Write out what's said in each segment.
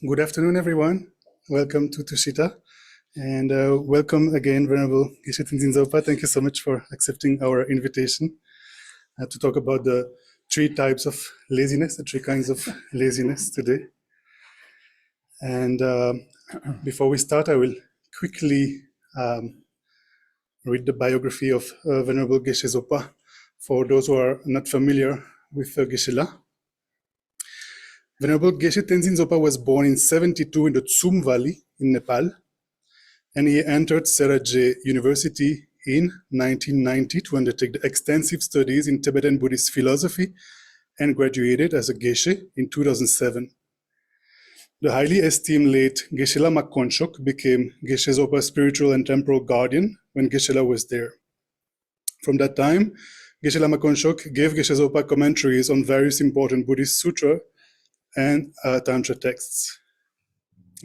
Good afternoon, everyone. Welcome to Tushita. And welcome again, Venerable Geshe Tenzin Zopa. Thank you so much for accepting our invitation to talk about the three types of laziness, the three kinds of laziness today. And before we start, I will quickly read the biography of Venerable Geshe Zopa for those who are not familiar with Geshe-la. Venerable Geshe Tenzin Zopa was born in 72 in the Tsum Valley in Nepal, and he entered Sera Jey University in 1990 to undertake the extensive studies in Tibetan Buddhist philosophy and graduated as a Geshe in 2007. The highly esteemed late Geshe Lama Konchok became Geshe Zopa's spiritual and temporal guardian when Geshe-la was there. From that time, Geshe Lama Konchok gave Geshe Zopa commentaries on various important Buddhist sutra and tantra texts.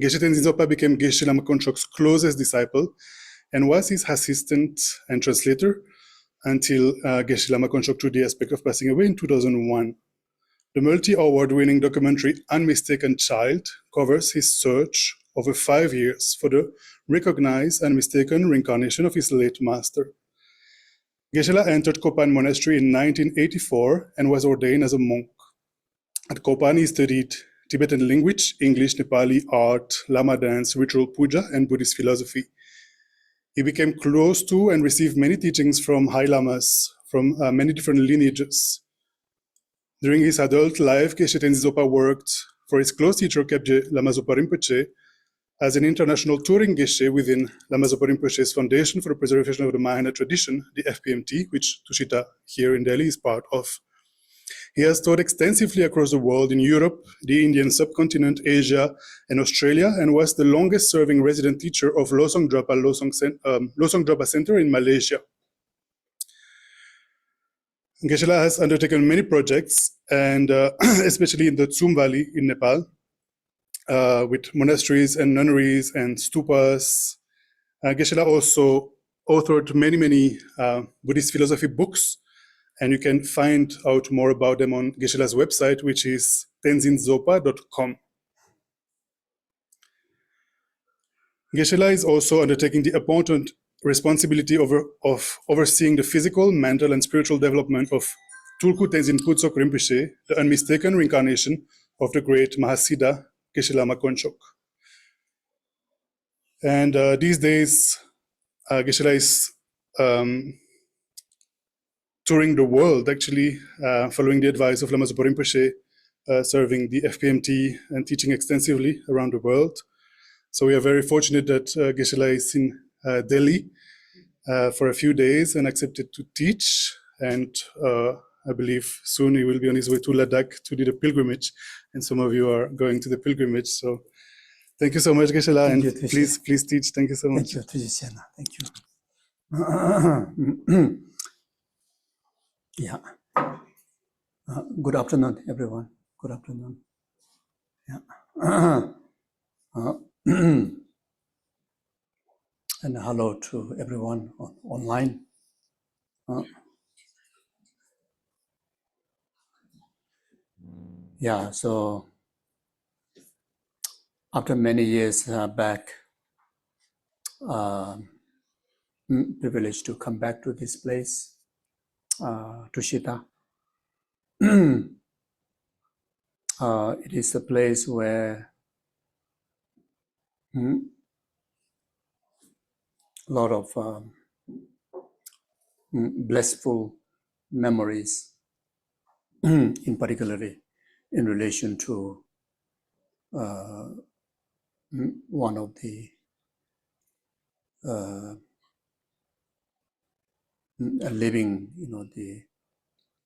Geshe Tenzin Zopa became Geshe Lama Konchok's closest disciple and was his assistant and translator until Geshe Lama Konchok took the aspect of passing away in 2001. The multi-award-winning documentary Unmistaken Child covers his search over 5 years for the recognized and mistaken reincarnation of his late master. Geshe-la entered Kopan Monastery in 1984 and was ordained as a monk. At Kopan, he studied Tibetan language, English, Nepali, art, Lama dance, ritual puja, and Buddhist philosophy. He became close to and received many teachings from high lamas from many different lineages. During his adult life, Geshe Tenzin Zopa worked for his close teacher, Geshe Lama Zopa Rinpoche, as an international touring Geshe within Lama Zopa Rinpoche's Foundation for the Preservation of the Mahayana Tradition, the FPMT, which Tushita here in Delhi is part of. He has taught extensively across the world in Europe, the Indian subcontinent, Asia, and Australia, and was the longest-serving resident teacher of Losong Drapa Center in Malaysia. Geshe-la has undertaken many projects, and especially in the Tsum Valley in Nepal, with monasteries and nunneries and stupas. Geshe-la also authored many Buddhist philosophy books, and you can find out more about them on Geshe-la's website, which is tenzinzopa.com. Geshe-la is also undertaking the important responsibility of overseeing the physical, mental, and spiritual development of Tulku Tenzin Putsok Rinpoche, the unmistaken reincarnation of the great Mahasiddha Geshe Lama Konchok. And these days, Geshe-la is touring the world, actually, following the advice of Lama Zopa Rinpoche, serving the FPMT and teaching extensively around the world. So we are very fortunate that Geshe-la is in Delhi for a few days and accepted to teach. And I believe soon he will be on his way to Ladakh to do the pilgrimage. And some of you are going to the pilgrimage. So thank you so much, Geshe-la, and please teach. Thank you so much. Thank you, Tushita. Thank you. Yeah. Good afternoon, everyone. Good afternoon. Yeah. And hello to everyone online. Yeah, so after many years back, privileged to come back to this place, Tushita. It is a place where a lot of blissful memories, in particularly in relation to one of the living, the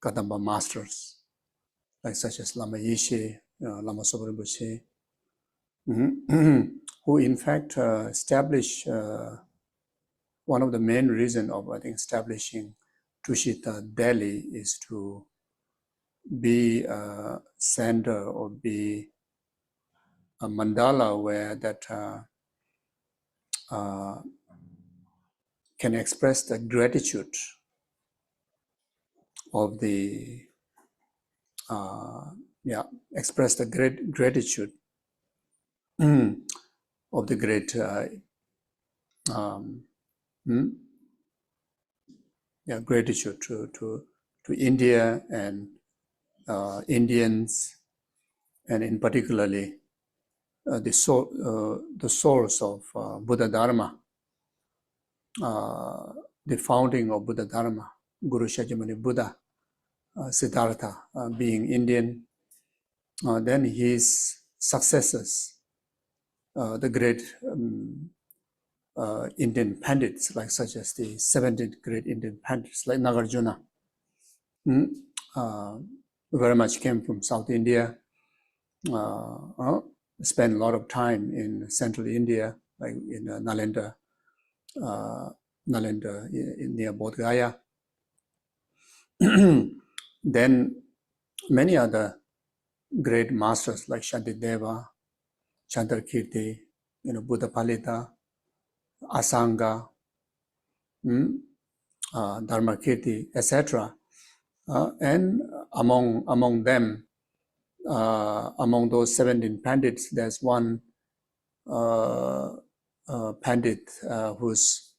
Kadamba masters, like such as Lama Yeshe, Lama Zopa Rinpoche, who in fact established one of the main reasons of, I think, establishing Tushita Delhi is to be a center or be a mandala where that can express the gratitude of the express the great gratitude of the great gratitude to India and Indians, and in particularly the source of Buddha Dharma, the founding of Buddha Dharma, Guru Shakyamuni Buddha, Siddhartha being Indian, then his successors, the great Indian Pandits, like such as the 17 great Indian Pandits, like Nagarjuna, very much came from South India, spent a lot of time in central India, like in Nalanda, near Bodh Gaya. Then many other great masters like Shantideva, Chandrakirti, Buddha Palita, Asanga, Dharmakirti, etc. And among them, among those 17 pandits, there's one pandit who's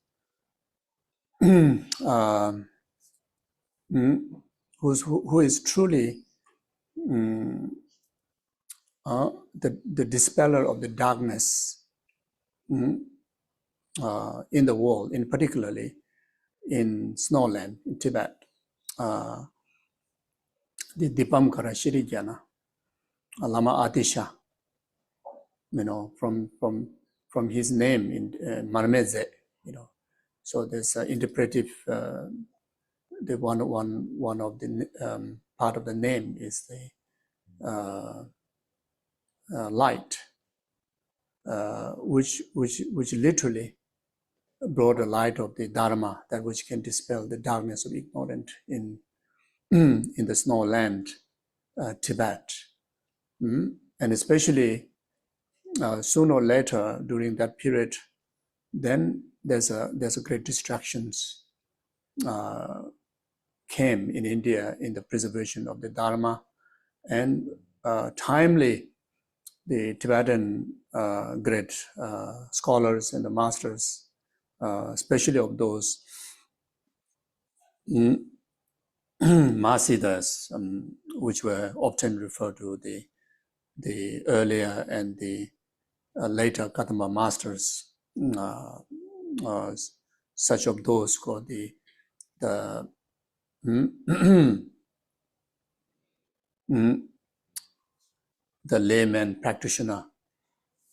who is truly the dispeller of the darkness in the world, in particularly in Snowland, in Tibet. The Dipamkara Shirijana, Lama Atisha, from his name in Marmeze, So there's interpretive. The one of the part of the name is the light, which literally brought the light of the Dharma, that which can dispel the darkness of ignorance in the snow land, Tibet, and especially sooner or later during that period, then there's a great distractions came in India in the preservation of the Dharma, and timely the Tibetan great scholars and the masters, especially of those Mahasiddhas, which were often referred to the earlier and the later Kadamba masters, such of those called the the layman practitioner,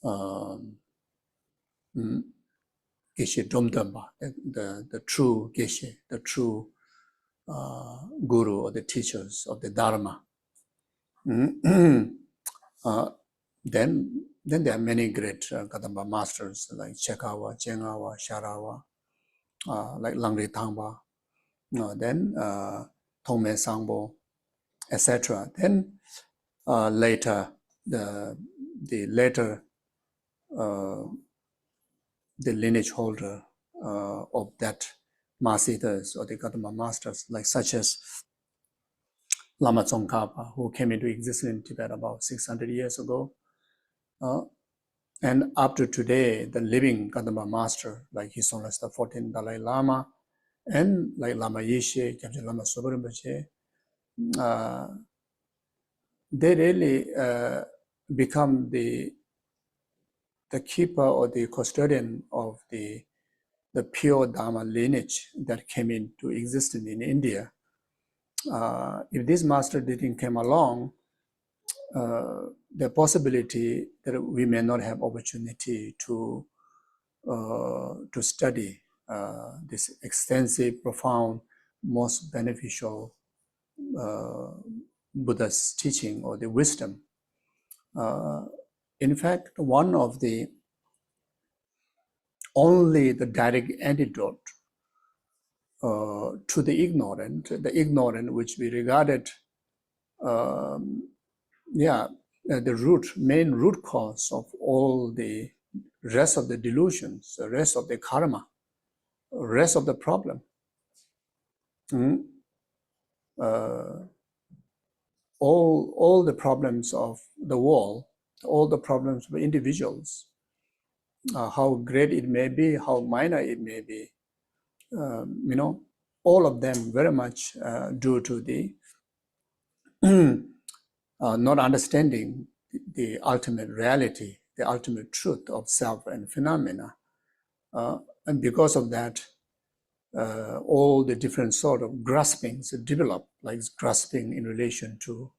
Geshe Domdamba, the true Geshe, the true guru or the teachers of the Dharma. Then there are many great Kadamba masters like Chekawa, Jengawa, Sharawa, like Langri Thangpa, then Tongme Sangbo, etc. Then later, the lineage holder of that Mahasiddhas or the Kadamba masters, like such as Lama Tsongkhapa, who came into existence in Tibet about 600 years ago. And up to today, the living Kadamba master, like His Holiness the 14th Dalai Lama, and like Lama Yeshe, Geshe Lama Sopa, they really become the keeper or the custodian of the pure Dharma lineage that came into existence in India. If this master didn't come along, the possibility that we may not have opportunity to study this extensive, profound, most beneficial Buddha's teaching or the wisdom. In fact, one of the only the direct antidote to the ignorant which we regarded, the main root cause of all the rest of the delusions, the rest of the karma, rest of the problem. All the problems of the world all the problems of individuals, how great it may be, how minor it may be, all of them very much due to the not understanding the ultimate reality, the ultimate truth of self and phenomena. And because of that, all the different sort of graspings develop, like grasping in relation to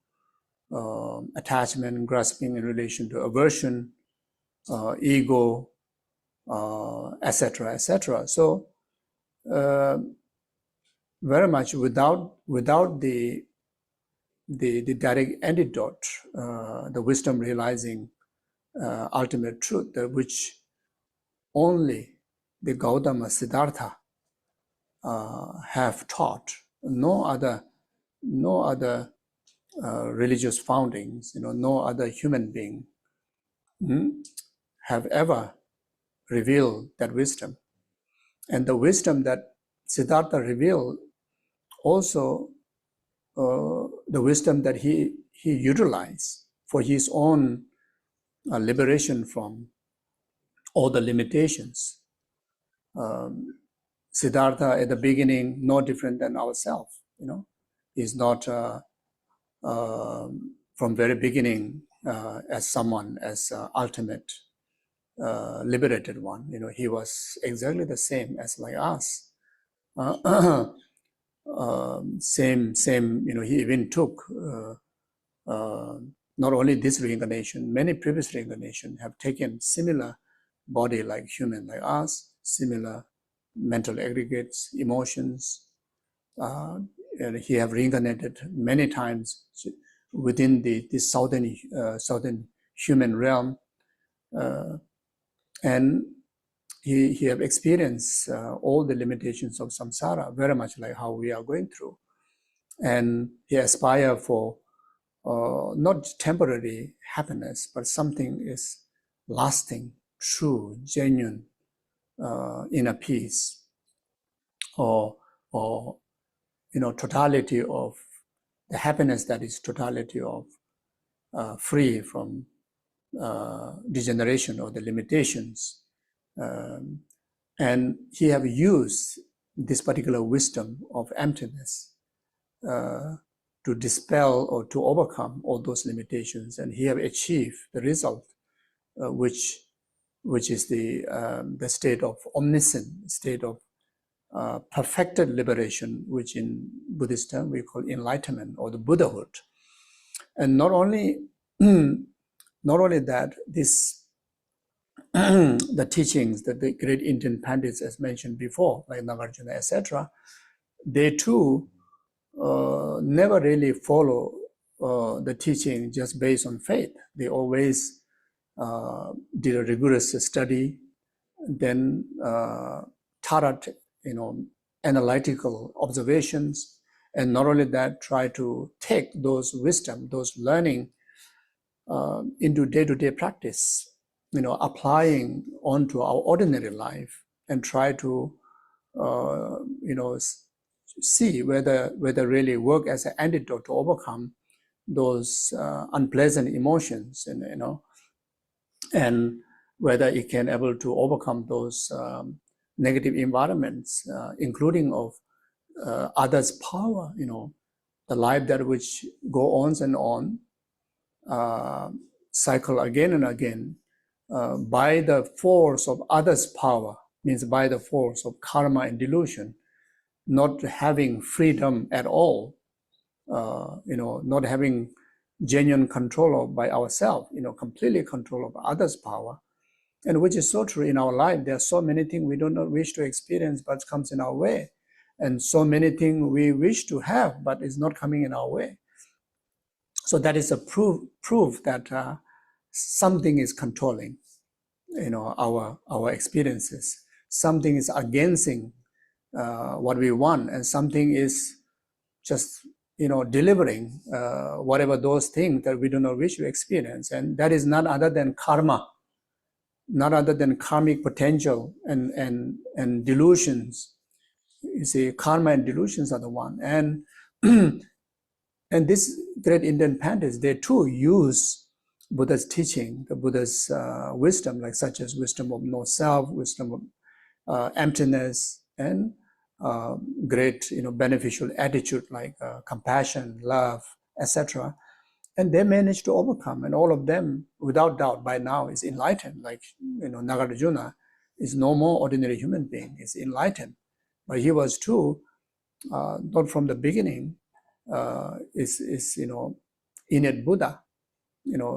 attachment, grasping in relation to aversion, ego, etc., etc. So very much without the direct antidote, the wisdom realizing ultimate truth, which only the Gautama Siddhartha have taught. No other religious foundings, no other human being have ever revealed that wisdom. And the wisdom that Siddhartha revealed also the wisdom that he utilized for his own liberation from all the limitations. Siddhartha at the beginning, no different than ourselves, is not from very beginning as someone, as ultimate liberated one. He was exactly the same as like us. Same. He even took not only this reincarnation, many previous reincarnations have taken similar body like human, like us, similar mental aggregates, emotions. And he have reincarnated many times within this southern human realm, and he have experienced all the limitations of samsara, very much like how we are going through, and he aspire for not temporary happiness, but something is lasting, true, genuine, inner peace, or totality of the happiness that is totality of free from degeneration or the limitations. And he have used this particular wisdom of emptiness to dispel or to overcome all those limitations, and he have achieved the result, which is the state of omniscient, state of perfected liberation, which in Buddhist term we call enlightenment or the Buddhahood. And not only that, this the teachings that the great Indian Pandits, as mentioned before, like Nagarjuna, etc., they too never really follow the teaching just based on faith. They always did a rigorous study, then thorough, analytical observations, and not only that, try to take those wisdom, those learning into day-to-day practice, applying onto our ordinary life, and try to, see whether really work as an antidote to overcome those unpleasant emotions, and whether it can able to overcome those negative environments, including of others' power, the life that which go on and on, cycle again and again, by the force of others' power, means by the force of karma and delusion, not having freedom at all, not having genuine control by ourselves, completely control of others' power, and which is so true in our life. There are so many things we do not wish to experience, but comes in our way, and so many things we wish to have, but is not coming in our way. So that is a proof that something is controlling, our experiences. Something is against what we want, and something is just delivering whatever those things that we do not wish to experience, and that is none other than karma, none other than karmic potential and delusions. You see, karma and delusions are the one, and and this great Indian Pandits, they too use Buddha's teaching, the Buddha's wisdom, like such as wisdom of no self, wisdom of emptiness, and great, beneficial attitude like compassion, love, etc. And they managed to overcome, and all of them, without doubt, by now is enlightened. Like, Nagarjuna is no more ordinary human being, is enlightened. But he was too, not from the beginning, is innate Buddha.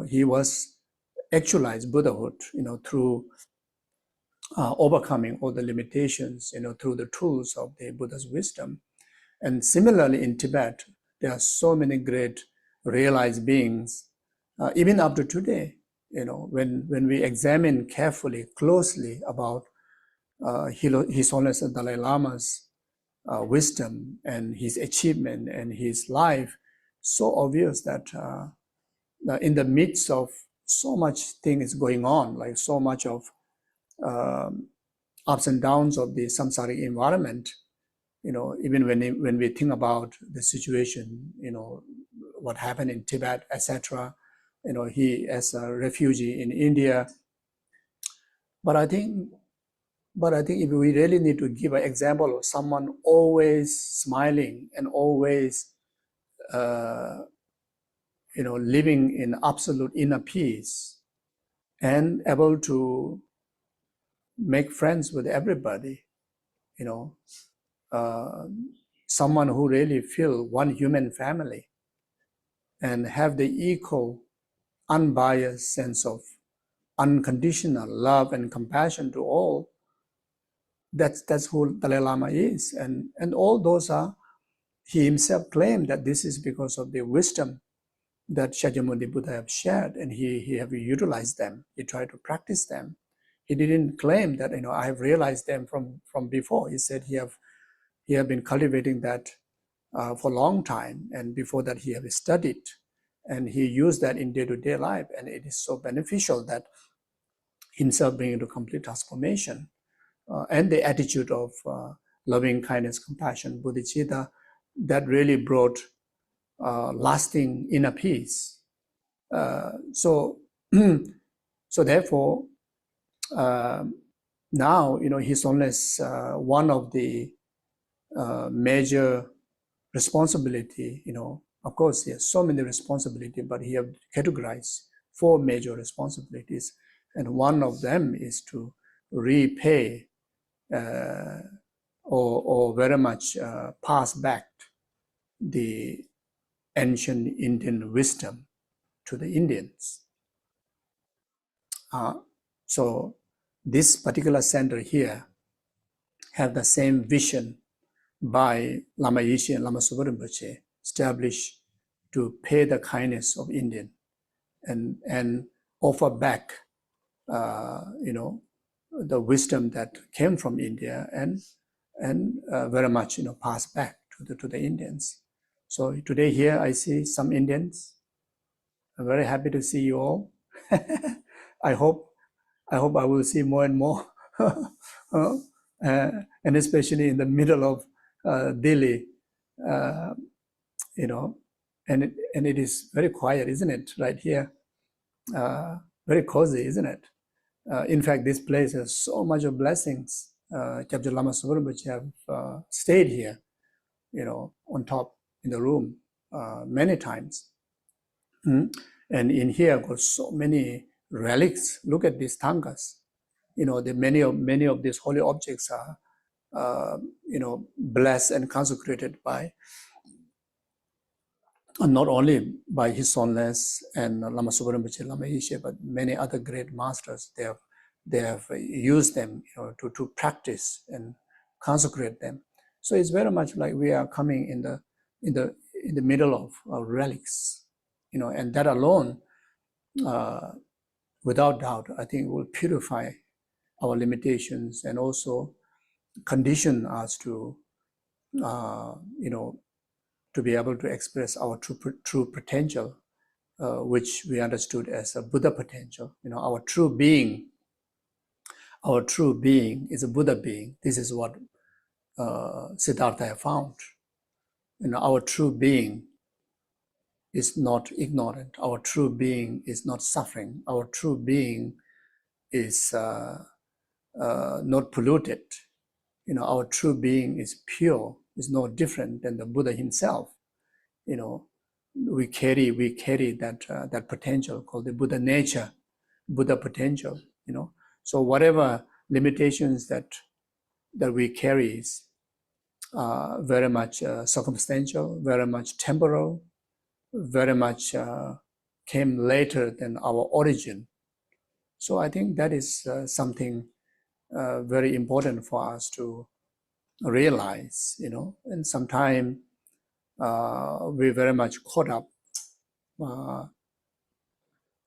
He was actualized Buddhahood, through overcoming all the limitations, through the tools of the Buddha's wisdom. And similarly in Tibet, there are so many great realized beings, even up to today. When we examine carefully, closely about His Holiness Dalai Lama's wisdom and his achievement and his life, so obvious that in the midst of so much things going on, like so much of ups and downs of the samsaric environment, even when we think about the situation, what happened in Tibet, etc., he as a refugee in India. But I think if we really need to give an example of someone always smiling and always, living in absolute inner peace and able to make friends with everybody, someone who really feel one human family and have the equal, unbiased sense of unconditional love and compassion to all. That's who Dalai Lama is, and all those are. He himself claimed that this is because of the wisdom that Shakyamuni Buddha have shared, and he have utilized them. He tried to practice them. He didn't claim that I have realized them from before. He said he have been cultivating that for a long time, and before that he have studied, and he used that in day-to-day life, and it is so beneficial that himself bringing to complete transformation, and the attitude of loving kindness, compassion, bodhicitta, that really brought lasting inner peace. So therefore, now His Holiness, one of the major responsibility, of course he has so many responsibility, but he have categorized 4 major responsibilities, and one of them is to repay or very much pass back the ancient Indian wisdom to the Indians. So this particular center here have the same vision by Lama Yeshe and Lama Sopa Rinpoche, established to pay the kindness of Indian and offer back, the wisdom that came from India and very much, pass back to the Indians. So today here I see some Indians. I'm very happy to see you all. I hope I will see more and more, and especially in the middle of Delhi, and it is very quiet, isn't it? Right here, very cozy, isn't it? In fact, this place has so much of blessings. Kyabje Lama Sopa Rinpoche have stayed here, on top in the room many times. And in here got so many relics. Look at these tangas. Many of these holy objects are, blessed and consecrated by not only by His Holiness and Lama Sopa Rinpoche, Lama Yeshe, but many other great masters. They have used them, to practice and consecrate them. So it's very much like we are coming in the middle of relics, and that alone, without doubt, I think will purify our limitations and also condition us to, to be able to express our true potential, which we understood as a Buddha potential. Our true being is a Buddha being. This is what Siddhartha found. Our true being is not ignorant. Our true being is not suffering. Our true being is not polluted. Our true being is pure. Is no different than the Buddha himself. We carry that potential called the Buddha nature, Buddha potential. So whatever limitations that we carry is very much circumstantial, very much temporal, very much came later than our origin. So I think that is something very important for us to realize, and sometimes we're very much caught up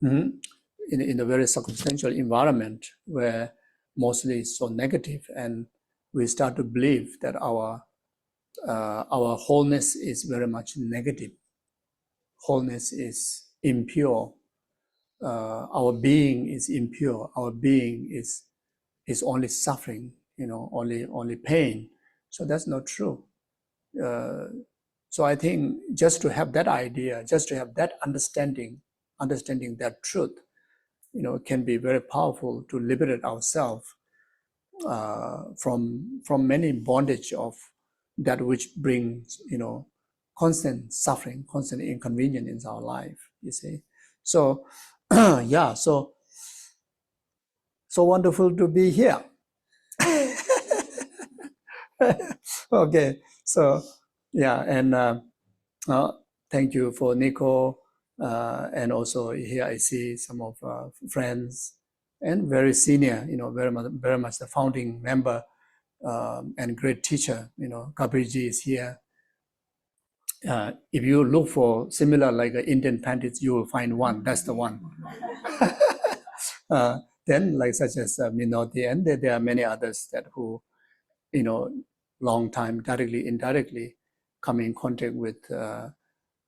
in a very circumstantial environment where mostly it's so negative, and we start to believe that our wholeness is very much negative. Wholeness is impure. Our being is impure. Our being is only suffering, only pain. So that's not true. So I think just to have that idea, just to have that understanding that truth, can be very powerful to liberate ourselves from many bondage of that which brings, constant suffering, constant inconvenience in our life, you see. So, yeah, so wonderful to be here. Okay, so, yeah, and thank you for Nico, and also here I see some of friends and very senior, very much the founding member and great teacher, Kapilji is here. If you look for similar like Indian pandits, you will find one. That's the one. Then, like such as Minoti, and there are many others that who, long time directly, indirectly, come in contact with the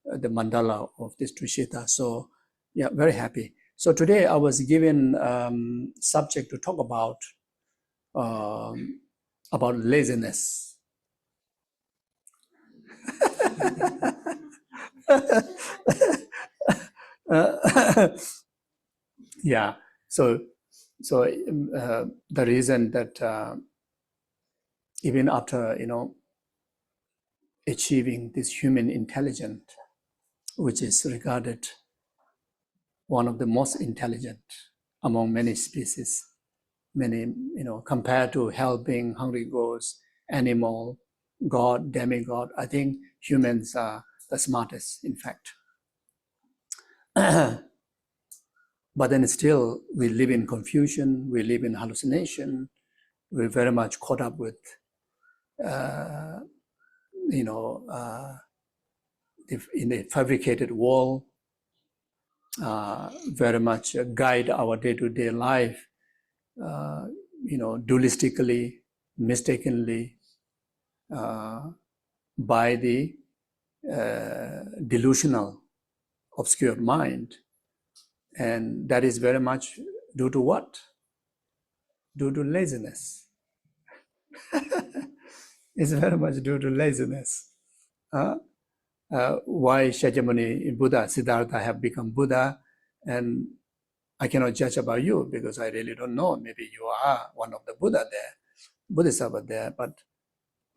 mandala of this Tushita. So, yeah, very happy. So today I was given subject to talk about laziness. Yeah, so the reason that even after achieving this human intelligence, which is regarded one of the most intelligent among many species, many compared to helping hungry ghosts, animal, God, demigod, I think humans are the smartest, in fact. But then still, we live in confusion, we live in hallucination, we're very much caught up with, in a fabricated world, very much guide our day-to-day life, dualistically, mistakenly, by the delusional, obscure mind. And that is very much due to what? Due to laziness. It's very much due to laziness. Why Shakyamuni Buddha, Siddhartha have become Buddha, and I cannot judge about you because I really don't know. Maybe you are one of the Buddha there, Bodhisattva there, but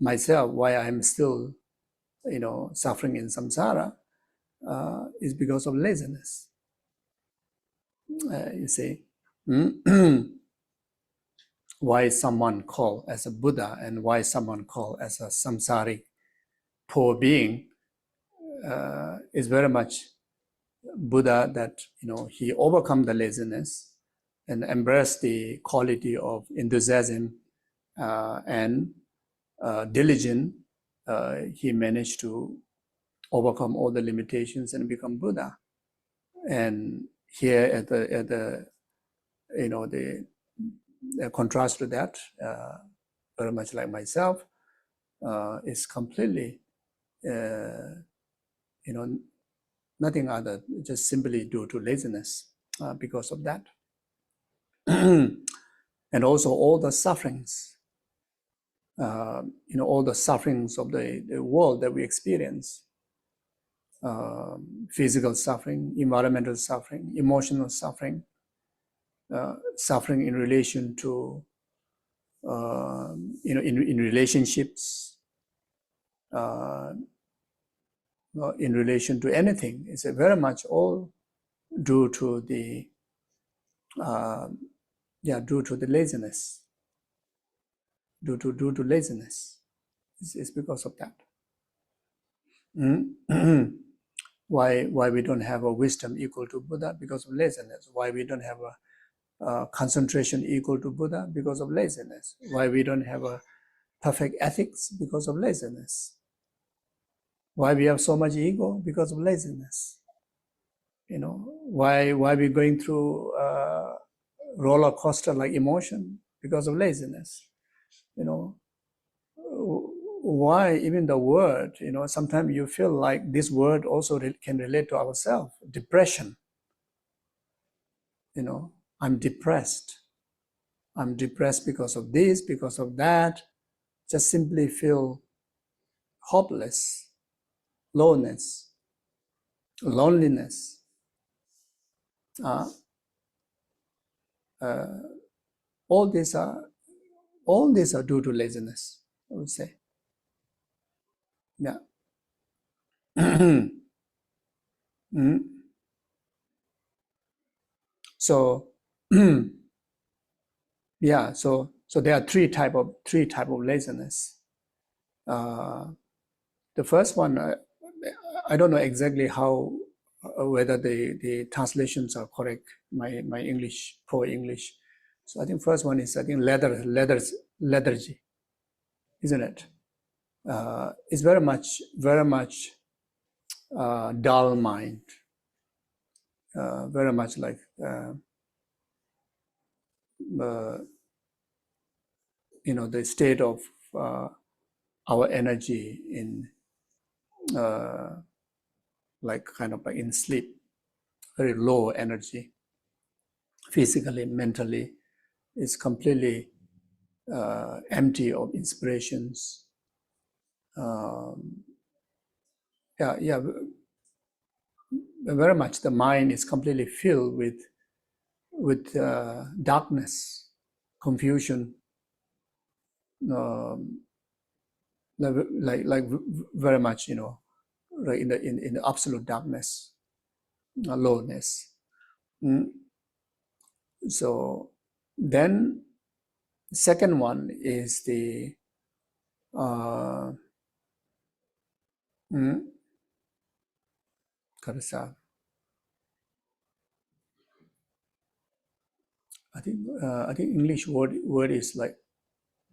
myself, why I'm still, suffering in samsara is because of laziness. You see, why someone called as a Buddha and why someone called as a samsaric poor being is very much Buddha that, he overcome the laziness and embraced the quality of enthusiasm and diligence. He managed to overcome all the limitations and become Buddha. And here at the contrast to that, very much like myself, is completely, nothing other, just simply due to laziness because of that. And also all the sufferings, all the sufferings of the world that we experience, physical suffering, environmental suffering, emotional suffering, suffering in relation to, in relationships, in relation to anything. It's very much all due to the, due to the laziness. Due to laziness. It's because of that. Why we don't have a wisdom equal to Buddha? Because of laziness. Why we don't have a concentration equal to Buddha? Because of laziness. Why we don't have a perfect ethics? Because of laziness. Why we have so much ego? Because of laziness. Why we're going through roller coaster like emotion? Because of laziness. Why even the word, sometimes you feel like this word also can relate to ourselves. Depression. I'm depressed. I'm depressed because of this, because of that. Just simply feel hopeless, loneliness. All these are due to laziness, I would say. Yeah. So yeah, so there are three type of laziness. The first one, I don't know exactly how, whether the translations are correct. My English, poor English. So I think first one is, I think lethargy, isn't it? It's very much dull mind, very much like the state of our energy in like kind of like in sleep, very low energy, physically, mentally, is completely empty of inspirations. Very much the mind is completely filled with darkness, confusion, like very much, right in the absolute darkness, lowness. So then, second one is the Karasa. I think English word is like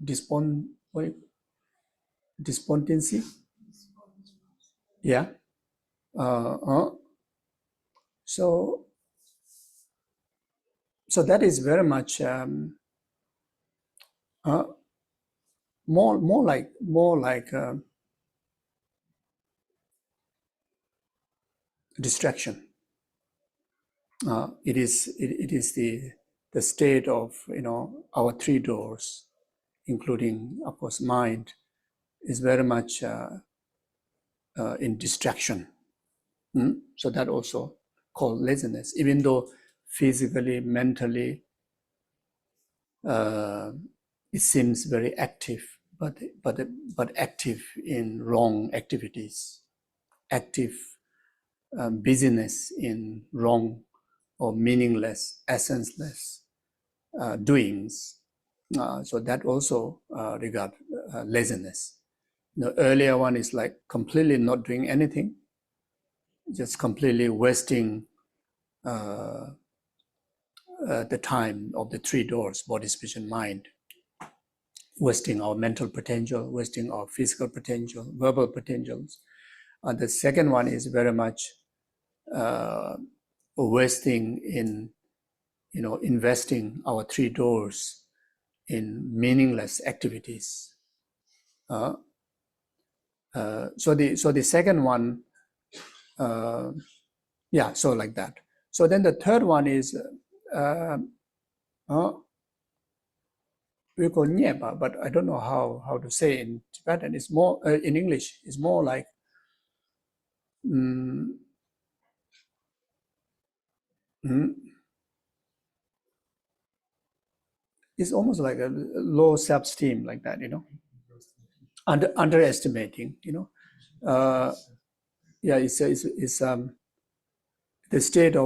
despondency. Yeah. So that is very much more like distraction. It is the state of our three doors, including of course mind, is very much in distraction. So that also called laziness, even though physically, mentally, it seems very active, but active in wrong activities, active busyness in wrong or meaningless, essenceless doings. So that also regard laziness. The earlier one is like completely not doing anything, just completely wasting the time of the three doors, body, speech, and mind, wasting our mental potential, wasting our physical potential, verbal potentials. The second one is very much wasting in, investing our three doors in meaningless activities. So the second one, so like that. So then the third one is we call nyeba, but I don't know how to say in Tibetan. It's more in English. It's more like mm, mm, it's almost like a low self-esteem, like that, underestimating, yeah, it's the state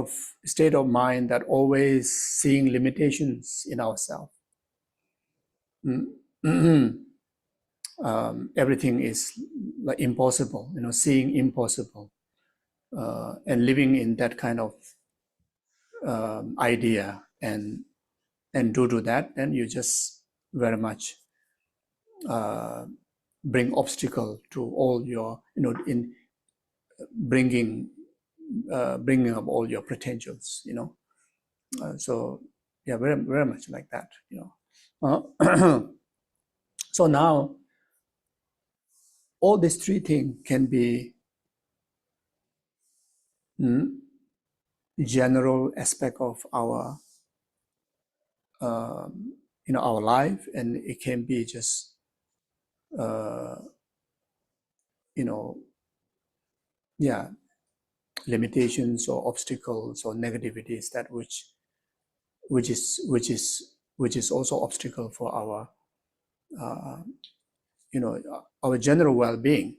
of mind that always seeing limitations in ourselves. Everything is like impossible, seeing impossible, and living in that kind of idea, and due to that, then you just very much bring obstacle to all your, in bringing up all your potentials, so yeah, very very much like that, so now all these three things can be general aspect of our our life, and it can be just yeah, limitations or obstacles or negativities that which is also obstacle for our our general well-being.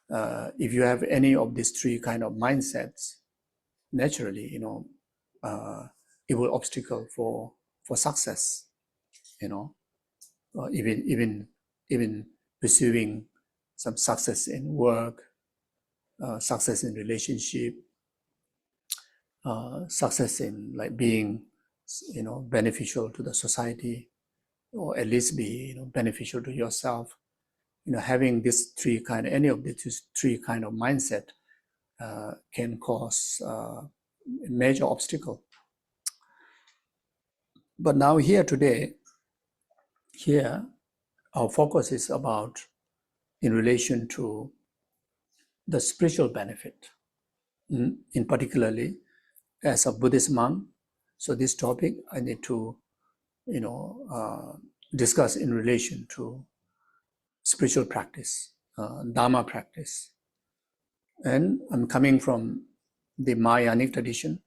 If you have any of these three kind of mindsets, naturally, it will obstacle for success, even pursuing some success in work, success in relationship, success in like being, beneficial to the society, or at least be, beneficial to yourself. Having this any of these three kind of mindset can cause a major obstacle. But now here today, our focus is about in relation to the spiritual benefit, in particularly as a Buddhist monk. So this topic I need to, discuss in relation to spiritual practice, Dharma practice. And I'm coming from the Mahayanic tradition,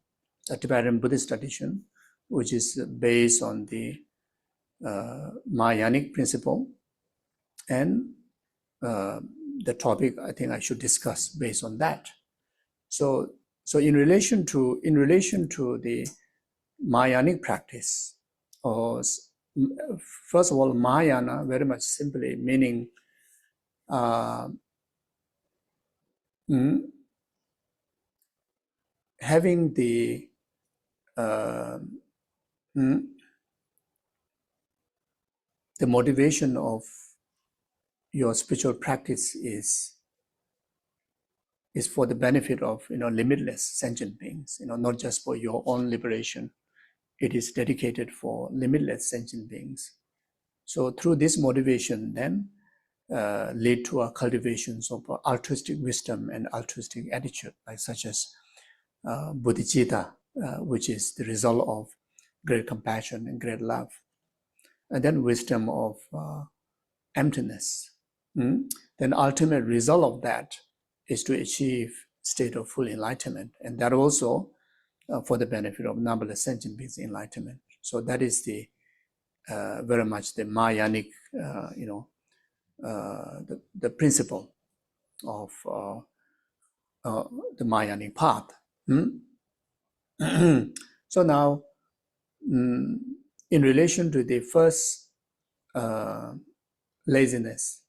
the Tibetan Buddhist tradition, which is based on the Mahayanic principle. And the topic I think I should discuss based on that. So in relation to the Mahayanic practice, or first of all, Mahayana very much simply meaning having the motivation of your spiritual practice is for the benefit of limitless sentient beings, not just for your own liberation. It is dedicated for limitless sentient beings. So through this motivation, then lead to a cultivations of altruistic wisdom and altruistic attitude, like such as bodhicitta, which is the result of great compassion and great love, and then wisdom of emptiness. Then ultimate result of that is to achieve state of full enlightenment, and that also for the benefit of numberless sentient beings enlightenment. So that is the very much the Mahayanic, the principle of the Mahayanic path. So now, in relation to the first laziness,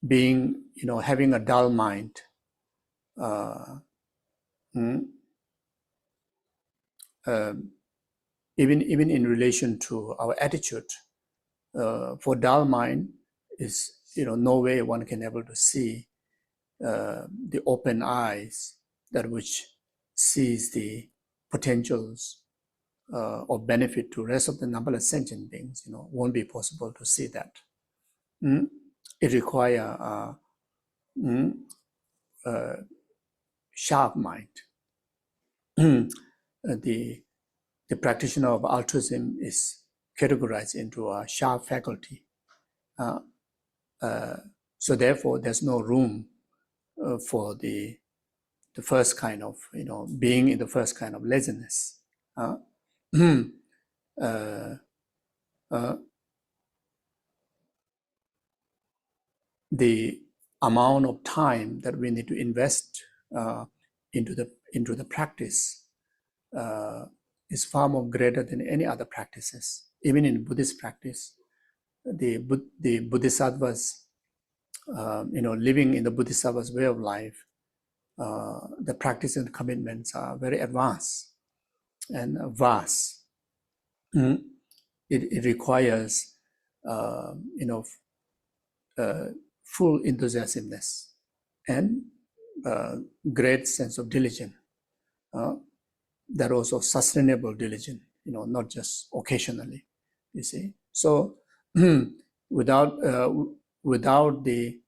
being, having a dull mind, even in relation to our attitude, for dull mind is, no way one can able to see the open eyes that which sees the potentials of benefit to rest of the numberless sentient beings. Won't be possible to see that. It requires a sharp mind. The practitioner of altruism is categorized into a sharp faculty. So therefore, there's no room for the first kind of, being in the first kind of laziness. The amount of time that we need to invest into the practice is far more greater than any other practices. Even in Buddhist practice, the Bodhisattvas, living in the Bodhisattva's way of life, the practice and commitments are very advanced and vast. It requires, full enthusiasmness and great sense of diligence. That also sustainable diligence, not just occasionally. You see, so without the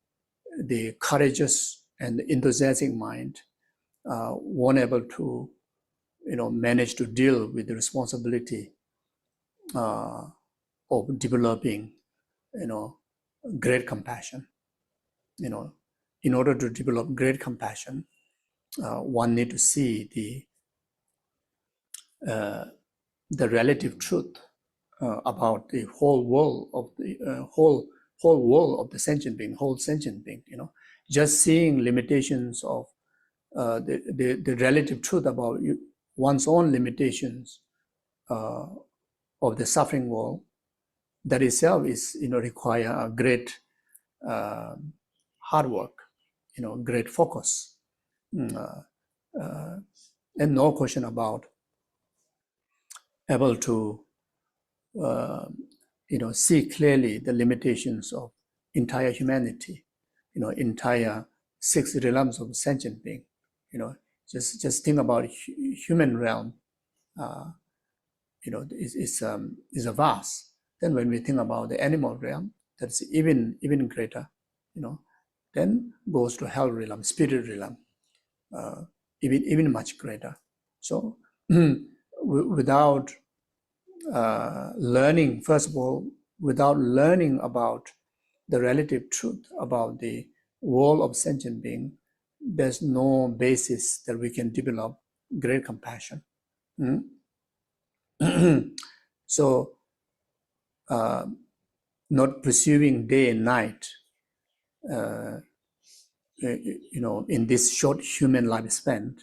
courageous and enthusiastic mind, one able to, manage to deal with the responsibility of developing, great compassion. In order to develop great compassion, one need to see the relative truth about the whole world of the whole world of the sentient being, whole sentient being. Just seeing limitations of the relative truth about one's own limitations of the suffering world, that itself is, require a great hard work, great focus, and no question about able to, see clearly the limitations of entire humanity, entire 6 realms of sentient being. Just think about human realm. Is a vast. Then when we think about the animal realm, that's even greater. Then goes to hell realm, spirit realm, even much greater. So without learning, first of all, without learning about the relative truth about the world of sentient being, there's no basis that we can develop great compassion. So, not pursuing day and night, in this short human lifespan,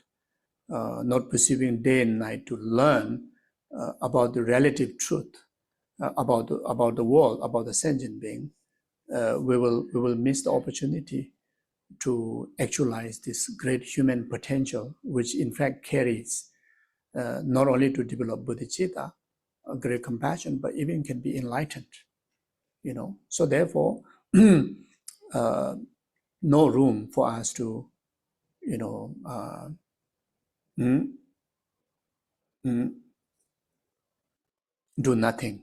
not pursuing day and night to learn about the relative truth about the world, about the sentient being, we will miss the opportunity to actualize this great human potential, which in fact carries not only to develop bodhicitta, a great compassion, but even can be enlightened. So therefore, no room for us to, do nothing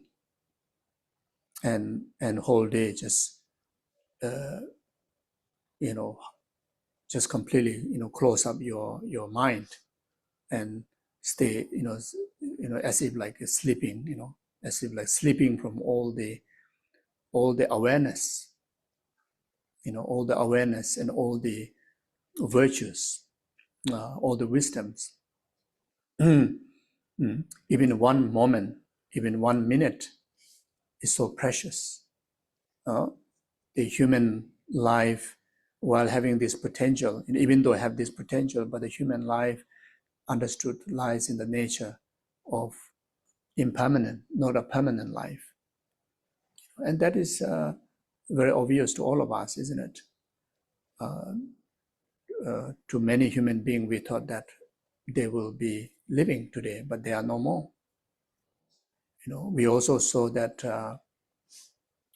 and whole day just, just completely, close up your mind and stay, as if like sleeping, as if like sleeping from all the awareness, all the awareness and all the virtues, all the wisdoms. Even one moment, even 1 minute is so precious. The human life, while having this potential, and even though I have this potential, but the human life understood lies in the nature of impermanent, not a permanent life. And that is very obvious to all of us, isn't it? To many human beings, we thought that they will be living today, but they are no more. We also saw that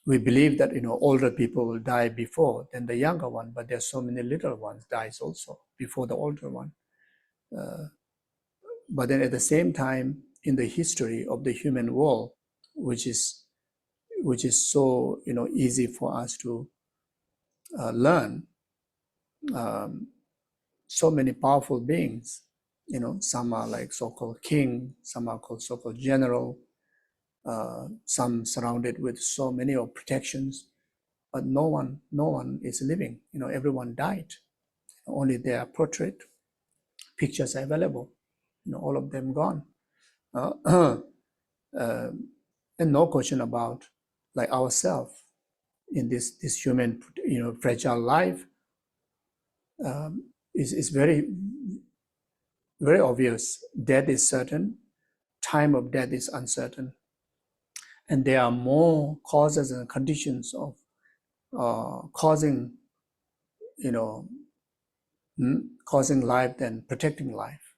we believe that older people will die before than the younger one, but there are so many little ones dies also before the older one. But then at the same time, in the history of the human world, which is so easy for us to learn, so many powerful beings, some are like so-called king, some are called so-called general, some surrounded with so many of protections, but no one is living. Everyone died. Only their portrait pictures are available. All of them gone. And no question about like ourselves in this human fragile life. Is very, very obvious. Death is certain. Time of death is uncertain. And there are more causes and conditions of causing life than protecting life.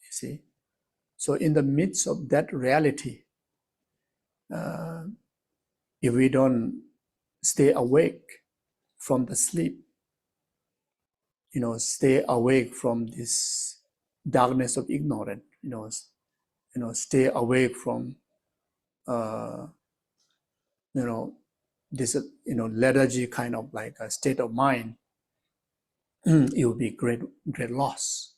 You see? So in the midst of that reality, if we don't stay awake from the sleep, stay awake from this darkness of ignorance, stay awake from this lethargy kind of like a state of mind, it will be great loss.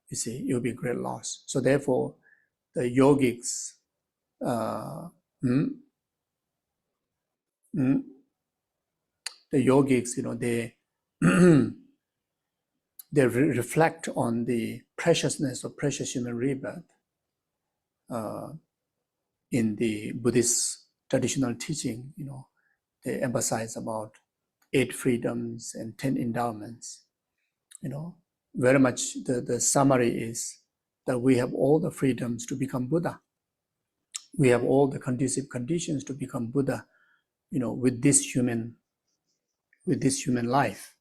You see, it will be great loss. So therefore, the yogics, they they reflect on the preciousness of precious human rebirth in the Buddhist traditional teaching. They emphasize about 8 freedoms and 10 endowments. Very much the summary is that we have all the freedoms to become Buddha. We have all the conducive conditions to become Buddha, with this human life.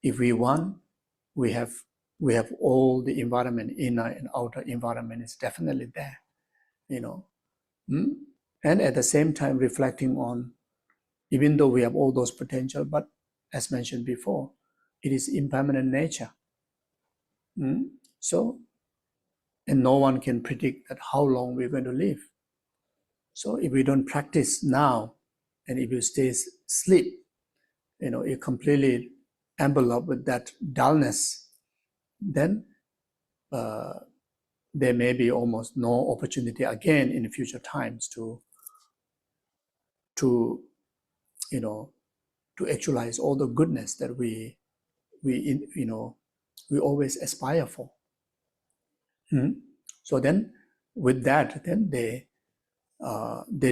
If we want, we have all the environment, inner and outer environment is definitely there, And at the same time reflecting on, even though we have all those potential, but as mentioned before, it is impermanent nature. So, and no one can predict that how long we're going to live. So if we don't practice now, and if you stay asleep, you're completely enveloped with that dullness, then there may be almost no opportunity again in the future times to actualize all the goodness that we always aspire for. So then, with that, then they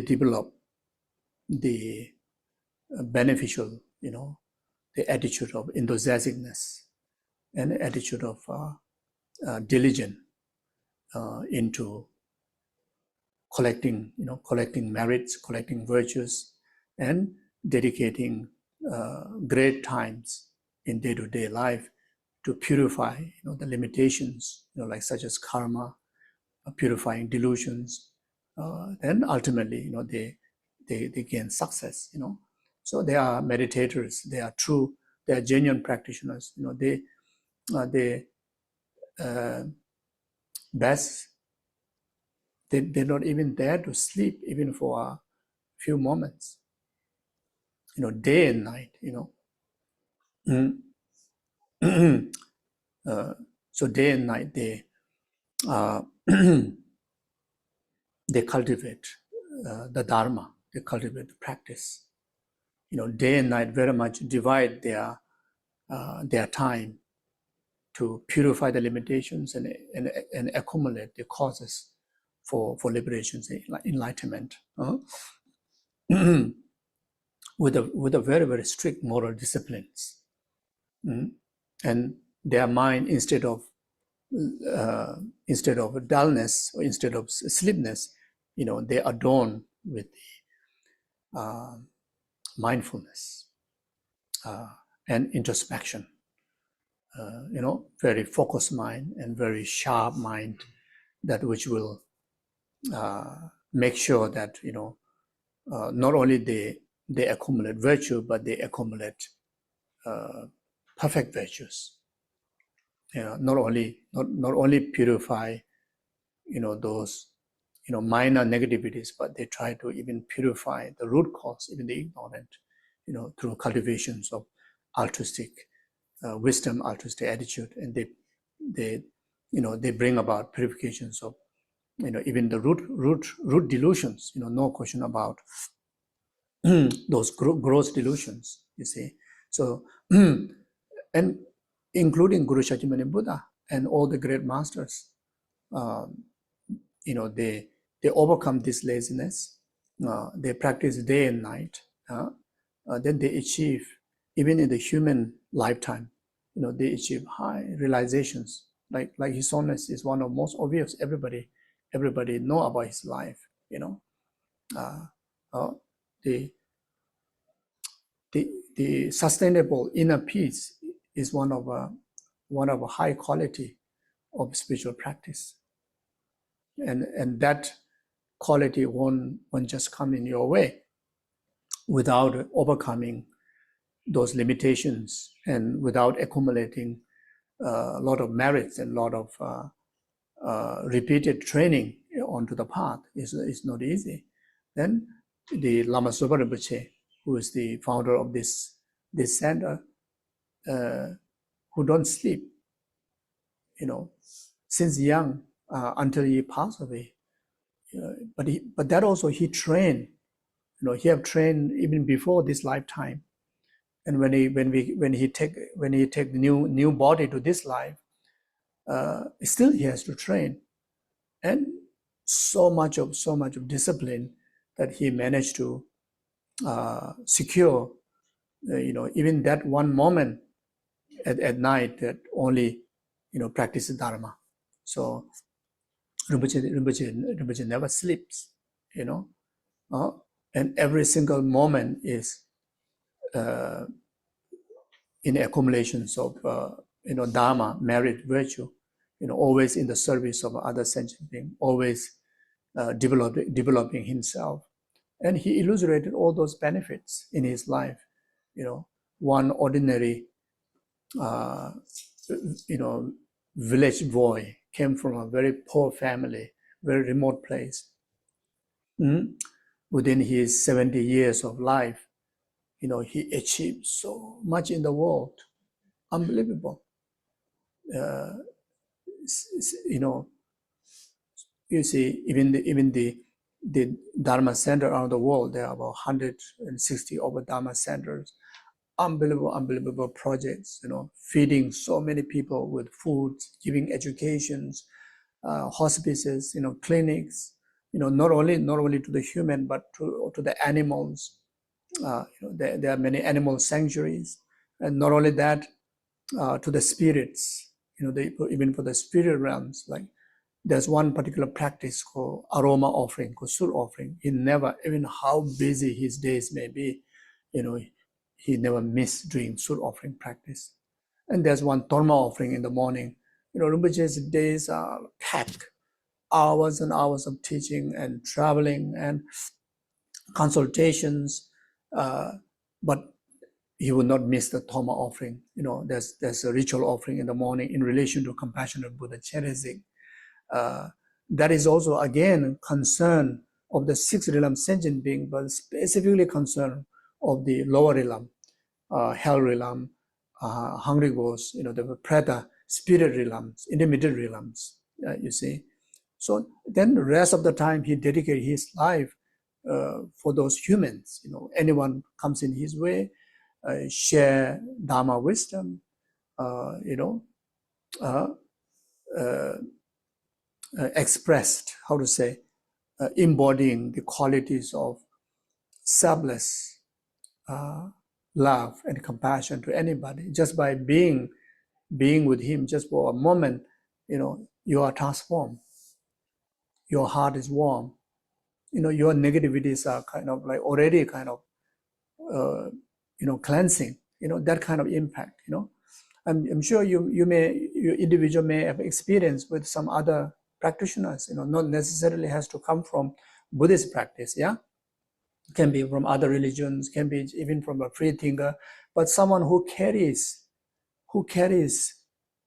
develop the beneficial, the attitude of enthusiasticness and the attitude of diligence into collecting merits, collecting virtues, and dedicating great times in day-to-day life to purify, the limitations, like such as karma, purifying delusions. Then ultimately, they gain success. So they are meditators. They are true. They are genuine practitioners. They best. They're not even there to sleep, even for a few moments. Day and night. So day and night they they cultivate the Dharma. They cultivate the practice. Day and night very much divide their time to purify the limitations and accumulate the causes for liberation, enlightenment. With a very, very strict moral disciplines. And their mind, instead of dullness or instead of sleepness, they adorn with mindfulness and introspection. Very focused mind and very sharp mind, that which will make sure that not only they accumulate virtue, but they accumulate perfect virtues. Not only purify those minor negativities, but they try to even purify the root cause, even the ignorant, through cultivations of altruistic wisdom, altruistic attitude, and they bring about purifications of even the root delusions. No question about those gross delusions, you see. So, and including Guru Shakyamuni Buddha and all the great masters, they overcome this laziness. They practice day and night. Then they achieve, even in the human lifetime, they achieve high realizations. Like His Holiness is one of most obvious. Everybody know about his life. The sustainable inner peace is one of a high quality of spiritual practice, and that quality won't just come in your way without overcoming those limitations and without accumulating a lot of merits and a lot of repeated training onto the path. It's not easy. Then the Lama Zopa Rinpoche, who is the founder of this center, who don't sleep, since young until he passed away. But that also he trained. He have trained even before this lifetime. And when he take the new body to this life, still he has to train, and so much of discipline that he managed to secure. Even that one moment at night that only practices Dharma. So Rinpoche never sleeps. And every single moment is in accumulations of Dharma, merit, virtue, always in the service of other sentient being, always developing himself. And he illustrated all those benefits in his life. One ordinary, village boy came from a very poor family, very remote place. Within his 70 years of life, he achieved so much in the world. Unbelievable. You see, even the Dharma center around the world, there are about 160 over Dharma centers. Unbelievable projects, feeding so many people with food, giving educations, hospices, clinics, not only to the human, but to the animals. There are many animal sanctuaries, and not only that, to the spirits, even for the spirit realms. Like there's one particular practice called aroma offering, called sur offering. He never, even how busy his days may be, he never missed doing sur offering practice. And there's one Dharma offering in the morning. Rinpoche's days are packed, hours and hours of teaching and traveling and consultations, but he would not miss the Dharma offering. There's a ritual offering in the morning in relation to compassionate Buddha cherishing. That is also again concern of the sixth realm sentient being, but specifically concern of the lower realm, hell realm, hungry ghosts, the preta, spirit realms, intermediate realms, you see. So then the rest of the time he dedicated his life for those humans. Anyone comes in his way, share Dharma wisdom, expressed, embodying the qualities of selfless love and compassion to anybody. Just by being with him just for a moment, you are transformed. Your heart is warm. Your negativities are already cleansing. That kind of impact. I'm sure your individual may have experience with some other practitioners. Not necessarily has to come from Buddhist practice. Yeah. Can be from other religions, can be even from a free thinker, but someone who carries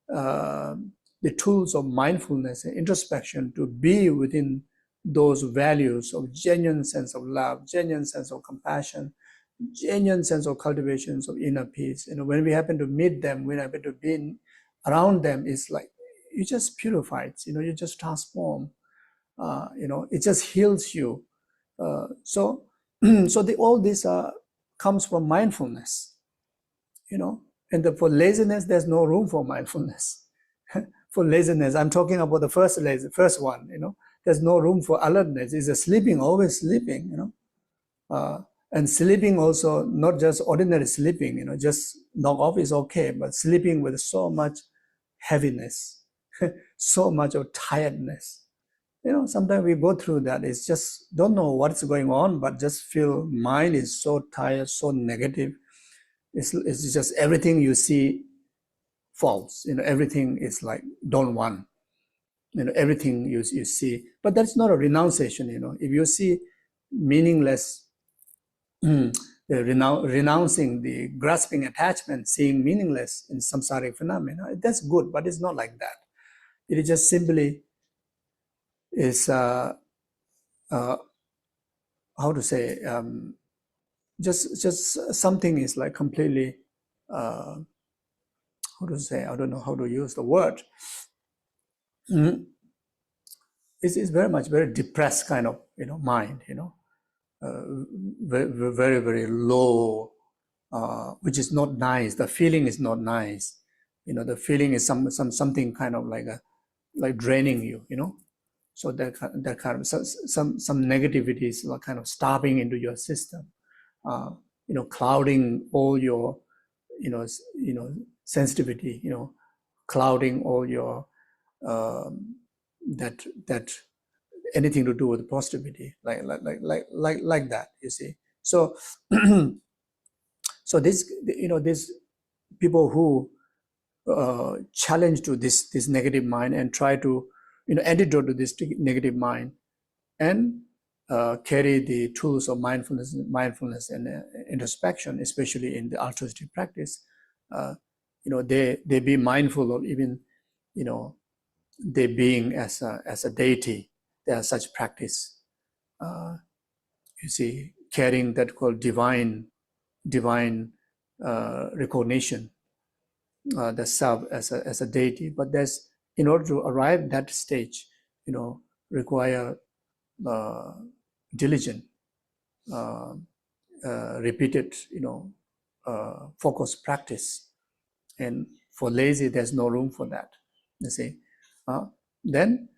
the tools of mindfulness and introspection to be within those values of genuine sense of love, genuine sense of compassion, genuine sense of cultivations of inner peace. When we happen to meet them, when we happen to be around them, it's like you just purified, you just transform, it just heals you. So So all this comes from mindfulness, and for laziness, there's no room for mindfulness. For laziness, I'm talking about the first one, there's no room for alertness. It's a sleeping, always sleeping, and sleeping also, not just ordinary sleeping, just knock off is okay, but sleeping with so much heaviness, so much of tiredness. Sometimes we go through that. It's just don't know what's going on, but just feel mind is so tired, so negative. It's just everything you see false. Everything is like don't want. Everything you see, but that's not a renunciation. If you see meaningless, renouncing the grasping attachment, seeing meaningless in samsaric phenomena, that's good, but it's not like that. It is just simply is how to say, just something is like completely how to say, I don't know how to use the word. It's very depressed kind of mind, very, very low, which is not nice. The feeling is not nice. The feeling is something kind of like draining you, So that kind of some negativity is like kind of stopping into your system, clouding all your, sensitivity, clouding all your that anything to do with positivity, like that, you see. So so this people who challenge to this negative mind and try to antidote to this negative mind and carry the tools of mindfulness and introspection, especially in the altruistic practice. They be mindful of even they being as a deity. There are such practice. You see, carrying that called divine recognition, the self as a deity. But there's, in order to arrive at that stage, require diligent, repeated, focused practice. And for lazy, there's no room for that. You see, then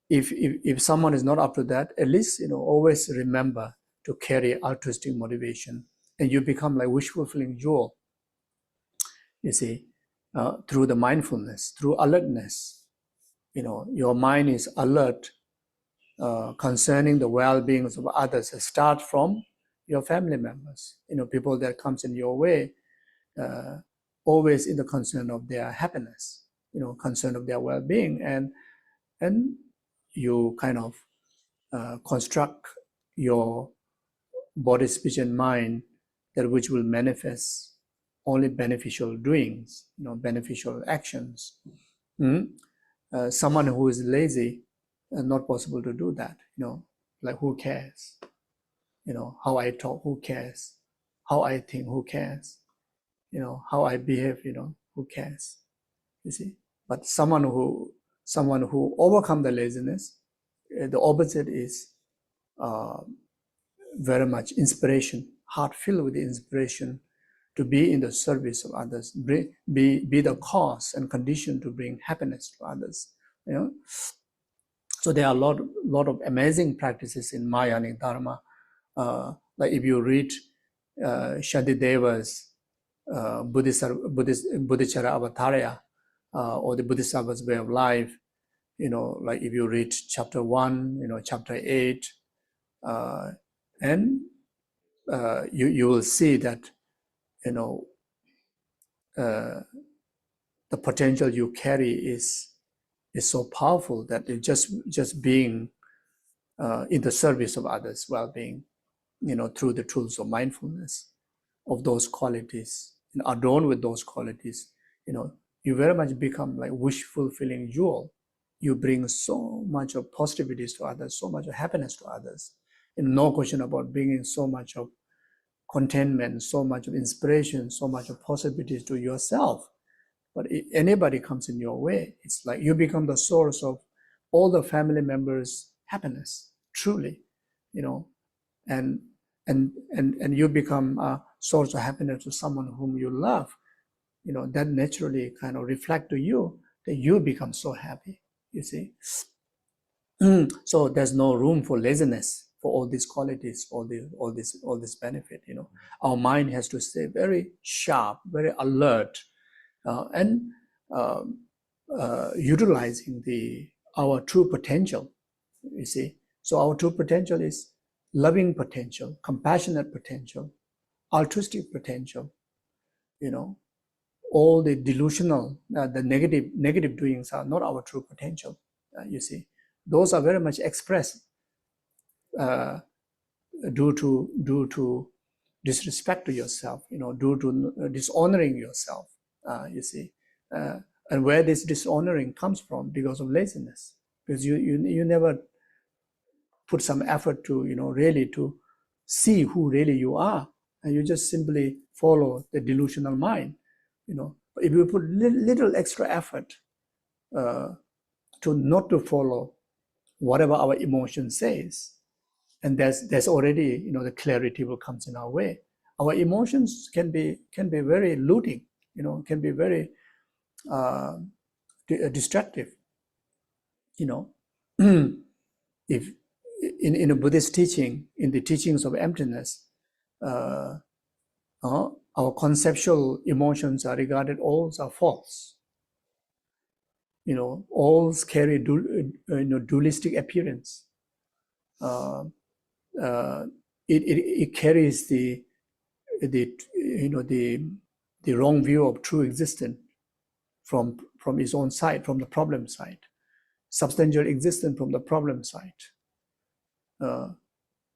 if someone is not up to that, at least always remember to carry altruistic motivation, and you become like wish fulfilling jewel. You see, through the mindfulness, through alertness, your mind is alert concerning the well-being of others. Start from your family members, people that comes in your way, always in the concern of their happiness, concern of their well-being, and you kind of construct your body, speech, and mind that which will manifest only beneficial doings, beneficial actions. Someone who is lazy, not possible to do that. Like who cares? How I talk, who cares? How I think, who cares? How I behave, who cares? You see. But someone who overcome the laziness, the opposite is very much inspiration, heart filled with inspiration to be in the service of others, be the cause and condition to bring happiness to others. So there are a lot of amazing practices in Mahayana Dharma. Like if you read Shantideva's Buddhachara Avatarya, or the Bodhisattva's way of life, like if you read chapter 1, chapter 8, and you will see that the potential you carry is so powerful that it just being in the service of others' well-being, through the tools of mindfulness, of those qualities, adorned with those qualities, you very much become like wish-fulfilling jewel. You bring so much of positivities to others, so much of happiness to others, and no question about bringing so much of contentment, so much of inspiration, so much of possibilities to yourself. But if anybody comes in your way, it's like you become the source of all the family members' happiness, truly, and and you become a source of happiness to someone whom you love, that naturally kind of reflect to you that you become so happy, you see. So there's no room for laziness for all these qualities, all this benefit. Our mind has to stay very sharp, very alert, and utilizing our true potential. You see, so our true potential is loving potential, compassionate potential, altruistic potential. All the delusional, the negative doings are not our true potential. You see, those are very much expressed due to disrespect to yourself, due to dishonoring yourself. You see, and where this dishonoring comes from, because of laziness, because you never put some effort to really to see who really you are, and you just simply follow the delusional mind. If you put little extra effort to not to follow whatever our emotion says, and there's already the clarity will comes in our way. Our emotions can be very looting, can be very destructive. If in a Buddhist teaching, in the teachings of emptiness, our conceptual emotions are regarded all are false. All carry dualistic appearance. It carries the wrong view of true existence from its own side, from the problem side, substantial existence from the problem side.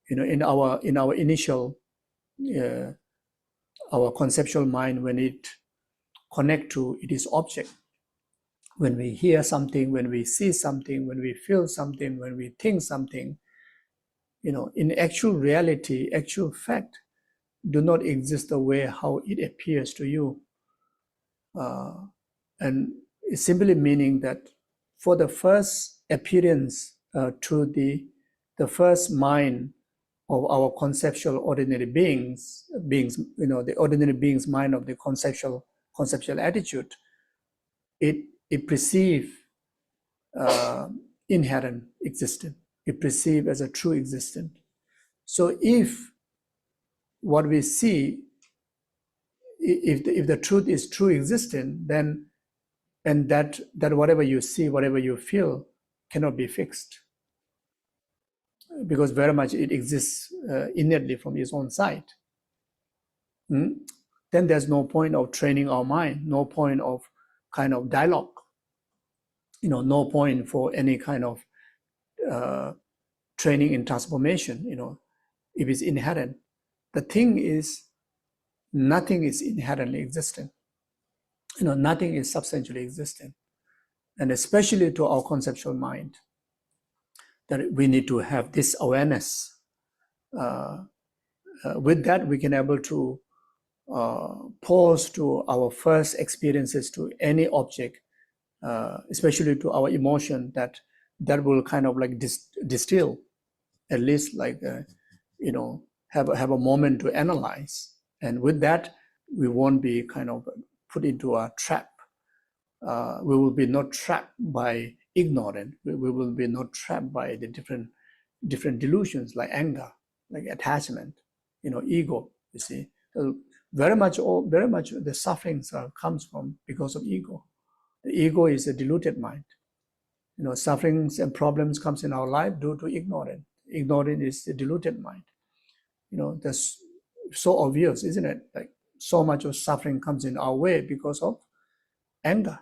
In our initial our conceptual mind, when it connect to its object, when we hear something, when we see something, when we feel something, when we think something, in actual reality, actual fact, do not exist the way how it appears to you. And it's simply meaning that for the first appearance to the first mind of our conceptual ordinary beings, the ordinary beings' mind of the conceptual attitude, it perceives inherent existence. It perceives as a true existence. So if what we see, if the truth is true existence, then and that whatever you see, whatever you feel, cannot be fixed, because very much it exists innately from its own side. Then there's no point of training our mind, no point of kind of dialogue, no point for any kind of training in transformation, if it's inherent. The thing is, nothing is inherently existent. Nothing is substantially existent. And especially to our conceptual mind, that we need to have this awareness. With that, we can able to pause to our first experiences to any object, especially to our emotion, that will kind of like distill, at least like have a moment to analyze. And with that, we won't be kind of put into a trap. We will be not trapped by ignorance. We will be not trapped by the different delusions, like anger, like attachment, ego. You see, so very much the sufferings comes from because of ego. The ego is a deluded mind. Sufferings and problems comes in our life due to ignorance. Ignorance is the deluded mind. That's so obvious, isn't it? Like so much of suffering comes in our way because of anger,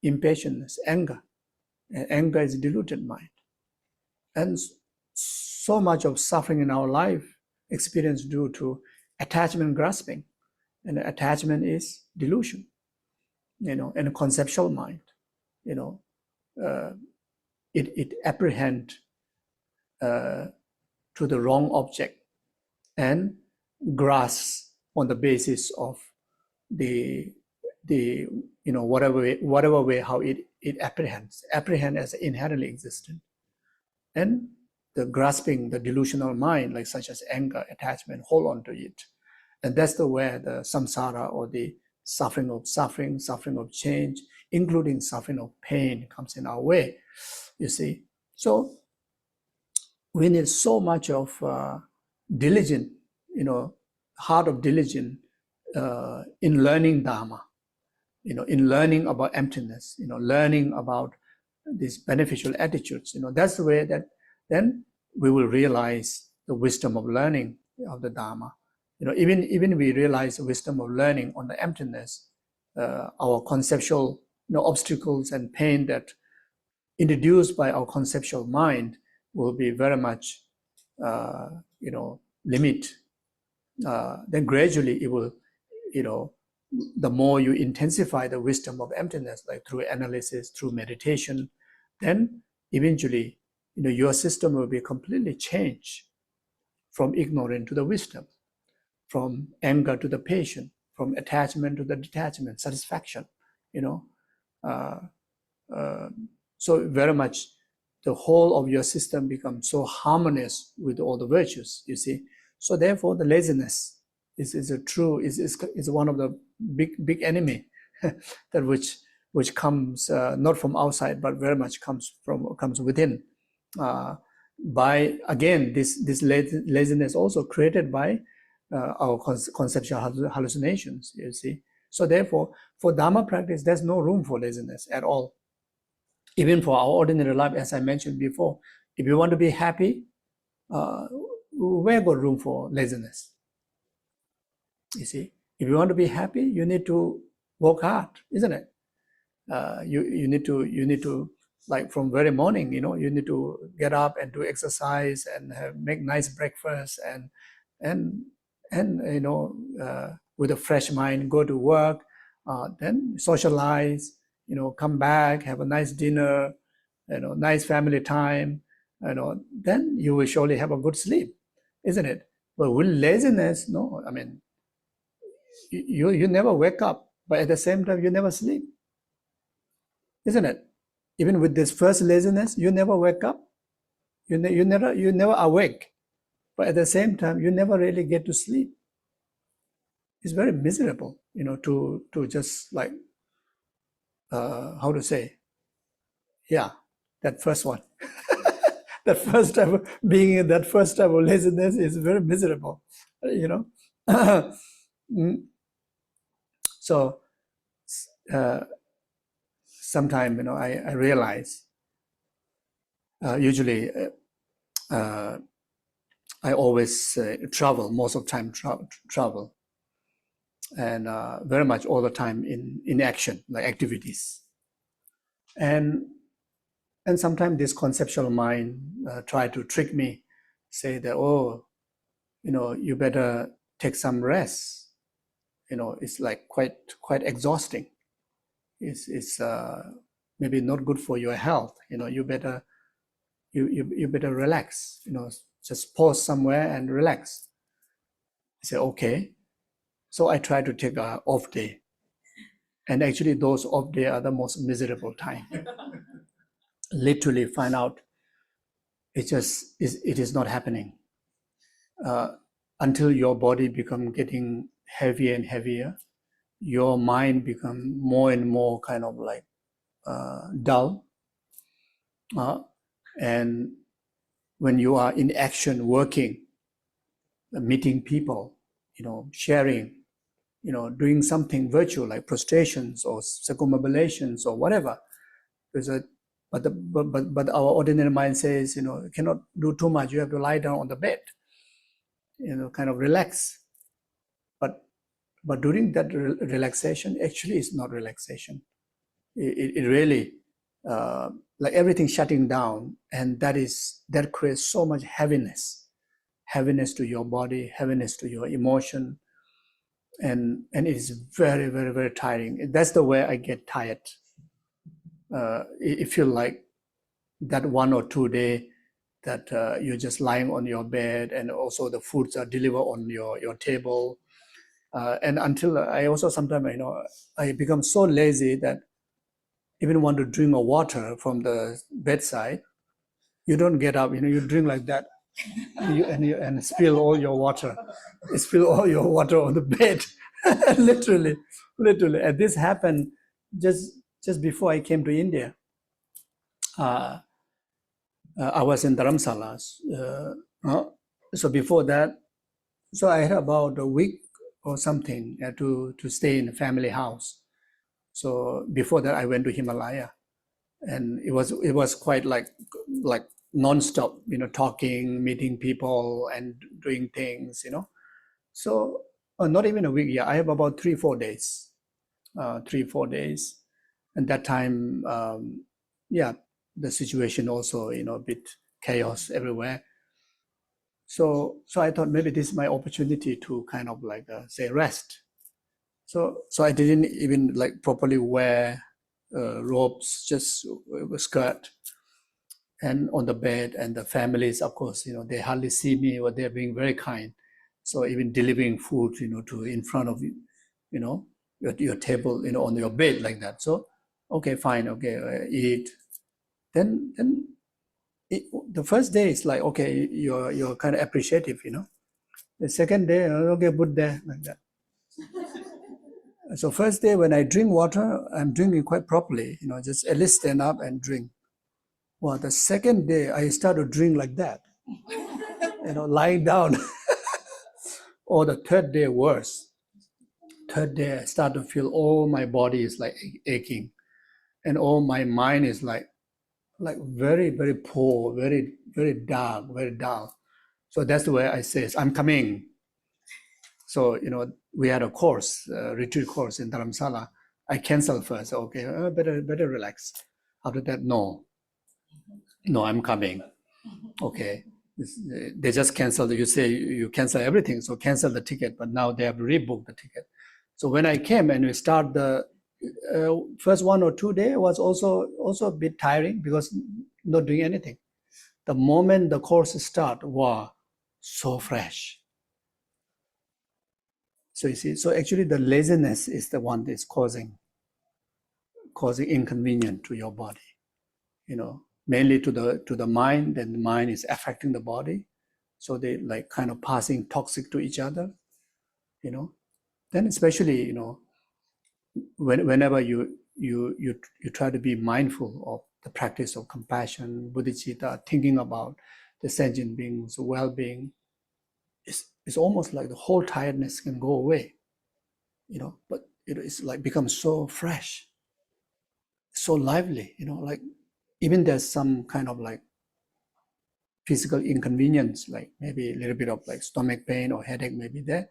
impatience, anger. And anger is a deluded mind. And so much of suffering in our life experienced due to attachment grasping. And attachment is delusion, and a conceptual mind, it apprehend to the wrong object and grasp on the basis of the whatever way how it apprehend as inherently existent. And the grasping, the delusional mind, like such as anger, attachment, hold on to it. And that's the where the samsara, or the suffering of change, including suffering of pain, comes in our way, you see. So we need so much of diligent, heart of diligence in learning Dharma, in learning about emptiness, learning about these beneficial attitudes. That's the way that then we will realize the wisdom of learning of the Dharma. Even we realize the wisdom of learning on the emptiness, our conceptual obstacles and pain that introduced by our conceptual mind will be very much limit. Then gradually it will, the more you intensify the wisdom of emptiness, like through analysis, through meditation, then eventually, your system will be completely changed from ignorance to the wisdom, from anger to the patience, from attachment to the detachment, satisfaction, so very much the whole of your system becomes so harmonious with all the virtues, you see. So therefore, the laziness is one of the big enemy that which comes not from outside, but very much comes within. By again, this laziness also created by our conceptual hallucinations, you see. So therefore, for Dharma practice, there's no room for laziness at all. Even for our ordinary life, as I mentioned before, if you want to be happy, where got room for laziness? You see, if you want to be happy, you need to work hard, isn't it? You need to like from very morning, you need to get up and do exercise and make nice breakfast and with a fresh mind go to work, then socialize, come back, have a nice dinner, nice family time, then you will surely have a good sleep, isn't it? But with laziness, no, I mean, you never wake up, but at the same time, you never sleep, isn't it? Even with this first laziness, you never wake up, you never awake, but at the same time, you never really get to sleep. It's very miserable, to just like, how to say, yeah, that first one. That first type of being in that first type of laziness is very miserable, So sometimes, I realize, usually I always travel, most of the time travel, and very much all the time in action, like activities. And sometimes this conceptual mind try to trick me, say that, oh, you better take some rest. It's like quite exhausting. It's maybe not good for your health. You better relax. Just pause somewhere and relax. I say, okay. So I try to take an off day, and actually those off days are the most miserable time. Literally find out it is not happening until your body become getting heavier and heavier. Your mind become more and more kind of like dull, and when you are in action, working, meeting people, sharing, doing something virtual like prostrations or circumambulations or whatever. But our ordinary mind says, you cannot do too much. You have to lie down on the bed, kind of relax. But during that relaxation, actually, it's not relaxation. It really like everything shutting down, and that creates so much heaviness to your body, heaviness to your emotion, and it is very, very, very tiring. That's the way I get tired. It feels like that 1 or 2 days that you're just lying on your bed, and also the foods are delivered on your table. And until I also sometimes, I become so lazy that even want to drink water from the bedside, you don't get up, you drink like that, and spill all your water. Spill all your water on the bed. literally. And this happened just before I came to India. I was in Dharamsala. So before that, so I had about a week or something to stay in a family house. So before that, I went to Himalaya, and it was quite like non-stop, talking, meeting people, and doing things, So not even a week. Yeah, I have about 3-4 days. 3-4 days, and that time, the situation also, a bit chaos everywhere. So I thought maybe this is my opportunity to kind of say rest. So I didn't even properly wear robes, just a skirt, and on the bed. And the families, of course, they hardly see me, or they're being very kind. So even delivering food, to in front of you, your table, on your bed like that. So okay, fine, okay, eat. Then the first day is like, okay, you're kind of appreciative, The second day, okay, put there like that. So first day when I drink water, I'm drinking quite properly, just at least stand up and drink. Well, the second day I start to drink like that, lying down. Or the third day worse. Third day I start to feel all my body is like aching, and all my mind is like very, very poor, very, very dark, very dull. So that's the way I say, I'm coming. So, we had a course, retreat course in Dharamsala. I canceled first. Okay, better relax. After that, no, I'm coming. Okay, they just canceled. You say you cancel everything, so cancel the ticket. But now they have rebooked the ticket. So when I came and we start the first 1 or 2 days was also a bit tiring because not doing anything. The moment the course start, wow, so fresh. So you see, so actually the laziness is the one that's causing inconvenience to your body, mainly to the mind, and the mind is affecting the body. So they kind of passing toxic to each other, Then especially, whenever you try to be mindful of the practice of compassion, bodhicitta, thinking about the sentient beings' well-being, it's almost like the whole tiredness can go away, but it's becomes so fresh, so lively, even there's some kind of physical inconvenience, maybe a little bit of stomach pain or headache maybe there,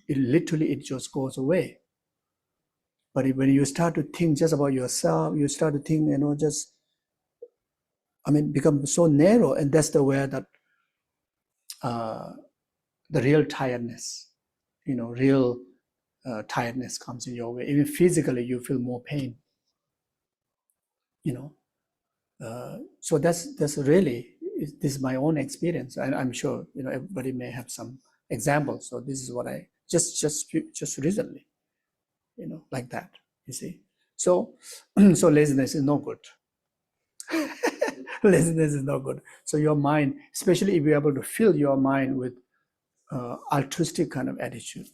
it just goes away. But when you start to think just about yourself, you start to think, become so narrow, and that's the way that the real tiredness, real tiredness comes in your way. Even physically, you feel more pain, So that's really, this is my own experience, and I'm sure everybody may have some examples. So this is what I just recently, like that. You see, so laziness is no good. Laziness is no good. So your mind, especially if you're able to fill your mind with altruistic kind of attitude,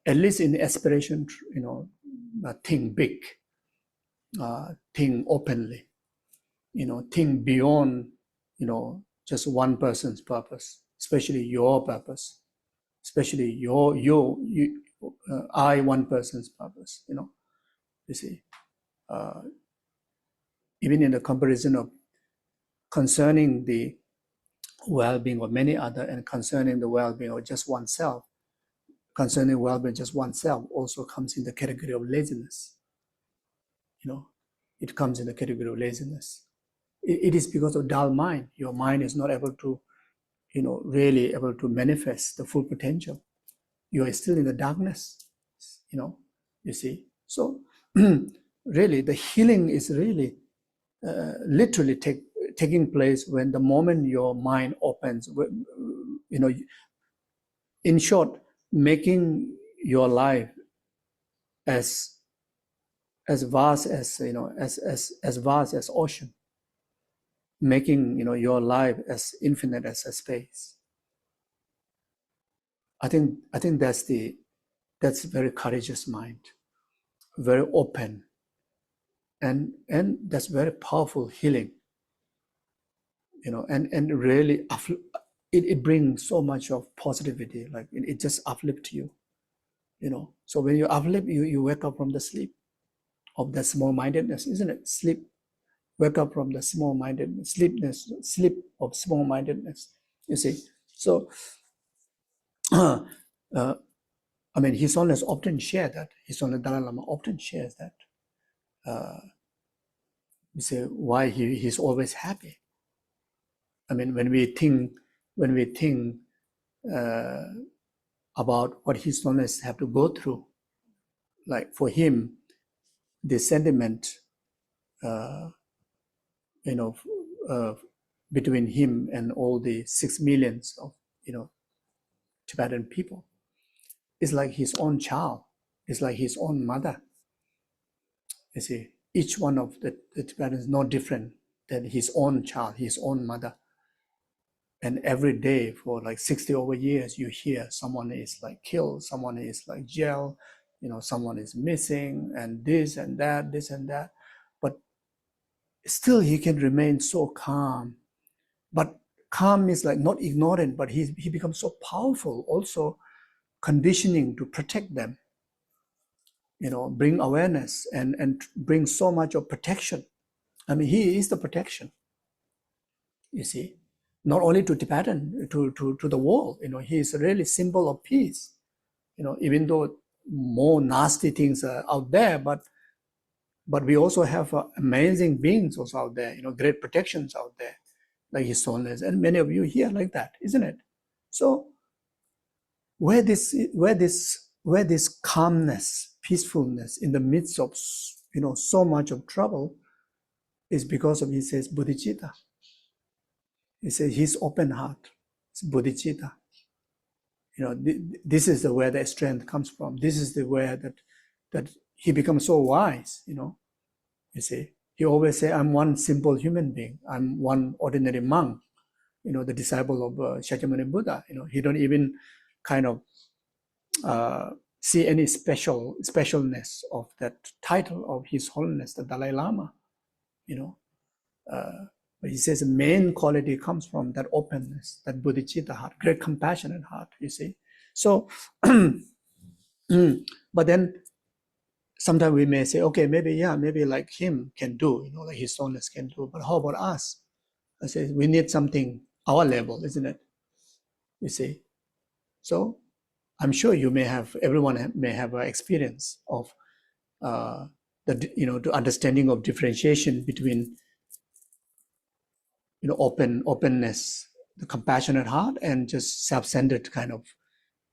at least in aspiration, think big, think openly, think beyond, just one person's purpose, especially your purpose, especially I, one person's purpose, you see. Even in the comparison of concerning the well-being of many others and concerning the well-being of just oneself, concerning well-being just oneself also comes in the category of laziness. It comes in the category of laziness. It is because of dull mind. Your mind is not able to, really able to manifest the full potential. You are still in the darkness, you see. So really the healing is really literally taking place when the moment your mind opens, in short, making your life as vast as, as vast as ocean, making your life as infinite as a space. I think that's very courageous mind, very open, and that's very powerful healing. And really it brings so much of positivity, like it just uplifts you. So when you uplift, you wake up from the sleep of that small-mindedness, isn't it? Wake up from the small-mindedness, sleep of small-mindedness, you see. So His Holiness often shares that. His Holiness Dalai Lama often shares that. You say why he's always happy. When we think about what His Holiness have to go through, like for him, the sentiment, between him and all the 6 millions of Tibetan people, is like his own child. It's like his own mother. You see, each one of the Tibetans is no different than his own child, his own mother. And every day for like 60 over years, you hear someone is like killed, someone is like jailed, someone is missing, and this and that. But still he can remain so calm. But calm is like not ignorant, but he becomes so powerful, also conditioning to protect them, bring awareness and bring so much of protection. He is the protection, you see, not only to Tibetan, to the world. He is a really symbol of peace, even though more nasty things are out there, but we also have amazing beings also out there, great protections out there, like His Holiness, and many of you here like that, isn't it? So where this calmness, peacefulness in the midst of so much of trouble is because of, he says, bodhicitta. He says his open heart is bodhicitta. This is the where the strength comes from. This is the where that he becomes so wise. You see, he always say, "I'm one simple human being. I'm one ordinary monk." The disciple of Shakyamuni Buddha. He don't even kind of see any specialness of that title of His Holiness the Dalai Lama. But he says the main quality comes from that openness, that bodhicitta heart, great compassionate heart, you see. So, but then sometimes we may say, okay, maybe like him can do, like His Holiness can do, but how about us? I say, we need something, our level, isn't it? You see. So I'm sure everyone may have an experience of the understanding of differentiation between openness, the compassionate heart, and just self-centered kind of,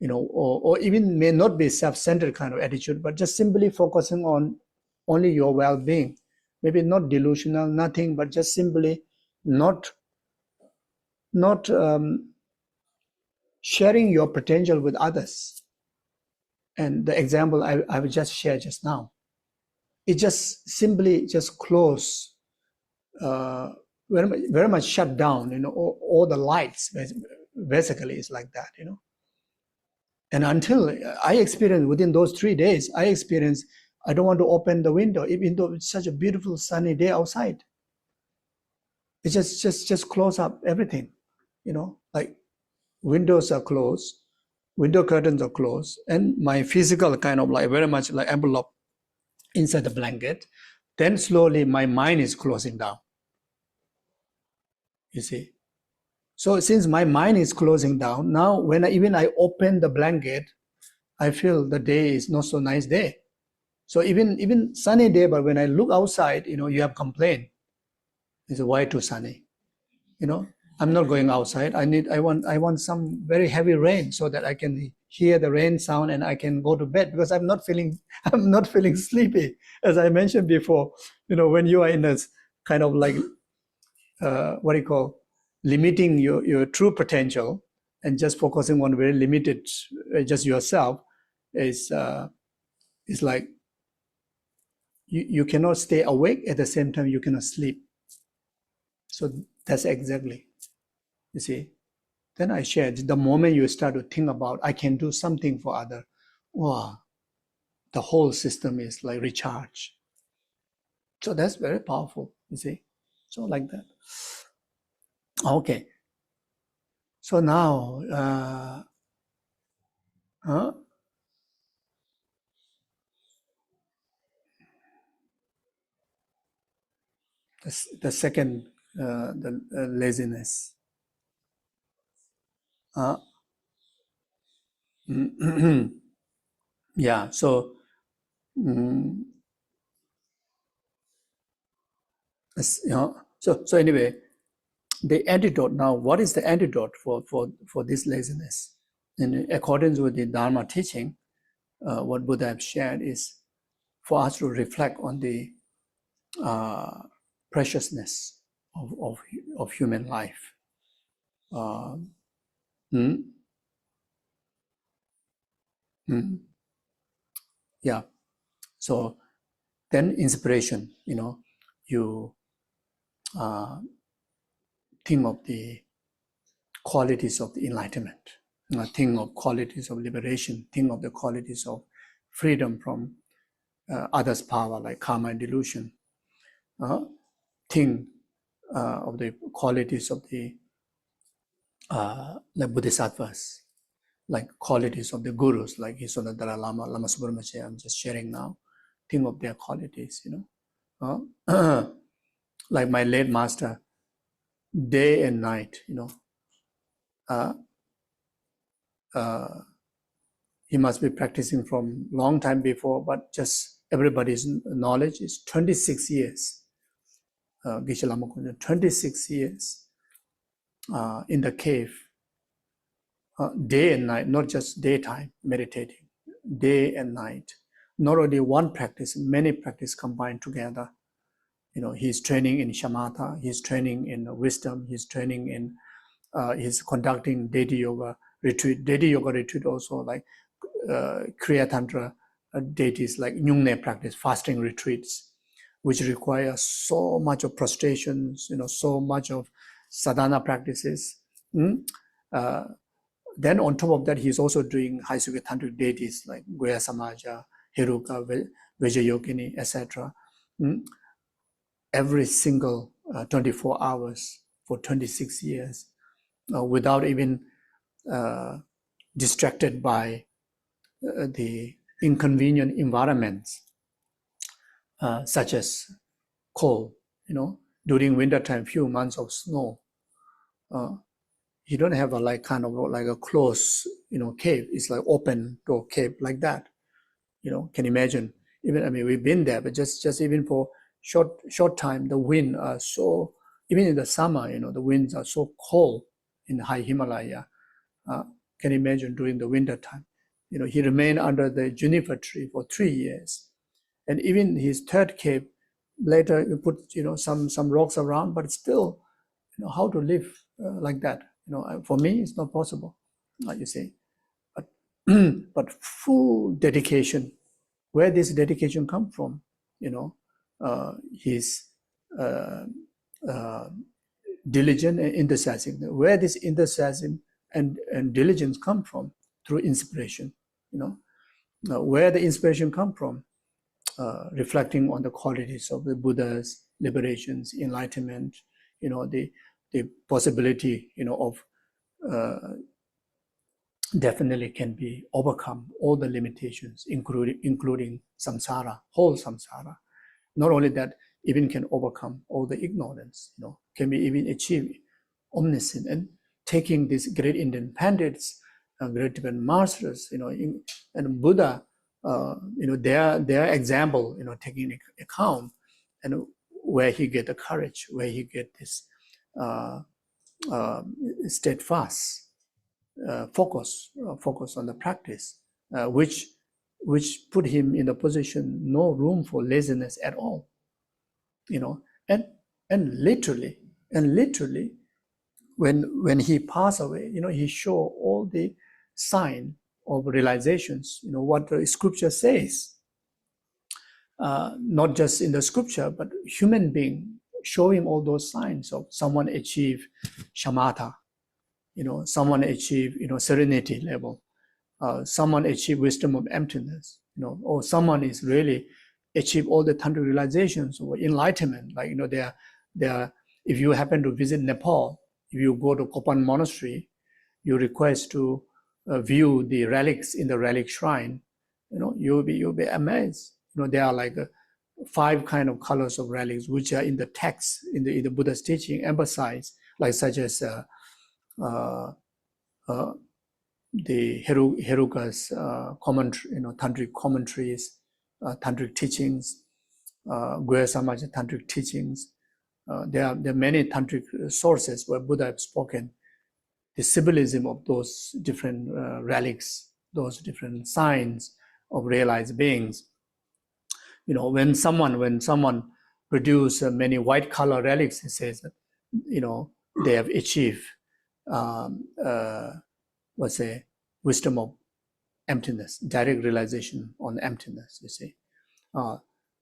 or even may not be self-centered kind of attitude, but just simply focusing on only your well-being. Maybe not delusional, nothing, but just simply not sharing your potential with others. And the example I will just share just now, it just simply just close, very, very much shut down, all the lights, basically it's like that, And until I experienced, within those 3 days, I don't want to open the window, even though it's such a beautiful sunny day outside. It's just close up everything, like windows are closed, window curtains are closed, and my physical kind of like very much like envelope inside the blanket. Then slowly my mind is closing down, you see. So since my mind is closing down, now when I open the blanket, I feel the day is not so nice day. So even sunny day, but when I look outside, you have complained. It's why too sunny? I'm not going outside. I want some very heavy rain so that I can hear the rain sound and I can go to bed, because I'm not feeling sleepy. As I mentioned before, when you are in a kind of like what do you call, limiting your true potential and just focusing on very limited, just yourself, is like you cannot stay awake at the same time you cannot sleep. So that's exactly, you see. Then I shared, the moment you start to think about, I can do something for other, wow, the whole system is like recharged. So that's very powerful, you see. So like that. Okay. So now, the second, the laziness. Yeah. So, so anyway, the antidote now. What is the antidote for this laziness? In accordance with the Dharma teaching, what Buddha have shared is for us to reflect on the preciousness of human life. Yeah. So then inspiration, you think of the qualities of the enlightenment, think of qualities of liberation, think of the qualities of freedom from others' power like karma and delusion, think of the qualities of the bodhisattvas, like qualities of the gurus, like Hisona Dalai Lama, Lama Subramacaya, I'm just sharing now. Think of their qualities, like my late master, day and night, he must be practicing from long time before, but just everybody's knowledge is 26 years. Geshe Lama Konchok, 26 years in the cave, day and night, not just daytime meditating, day and night. Not only one practice, many practice combined together. He's training in shamatha, he's training in wisdom, he's training in, he's conducting deity yoga retreat. Deity yoga retreat also like Kriya Tantra deities like Nyungne practice, fasting retreats, which require so much of prostrations, so much of sadhana practices. Then on top of that, he's also doing high Sukha Tantric deities like Goya Samaja, Heruka, Vajrayogini, etc. Every single 24 hours for 26 years without even distracted by the inconvenient environments such as cold, during wintertime, few months of snow. You don't have a kind of closed, cave. It's like open door cave like that. Can you imagine? Even, we've been there, but just even for short time, the wind are so, even in the summer, the winds are so cold in the high Himalaya. Can you imagine during the winter time? He remained under the juniper tree for 3 years. And even his third cave, later you put, some rocks around, but still, how to live like that? For me, it's not possible, like you say. But full dedication. Where this dedication come from? His diligent and enthusiasm. Where this enthusiasm and diligence come from? Through inspiration. Where the inspiration come from? Reflecting on the qualities of the Buddha's liberations, enlightenment. The possibility, of definitely can be overcome all the limitations, including samsara, whole samsara. Not only that, even can overcome all the ignorance, can be even achieve omniscience. And taking these great Indian pandits, great Tibetan masters, and Buddha, their example, taking account, and where he get the courage, where he get this steadfast focus on the practice, which put him in a position, no room for laziness at all, and literally, when he passed away, he showed all the sign of realizations, what the scripture says, not just in the scripture, but human being showing all those signs of someone achieve shamatha, someone achieve, serenity level, someone achieve wisdom of emptiness, or someone is really achieve all the tantric realizations or enlightenment. Like, they are, if you happen to visit Nepal, if you go to Kopan Monastery, you request to view the relics in the relic shrine, you'll be amazed. There are like 5 kind of colors of relics, which are in the text, in the Buddha's teaching, emphasized, like such as the Heruka's commentary, tantric commentaries, tantric teachings, Guya Samaja tantric teachings. There are many tantric sources where Buddha have spoken the symbolism of those different relics, those different signs of realized beings. When someone produce many white color relics, it says that, they have achieved wisdom of emptiness, direct realization on emptiness, you see.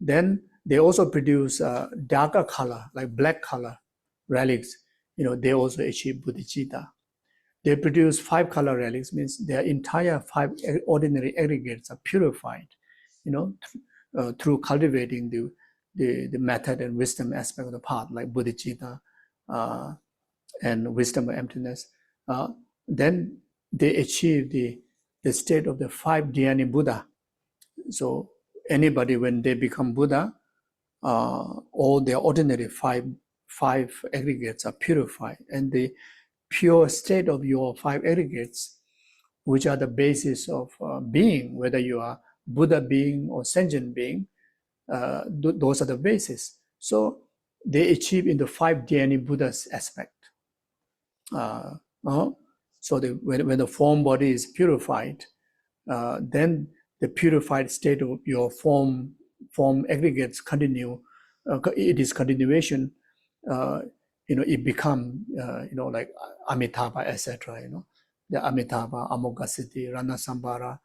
Then they also produce darker color, like black color relics. They also achieve bodhicitta. They produce 5 color relics, means their entire 5 ordinary aggregates are purified, through cultivating the method and wisdom aspect of the path, like bodhicitta and wisdom of emptiness. Then they achieve the state of the 5 dhyani Buddha. So anybody, when they become Buddha, all their ordinary five aggregates are purified, and the pure state of your 5 aggregates, which are the basis of being, whether you are Buddha being or sentient being, those are the basis. So they achieve in the 5 dhyani Buddhas aspect. So when the form body is purified, then the purified state of your form aggregates continue. It is continuation. It become like Amitabha, etc. The Amitabha, Amoghasiddhi, Ranasambhara,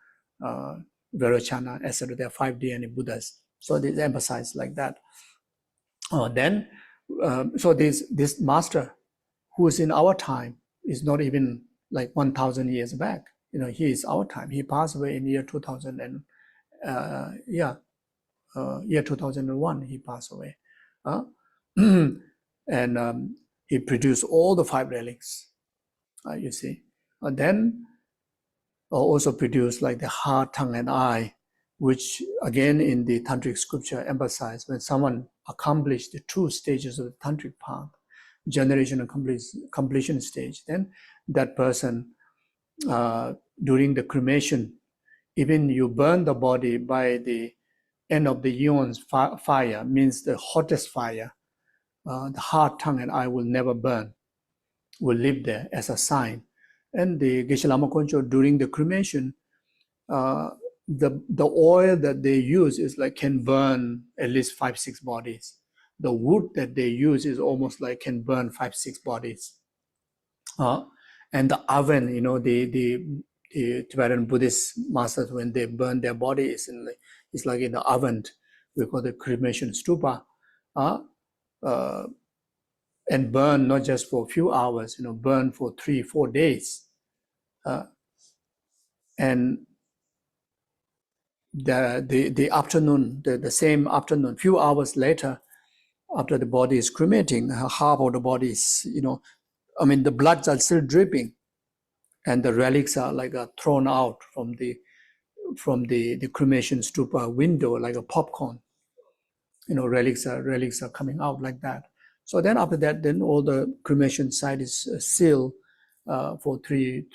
Vairocana, etc. There are 5 dhyani Buddhas. So they emphasize like that. So this master, who is in our time, is not even like 1,000 years back. He is our time. He passed away in year 2000 and year 2001. He passed away, and he produced all the 5 relics. You see, and then also produced like the heart, tongue, and eye, which again in the tantric scripture emphasize when someone accomplished the 2 stages of the tantric path, generation and completion stage, then that person, during the cremation, even you burn the body by the end of the eons fire, means the hottest fire, the heart, tongue, and eye will never burn, will live there as a sign. And the Geshe Lama Konchok, during the cremation, the oil that they use is like can burn at least 5-6 bodies. The wood that they use is almost like can burn 5-6 bodies. And the oven, the Tibetan Buddhist masters, when they burn their body, it's like in the oven. We call the cremation stupa. And burn not just for a few hours, burn for 3-4 days. And the afternoon, the same afternoon, few hours later, after the body is cremating, half of the body is, the bloods are still dripping, and the relics are like thrown out from the cremation stupa window like a popcorn. Relics are coming out like that. So then after that, then all the cremation site is sealed for 3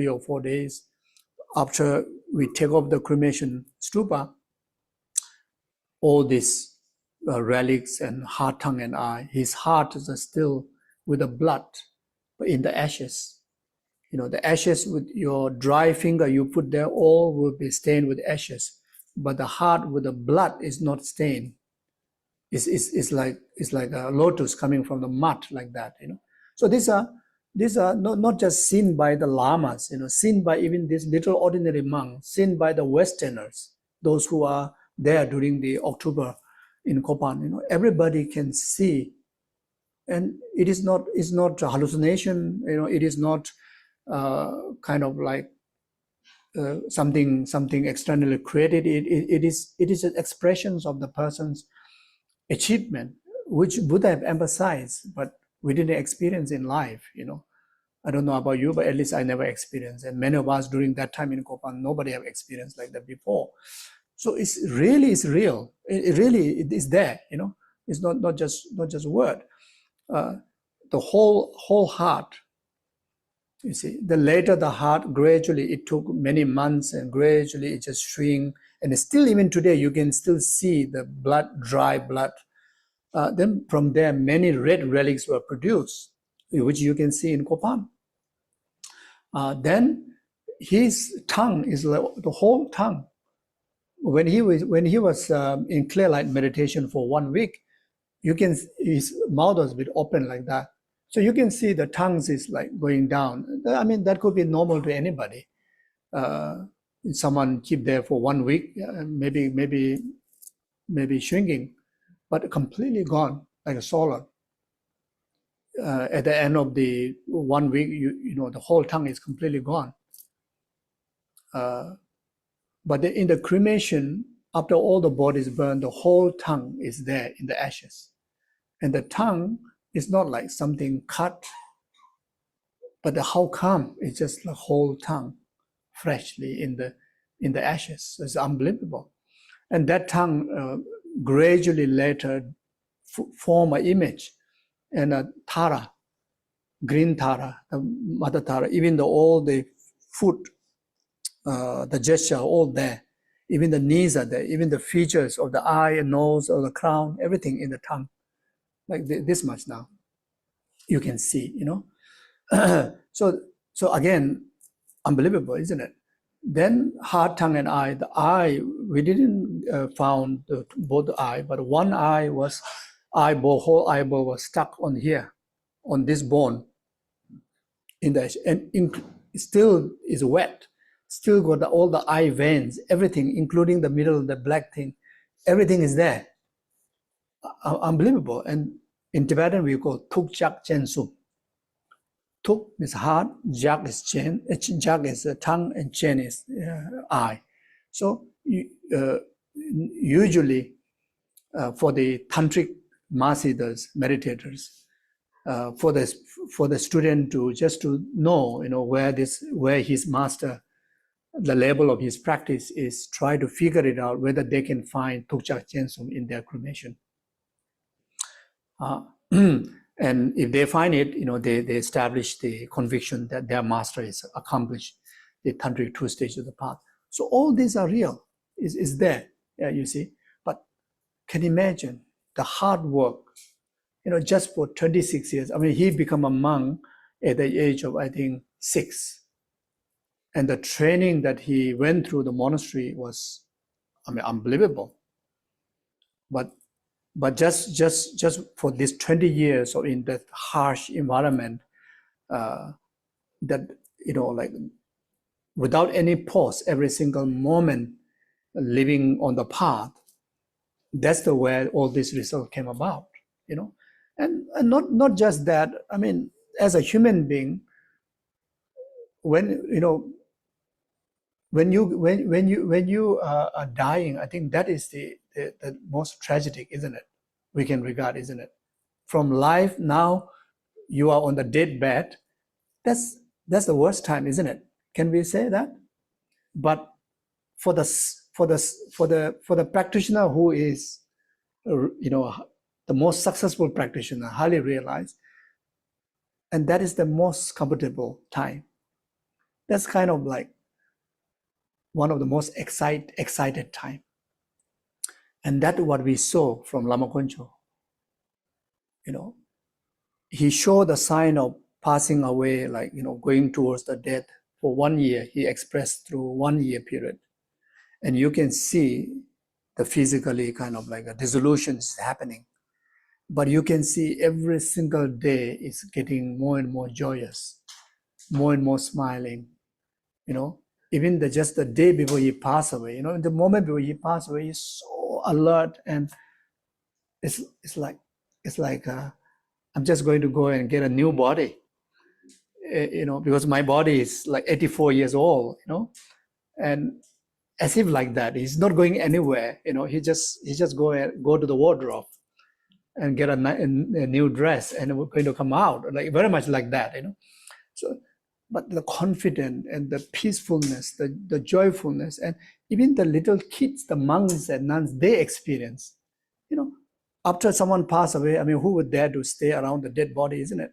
or 4 days. After we take off the cremation stupa, all these relics and heart, tongue, and eye, his heart is still with the blood, but in the ashes. The ashes with your dry finger you put there, all will be stained with ashes, but the heart with the blood is not stained. It's like a lotus coming from the mud, like that. So these are not just seen by the lamas, seen by even this little ordinary monk, seen by the Westerners, those who are there during the October in Kopan. Everybody can see And it is not, it's not a hallucination, it is not kind of like something externally created. It is expressions of the person's achievement, which Buddha have emphasized, but we didn't experience in life. I don't know about you, but at least I never experienced, and many of us during that time in Kopan, nobody have experienced like that before. So it's real. It really is there. It's not just a word. The whole heart. You see, the later the heart, gradually it took many months, and gradually it just shrink. And still, even today, you can still see the blood, dry blood. Then from there, many red relics were produced, which you can see in Kopan. Then his tongue is like the whole tongue. When he was in clear light meditation for 1 week, his mouth was a bit open like that. So you can see the tongues is like going down. I mean, that could be normal to anybody. Someone keep there for 1 week, maybe shrinking, but completely gone like a solid. At the end of the 1 week, the whole tongue is completely gone. But in the cremation, after all the bodies burned, the whole tongue is there in the ashes. And the tongue is not like something cut, but how come it's just the whole tongue freshly in the ashes. It's unbelievable. And that tongue gradually later form an image and a Tara, green Tara, the mother Tara, even all the foot, the gesture, all there. Even the knees are there, even the features of the eye and nose or the crown, everything in the tongue. Like this much now, you can see, So again, unbelievable, isn't it? Then heart, tongue, and eye. The eye, we didn't found both eye, but one eye was eyeball, whole eyeball was stuck on here, on this bone, and still is wet. Still got all the eye veins, everything, including the middle, the black thing, everything is there. Unbelievable. And in Tibetan, we call tuk chak chen sum. Tuk is heart, jak is chen, jak is tongue, and chen is eye. So usually for the tantric masters, meditators, for the student to just to know, where his master, the level of his practice is, try to figure it out whether they can find tuk chak chen sum in their cremation. And if they find it, they establish the conviction that their master is accomplished the tantric 2 stages of the path. So all these are real, is there, you see. But can you imagine the hard work, just for 26 years. I mean, he became a monk at the age of, I think, 6. And the training that he went through the monastery was, unbelievable. But just for these 20 years or in that harsh environment, that, like without any pause, every single moment living on the path, that's the way all this result came about, And not just that, as a human being, when you are dying, I think that is the most tragic, isn't it? We can regard, isn't it? From life, now you are on the deathbed. That's the worst time, isn't it? Can we say that? But for the practitioner who is, the most successful practitioner, highly realized, and that is the most comfortable time. That's kind of like one of the most excited time. And that's what we saw from Lama Konchok. He showed the sign of passing away, like, going towards the death for 1 year. He expressed through 1 year period. And you can see the physically kind of like a dissolution is happening. But you can see every single day is getting more and more joyous, more and more smiling, Even just the day before he passed away, the moment before he passed away, he's so alert, and it's like I'm just going to go and get a new body, because my body is like 84 years old, and as if like that, he's not going anywhere, he just go to the wardrobe and get a new dress, and we're going to come out, like very much like that, So, but the confidence and the peacefulness, the joyfulness, and even the little kids, the monks and nuns, they experience, after someone passed away, who would dare to stay around the dead body, isn't it?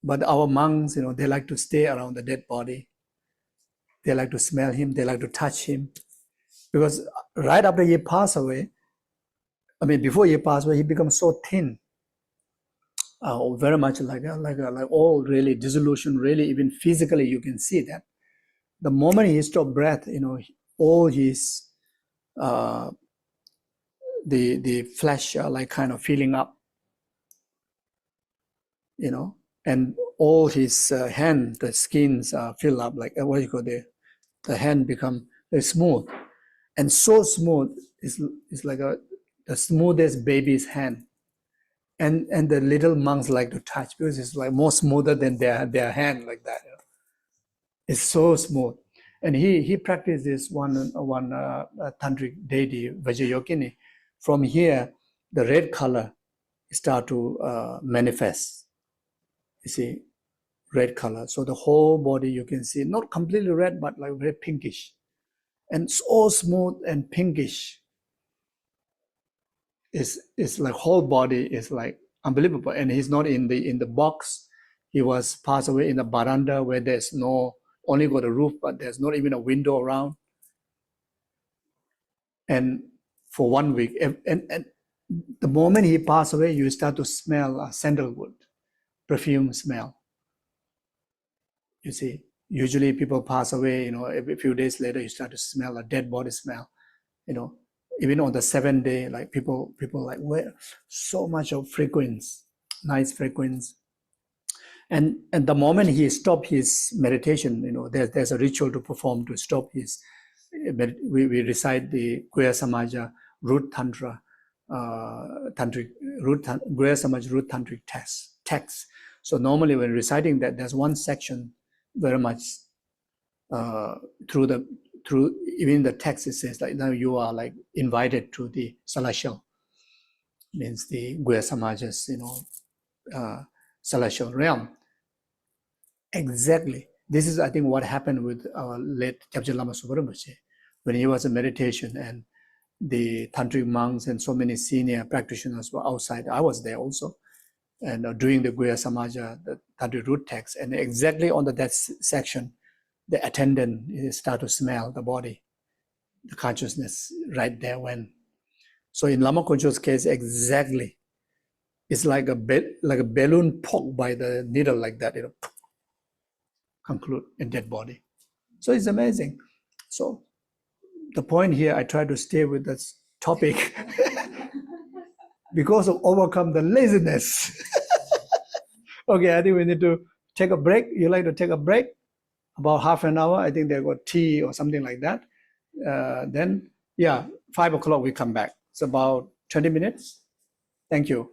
But our monks, they like to stay around the dead body. They like to smell him, they like to touch him. Because right after he passed away, before he passed away, he becomes so thin. Very much like all really dissolution, really even physically you can see that. The moment he stopped breath, all his the flesh like kind of filling up, and all his hand, the skins fill up, like what you call the hand become very smooth, and so smooth, it's like the smoothest baby's hand. And the little monks like to touch because it's like more smoother than their hand, like that. It's so smooth. And he practiced this one tantric deity, Vajrayogini. From here, the red color start to manifest. You see, red color. So the whole body you can see, not completely red, but like very pinkish. And so smooth and pinkish. It's like whole body is like unbelievable. And he's not in the box. He was passed away in the veranda where there's only got a roof, but there's not even a window around. And for 1 week, and the moment he passed away, you start to smell sandalwood, perfume smell. You see, usually people pass away, a few days later, you start to smell a dead body smell, Even on the 7th day, like people like wear so much of fragrance, nice fragrance. And the moment he stopped his meditation, there's a ritual to perform to stop his. We recite the Guya Samaja root tantra, Guya Samaja root tantric text. So normally when reciting that, there's one section very much through even the text, it says like now you are like invited to the celestial, means the Guya Samaja's celestial realm. Exactly. This is, I think, what happened with our late Geshe Lama Subrahmanyam when he was in meditation, and the tantric monks and so many senior practitioners were outside. I was there also, and doing the Guya Samaja, the tantric root text, and exactly on that section, the attendant start to smell the body, the consciousness right there when. So in Lama Konchok's case, exactly, it's like a balloon poked by the needle like that, conclude in dead body. So it's amazing. So the point here, I try to stay with this topic because of overcome the laziness. Okay, I think we need to take a break. You like to take a break? About half an hour. I think they got tea or something like that. Then, 5 o'clock we come back. It's about 20 minutes. Thank you.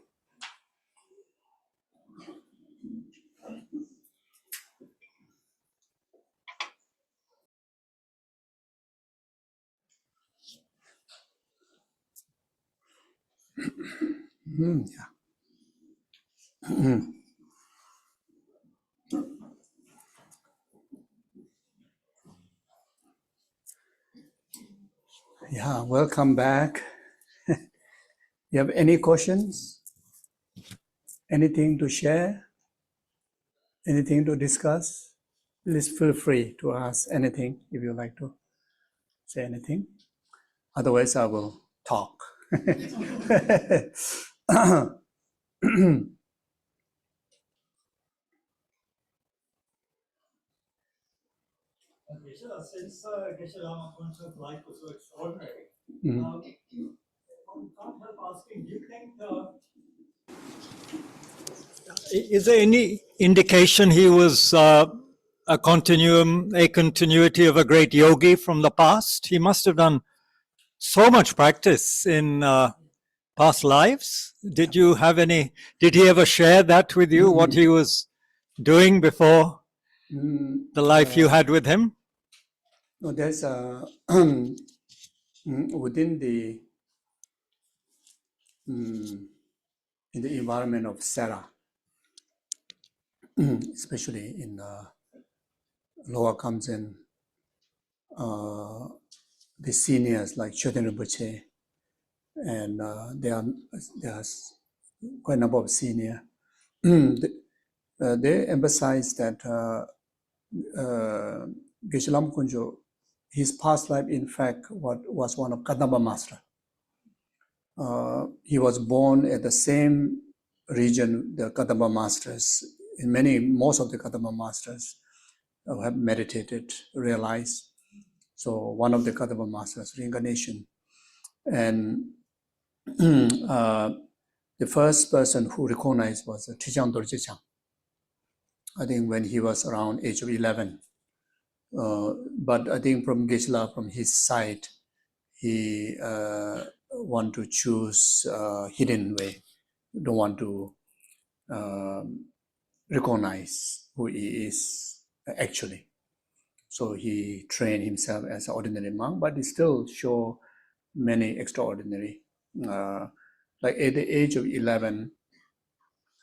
Yeah, welcome back. You have any questions? Anything to share? Anything to discuss? Please feel free to ask anything if you like to say anything. Otherwise, I will talk. Since Geshe Lama Konchok's life was so extraordinary, one can't help asking, do you think, is there any indication he was a continuity of a great yogi from the past? He must have done so much practice in past lives? Did you have any, did he ever share that with you, what he was doing before the life you had with him? No, there's within the in the environment of Sera, especially in Lower Kamsen, the seniors like Choten Rinpoche, and there are quite a number of seniors. They emphasize that Geshe Lama Konchok, his past life, in fact, was one of Kadamba master. He was born at the same region the Kadamba masters. Most of the Kadamba masters have meditated, realized. So one of the Kadamba masters, reincarnation, and the first person who recognized was Trijang Dorje Chang. I think when he was around age of 11. But I think from Geshe-la, from his side, he want to choose hidden way. Don't want to recognize who he is actually. So he trained himself as an ordinary monk, but he still show many extraordinary. Like at the age of 11,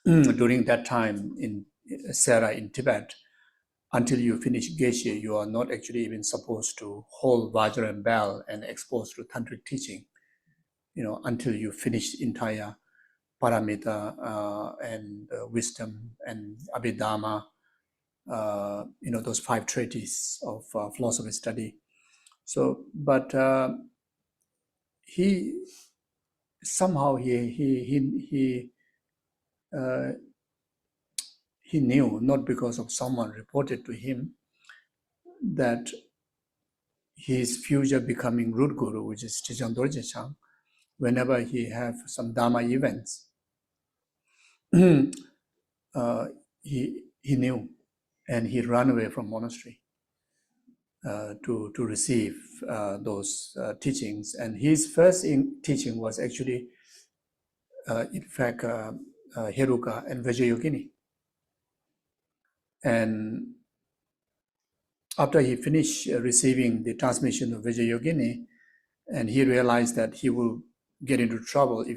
during that time in Sera in Tibet, until you finish Geshe, you are not actually even supposed to hold Vajra and bell and exposed to tantric teaching, until you finish the entire paramita and wisdom and abhidharma, those 5 treatises of philosophy study. So, but he somehow he knew, not because of someone reported to him, that his future becoming root guru, which is Trijang Dorje Chang, whenever he have some Dharma events, he knew, and he ran away from monastery to receive those teachings. And his first teaching was actually, in fact, Heruka and Vajrayogini. And after he finished receiving the transmission of Vajrayogini, and he realized that he will get into trouble if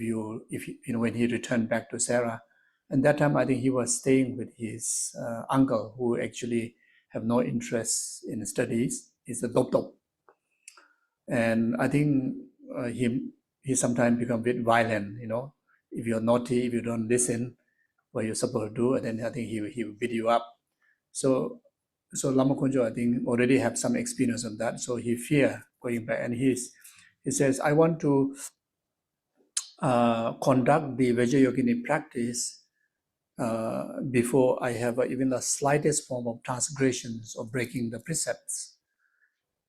when he returned back to Sera. And that time, I think he was staying with his uncle, who actually have no interest in studies. He's a dop. And I think he sometimes become a bit violent. If you're naughty, if you don't listen what you're supposed to do, then I think he will beat you up. So Lama Konchok, I think, already have some experience of that. So he fear going back, and he says, I want to conduct the Vajrayogini practice before I have even the slightest form of transgressions or breaking the precepts.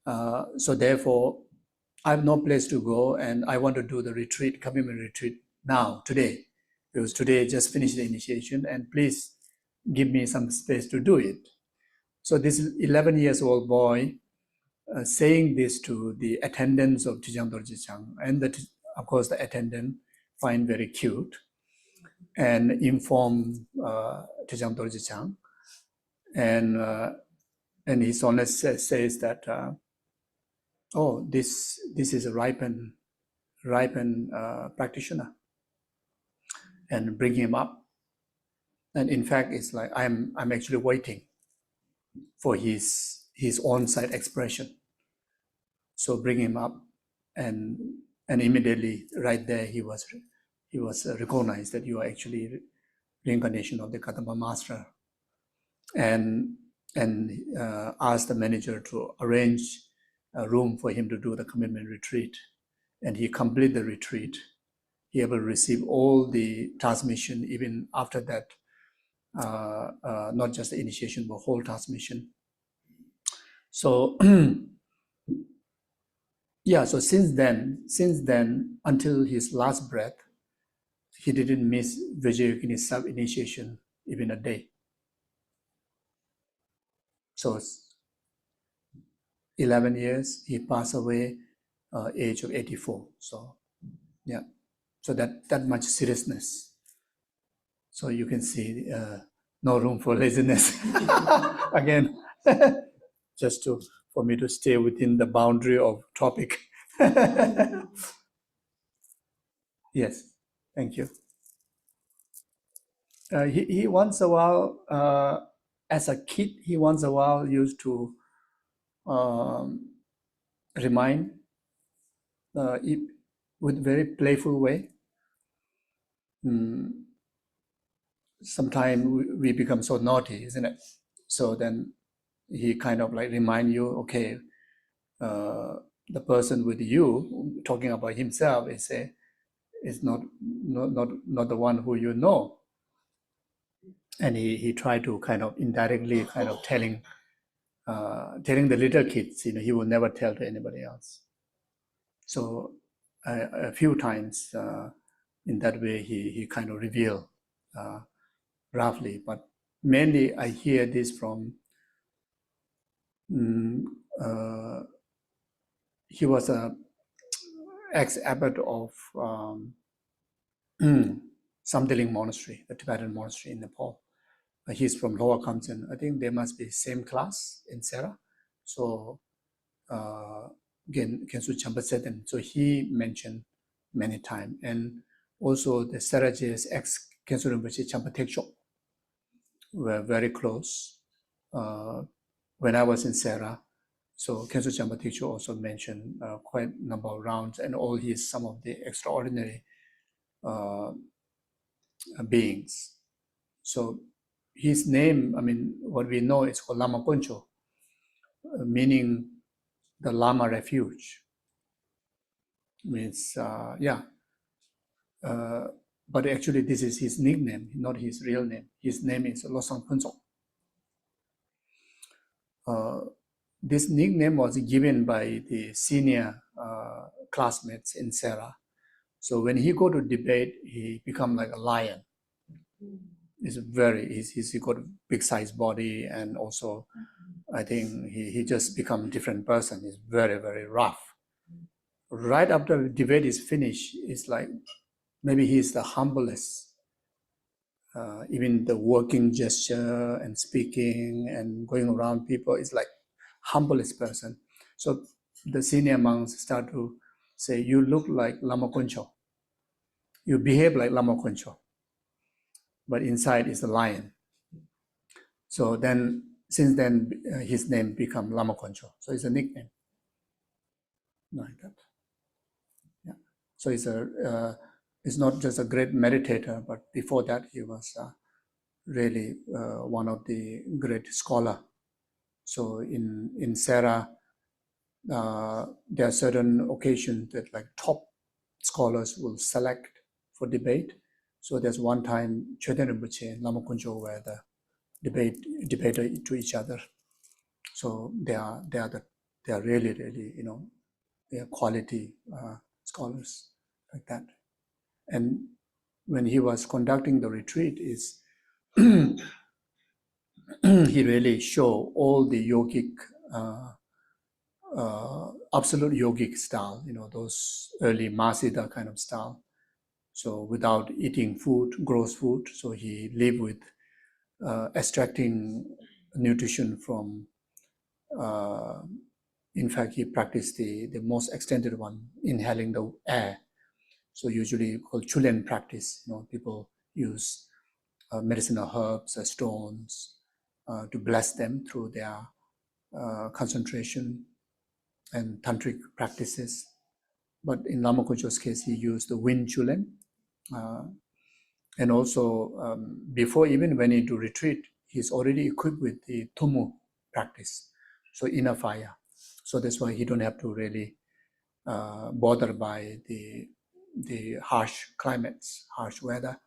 So therefore, I have no place to go, and I want to do the retreat, commitment retreat now, today, because today I just finished the initiation, and please give me some space to do it. So this 11-year-old boy saying this to the attendants of Trijang Dorje Chang, and of course the attendant find very cute, and inform Trijang Dorje Chang, and he only says that, this is a ripened practitioner, and bring him up. And in fact, it's like I'm actually waiting for his on-site expression. So bring him up, and immediately right there he was recognized that you are actually reincarnation of the Kadamba master, and asked the manager to arrange a room for him to do the commitment retreat. And he completed the retreat. He able to receive all the transmission even after that, not just the initiation, but whole transmission. So yeah, so since then, until his last breath, he didn't miss Vajrayogini sub-initiation even a day. So 11 years, he passed away age of 84. So yeah, So that much seriousness. So you can see no room for laziness. Again, just for me to stay within the boundary of topic. Yes, thank you. He once a while, as a kid, he once a while used to remind with very playful way. Sometimes we become so naughty, isn't it? So then he kind of like remind you, okay, the person with you talking about himself is not the one who you know. And he tried to kind of indirectly kind of telling the little kids, he will never tell to anybody else. So a few times in that way he kind of revealed roughly, but mainly I hear this from he was a ex-abbot of Samdeling Monastery, the Tibetan monastery in Nepal. He's from Lower Kamchen. I think they must be same class in Sera. So again, Khensu Champa said, and so he mentioned many times. And also the Sera Jey's ex-Khensu Rinpoche Champa Tekchok were very close. When I was in Sera, so Khensu Champa Tekchok also mentioned quite a number of rounds and all some of the extraordinary beings. So his name, I mean, what we know is called Lama Konchok, meaning the Lama refuge. Means, but actually this is his nickname, not his real name. His name is Losang Phuntsok. This nickname was given by the senior classmates in Sera. So when he go to debate, he become like a lion. He's got a big size body, and also I think he just become a different person. He's very, very rough. Right after the debate is finished, it's like maybe he's the humblest. Even the working gesture and speaking and going around people is like humblest person. So the senior monks start to say, you look like Lama Konchok. You behave like Lama Konchok. But inside is a lion. So then, since then, his name become Lama Konchok. So it's a nickname. Like that. Yeah. So it's not just a great meditator, but before that he was really one of the great scholar. So in Sera, there are certain occasions that like top scholars will select for debate. So there's one time Chöden Rinpoche and Lama Konchok were the debater to each other. So they are really, really, they are quality scholars like that. And when he was conducting the retreat, he really showed all the yogic, absolute yogic style, those early Mahasiddha kind of style. So without eating food, gross food, so he lived with extracting nutrition from, in fact, he practiced the most extended one, inhaling the air. So usually called Chulen practice. People use medicinal herbs, stones, to bless them through their concentration and tantric practices. But in Lama Konchok's case, he used the wind Chulen. And also, before even went into retreat, he's already equipped with the Tumu practice, so inner fire. So that's why he don't have to really bother by the harsh climates, harsh weather.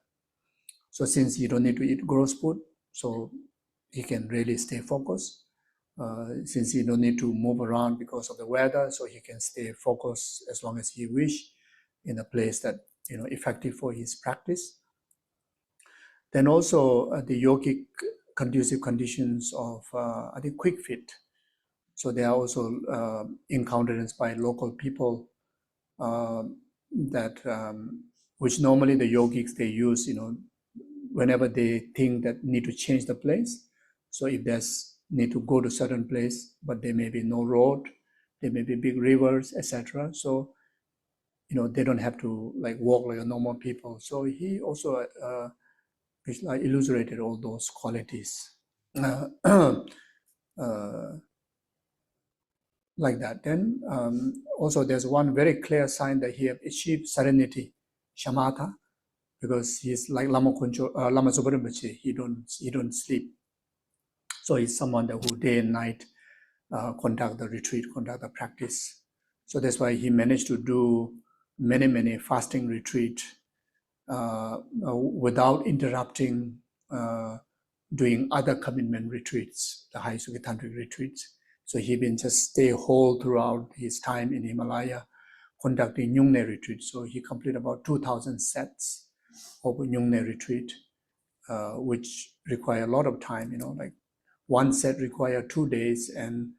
So since he don't need to eat gross food, so he can really stay focused. Since he don't need to move around because of the weather, so he can stay focused as long as he wish in a place that effective for his practice. Then also the yogic conducive conditions of I think quick fit. So they are also encountered by local people that which normally the yogics they use, whenever they think that need to change the place. So if there's need to go to certain place, but there may be no road, there may be big rivers, etc. So they don't have to like walk like a normal people. So he also illustrated all those qualities like that. Then also there's one very clear sign that he have achieved serenity, shamatha, because he's like Lama Konchok, Lama Zopa Rinpoche. He don't sleep. So he's someone that who day and night conduct the retreat, conduct the practice. So that's why he managed to do many fasting retreat without interrupting doing other commitment retreats, the high Sukhi Tantric retreats. So he been just stay whole throughout his time in Himalaya, conducting Nyungne retreat. So he completed about 2,000 sets of Nyungne retreat, which require a lot of time. Like one set require 2 days, and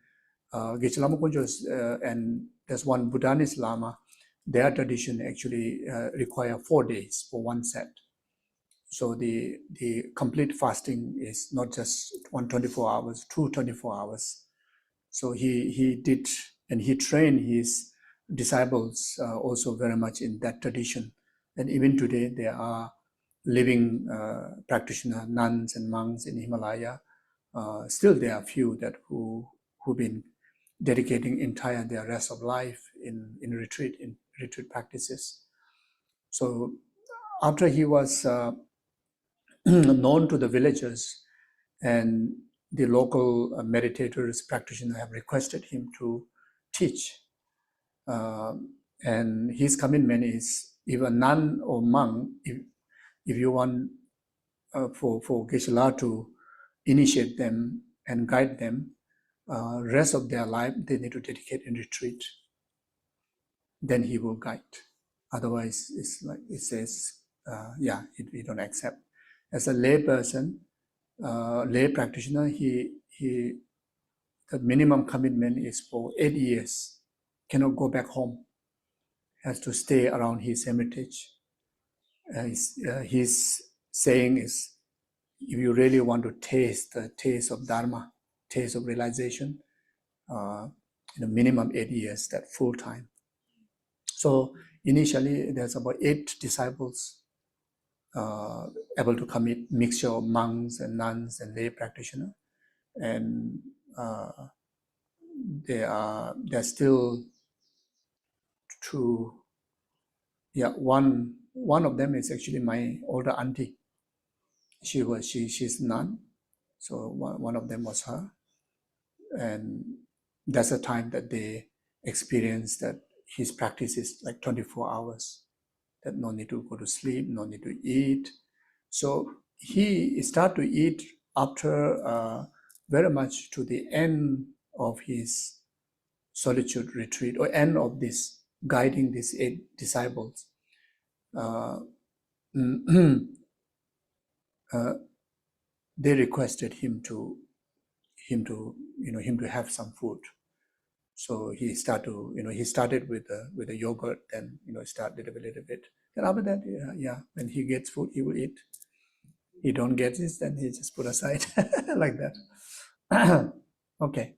Geshe Lama Konchok and there's one Buddhist Lama, their tradition actually require 4 days for one set. So the complete fasting is not just 124 hours, 224 hours. So he did, and he trained his disciples also very much in that tradition. And even today, there are living practitioner nuns and monks in Himalaya. Still, there are few that who've been dedicating entire their rest of life in retreat practices. So after he was known to the villagers, and the local meditators, practitioners have requested him to teach. And his commitment is, if a nun or monk, if you want for Geshe-la to initiate them and guide them, rest of their life they need to dedicate in retreat. Then he will guide. Otherwise, it's like it says, we don't accept. As a lay person, lay practitioner, the minimum commitment is for 8 years. Cannot go back home. Has to stay around his hermitage. His saying is, if you really want to taste the taste of Dharma, taste of realization, minimum 8 years, that full time. So initially, there's about 8 disciples able to commit, mixture of monks and nuns and lay practitioner, and they're still two. One of them is actually my older auntie. She's nun, so one of them was her, and that's the time that they experienced that his practice is like 24 hours, that no need to go to sleep, no need to eat. So he started to eat after very much to the end of his solitude retreat, or end of this guiding these 8 disciples. They requested him to have some food. So he started with the yogurt, then started a little bit. And after that, when he gets food, he will eat. He don't get this, then he just put aside like that. Okay.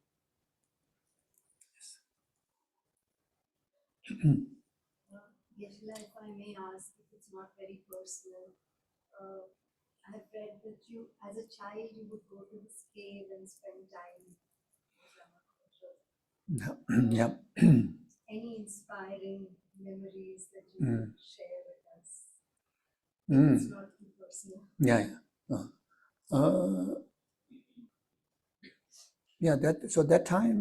Geshe-la, if I may ask, if it's not very personal, I have read that you, as a child, you would go to this cave and spend time with Lama Konchok. Yeah. Any inspiring memories that you would share with us? If it's not too personal. That time,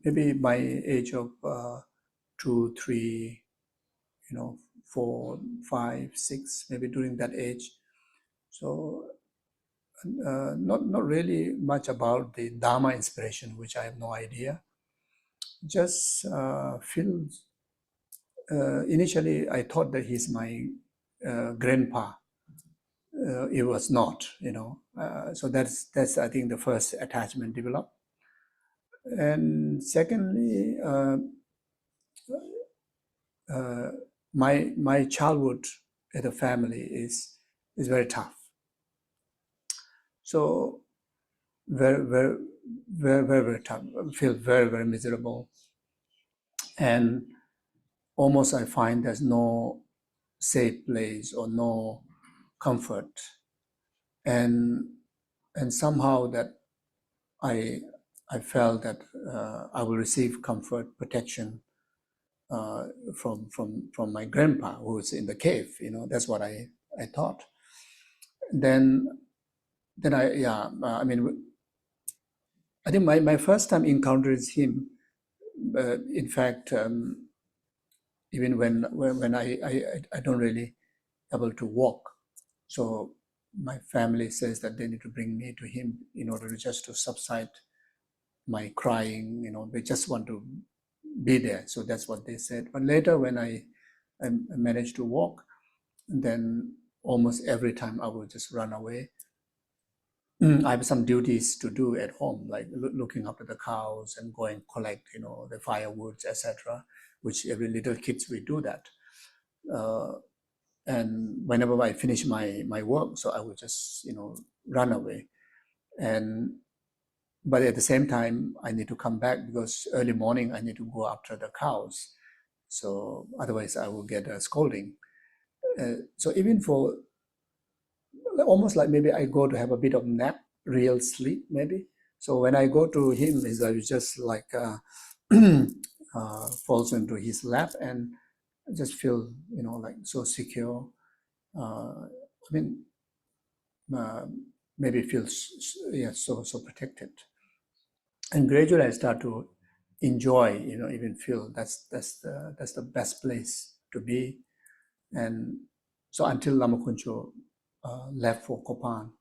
maybe by age of 2, 3, 4, 5, 6, maybe during that age. So not really much about the Dharma inspiration, which I have no idea. Just feel, initially I thought that he's my grandpa. It was not, so that's I think the first attachment developed. And secondly, my childhood at the family is very tough. So very tough. I feel very miserable, and almost I find there's no safe place or no comfort, and somehow that I felt that I will receive comfort, protection from my grandpa who was in the cave. That's what I thought. Then I mean, I think my first time encountering him, in fact, even when I don't really able to walk, so my family says that they need to bring me to him in order to just to subside my crying. They just want to be there. So that's what they said. But later, when I managed to walk, then almost every time I would just run away. I have some duties to do at home, like looking after the cows and go and collect, the firewoods, etc., which every little kids will do that. And whenever I finish my work, so I would just, run away. But at the same time, I need to come back because early morning I need to go after the cows. So otherwise I will get a scolding. So even for almost like maybe I go to have a bit of nap, real sleep maybe. So when I go to him, I was just like falls into his lap and I just feel, like so secure. Maybe feels so protected. And gradually I start to enjoy, even feel that's the best place to be. And so until Lama Konchok left for Kopan,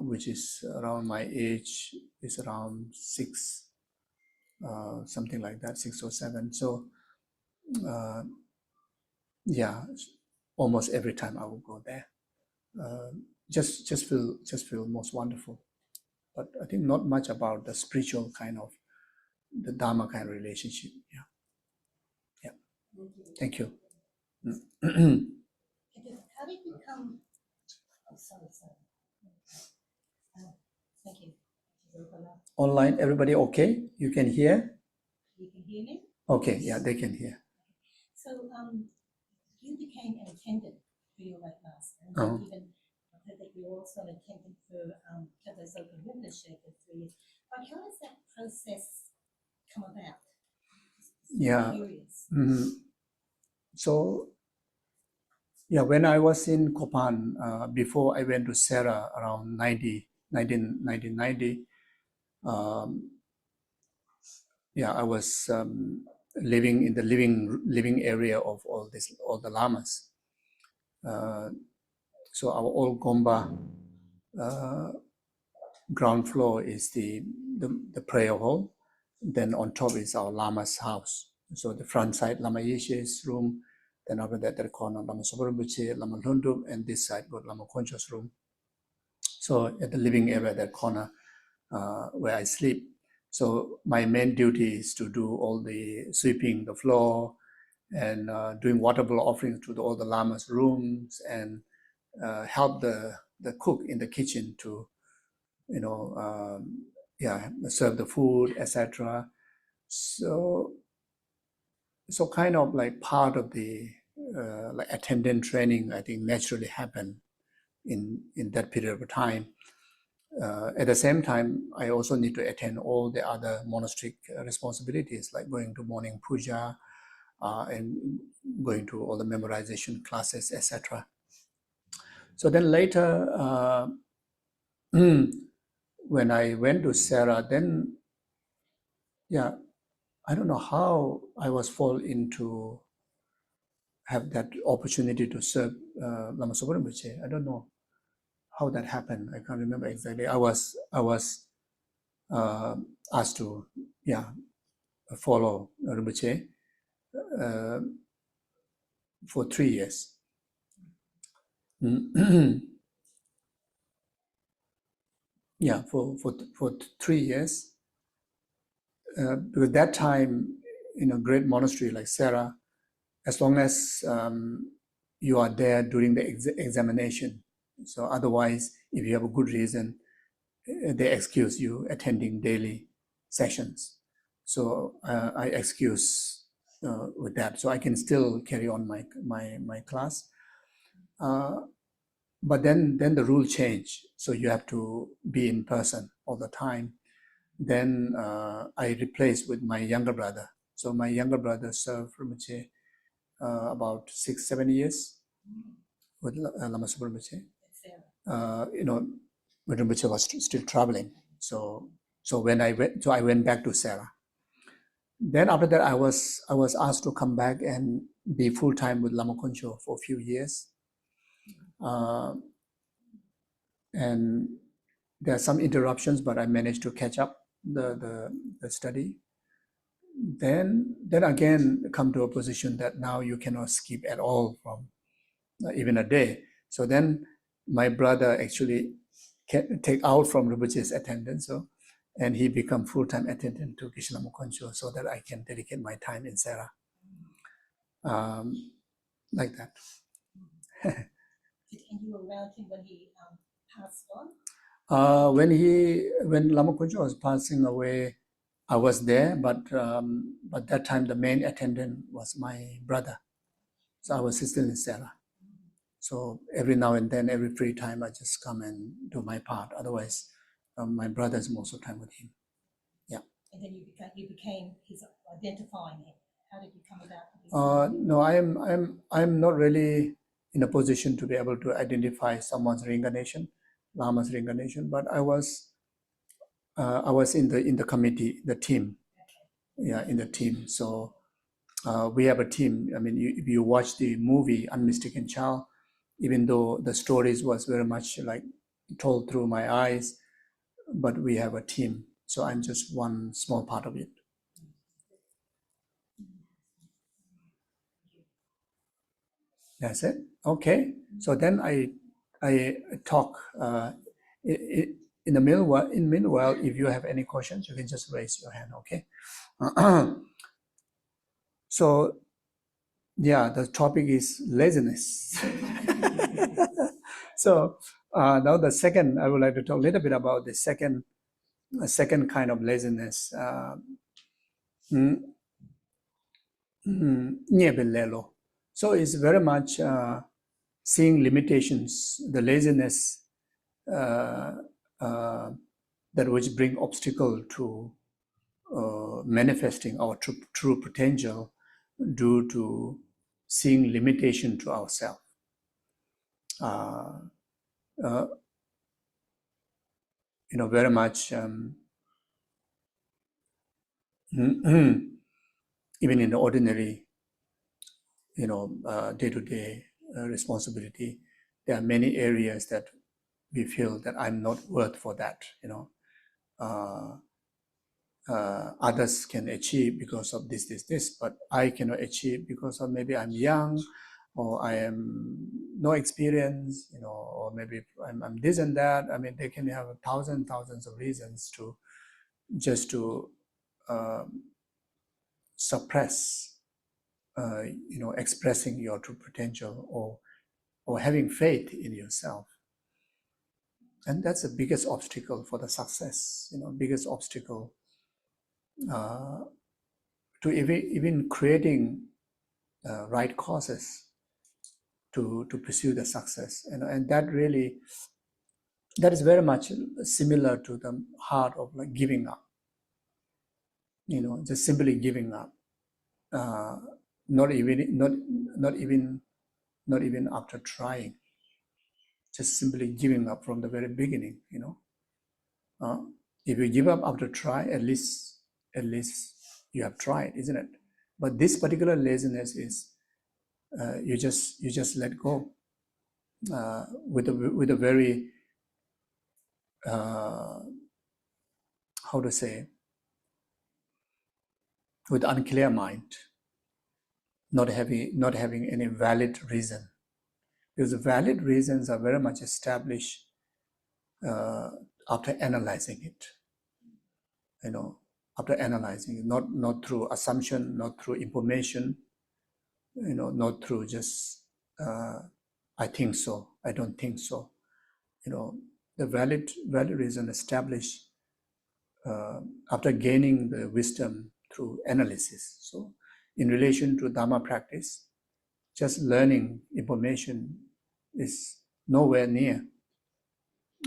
which is around my age, is around 6, something like that, 6 or 7. So almost every time I will go there. Just feel most wonderful. But I think not much about the spiritual kind of, the Dharma kind of relationship. Yeah. Thank you. How did you come? Oh, sorry. Thank you. Online, everybody okay? You can hear? You can hear me? Okay, yeah, they can hear. So you became an attendant for your late master, and Oh. even I heard that you were also an attendant for Geshe Zopa membership for 3 years. But how does that process come about? Yeah. Curious. So, when I was in Kopan, before I went to Sera around 1990, I was living in the living area of all the lamas. So our old Gomba ground floor is the prayer hall. Then on top is our lama's house. So the front side, Lama Yeshe's room. Then after that, the corner, Lama Soparimpoche, Lama Lundum, and this side got Lama Konchok's room. So at the living area, that corner where I sleep. So my main duty is to do all the sweeping the floor and doing water bowl offerings to all the lamas' rooms and help the cook in the kitchen to, serve the food, etc. So kind of like part of the like attendant training, I think naturally happened in that period of time. At the same time, I also need to attend all the other monastic responsibilities, like going to morning puja and going to all the memorization classes, etc. So then later, when I went to Sera, then, I don't know how I was fall into have that opportunity to serve Lama Soparimpoche. I don't know how that happened. I can't remember exactly. I was asked to follow Rinpoche for 3 years. For 3 years. Because that time in a great monastery like Sera, as long as you are there during the examination. So otherwise, if you have a good reason, they excuse you attending daily sessions. So I excuse with that. So I can still carry on my class. But then the rule changed. So you have to be in person all the time. Then I replaced with my younger brother. So my younger brother served Rinpoche about 6-7 years with Lama Zopa Rinpoche. When Rinpoche was still traveling. So when I went back to Sera. Then after that, I was asked to come back and be full time with Lama Konchok for a few years. And there are some interruptions, but I managed to catch up the study. Then again come to a position that now you cannot skip at all from even a day. So then my brother actually can take out from Rinpoche's attendance, and he become full-time attendant to Geshe Lama Konchok so that I can dedicate my time in Sera. Like that. And you were around him when he passed on? When Lama Konchok was passing away, I was there, but that time the main attendant was my brother. So I was still in Sera. So every now and then, every free time, I just come and do my part. Otherwise, my brother is most of the time with him. Yeah. And then you became his identifying him. How did you come about? No, I'm not really in a position to be able to identify someone's reincarnation, Lama's reincarnation. But I was in the committee, the team. Yeah, in the team. So we have a team. I mean, if you watch the movie Unmistaken Child, even though the stories was very much like told through my eyes, but we have a team. So I'm just one small part of it. That's it. Okay. So then I talk in the meanwhile, if you have any questions, you can just raise your hand. Okay. So yeah, the topic is laziness. So now the second, I would like to talk a little bit about the second kind of laziness. So it's very much seeing limitations, the laziness that which bring obstacle to manifesting our true potential due to seeing limitation to ourselves. Very much even in the ordinary, day-to-day responsibility, there are many areas that we feel that I'm not worth for that. Others can achieve because of this, but I cannot achieve because of maybe I'm young, or I am no experience, or maybe I'm this and that. I mean, they can have thousands of reasons to suppress, expressing your true potential or having faith in yourself. And that's the biggest obstacle for the success, biggest obstacle to even creating right causes to pursue the success. And that is very much similar to the heart of like giving up, just simply giving up. Not even after trying, just simply giving up from the very beginning. If you give up after try, at least you have tried, isn't it? But this particular laziness is you just let go with a very how to say, with unclear mind, not having any valid reason, because the valid reasons are very much established after analyzing it. After analyzing it, not through assumption, not through information, not through just I think so, I don't think so. The valid reason established after gaining the wisdom through analysis. So in relation to Dharma practice, just learning information is nowhere near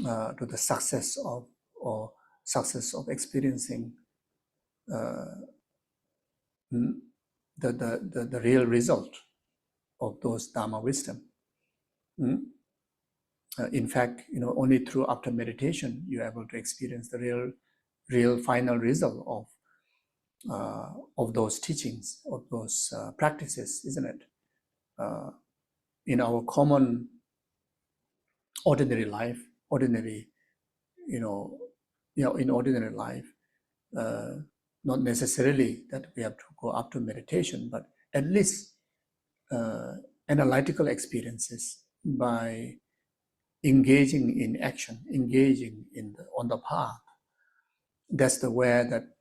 to the success of experiencing the real result of those Dharma wisdom. In fact, only through after meditation you're able to experience the real final result of those teachings, of those practices, isn't it? In our common ordinary life, in ordinary life, not necessarily that we have to go up to meditation, but at least analytical experiences by engaging in action, engaging on the path. That's the way that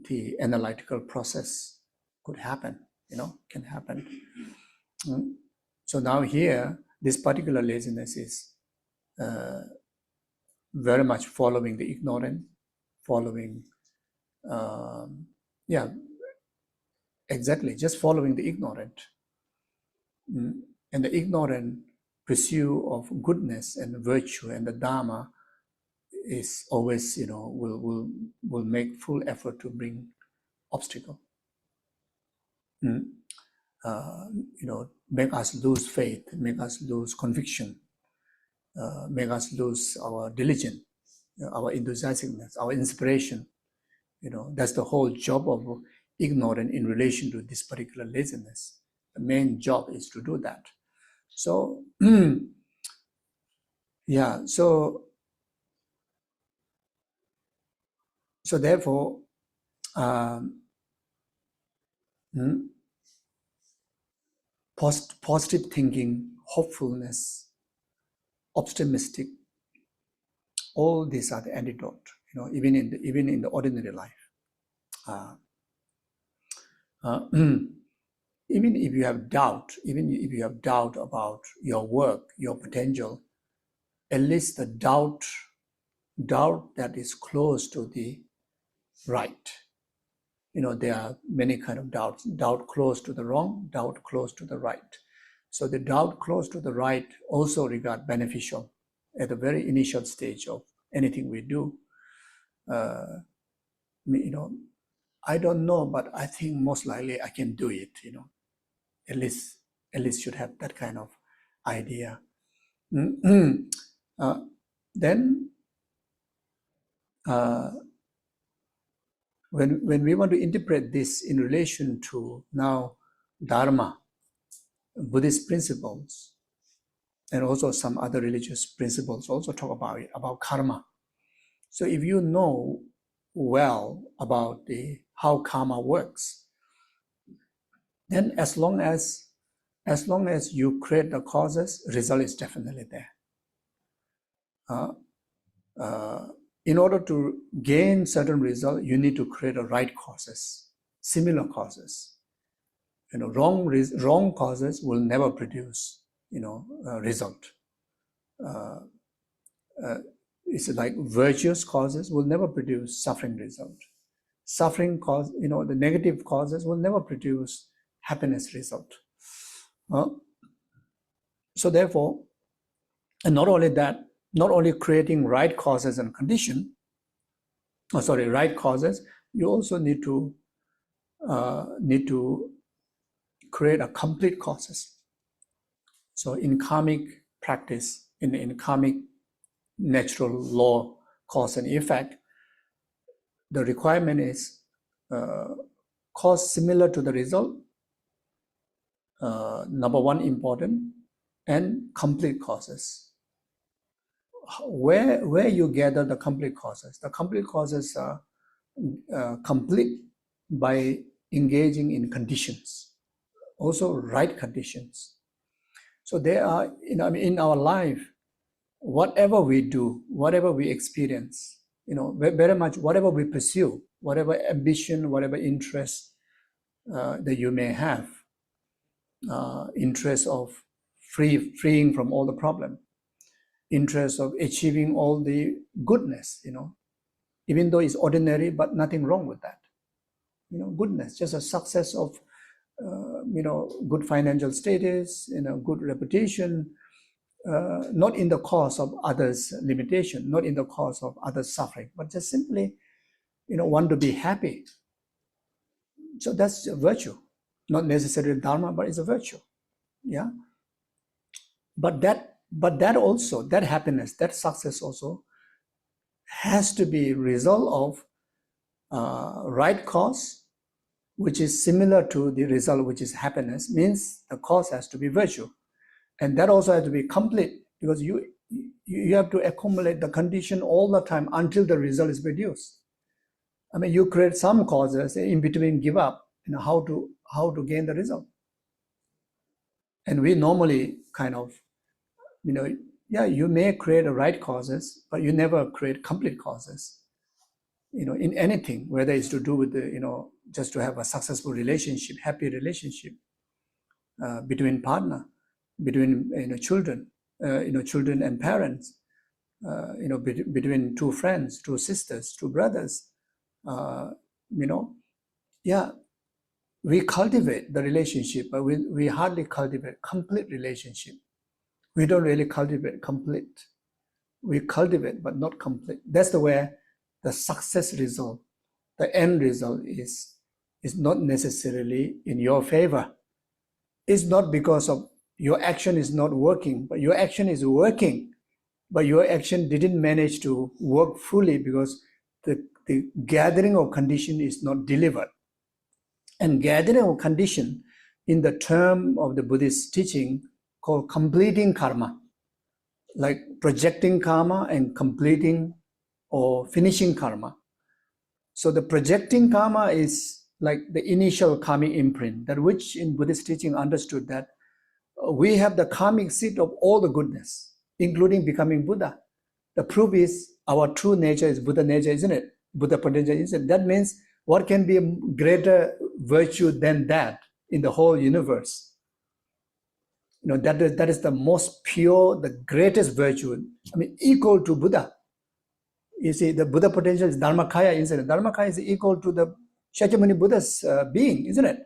the analytical process could happen, can happen. So now here, this particular laziness is very much following the ignorant, following, exactly, just following the ignorant. And the ignorant pursuit of goodness and virtue and the Dharma is always, will make full effort to bring obstacle. Make us lose faith, make us lose conviction, make us lose our diligence, our enthusiasm, our inspiration. That's the whole job of ignorance in relation to this particular laziness. The main job is to do that. So, so therefore, positive thinking, hopefulness, optimistic, all these are the antidote, even in the ordinary life. Even if you have doubt about your work, your potential, at least the doubt that is close to the right. There are many kind of doubts. Doubt close to the wrong, doubt close to the right. So the doubt close to the right also regard beneficial at the very initial stage of anything we do. I don't know, but I think most likely I can do it. At least should have that kind of idea. Then when we want to interpret this in relation to now Dharma, Buddhist principles, and also some other religious principles also talk about karma. So if you know well about how karma works, then as long as you create the causes, result is definitely there. In order to gain certain result, you need to create the right causes, similar causes. Wrong causes will never produce, result. It's like virtuous causes will never produce suffering result. Suffering cause, the negative causes will never produce happiness result. So therefore, and not only that, not only creating right causes and condition, right causes, you also need to create a complete causes. So in karmic practice, in karmic natural law, cause and effect, the requirement is cause similar to the result, number one important, and complete causes. Where you gather the complete causes? The complete causes are complete by engaging in conditions, also right conditions. So there are, in our life, whatever we do, whatever we experience, very much whatever we pursue, whatever ambition, whatever interest that you may have, interest of freeing from all the problem, interest of achieving all the goodness, even though it's ordinary, but nothing wrong with that. Goodness, just a success of, good financial status, good reputation, not in the cause of others' limitation, not in the cause of others' suffering, but just simply, want to be happy. So that's a virtue, not necessarily dharma, but it's a virtue. Yeah. But that also, that happiness, that success also has to be result of right cause, which is similar to the result, which is happiness, means the cause has to be virtue. And that also has to be complete, because you have to accumulate the condition all the time until the result is produced. I mean, you create some causes, in between give up, how to gain the result. And we normally kind of, you may create the right causes, but you never create complete causes. In anything, whether it's to do with the, just to have a successful relationship, happy relationship between partner, between children, children and parents, between two friends, two sisters, two brothers, we cultivate the relationship, but we hardly cultivate complete relationship. We don't really cultivate complete. We cultivate, but not complete. That's the way the success result, the end result is not necessarily in your favor. It's not because of your action is not working, but your action is working, but your action didn't manage to work fully because the gathering of condition is not delivered. And gathering of condition in the term of the Buddhist teaching called completing karma, like projecting karma and completing or finishing karma. So the projecting karma is like the initial karmic imprint, that which in Buddhist teaching understood that we have the karmic seed of all the goodness, including becoming Buddha. The proof is our true nature is Buddha nature, isn't it? Buddha potential, isn't it? That means what can be a greater virtue than that in the whole universe? That is the most pure, the greatest virtue. I mean, equal to Buddha. You see, the Buddha potential is Dharmakaya, isn't it? Dharmakaya is equal to the Shakyamuni Buddha's being, isn't it?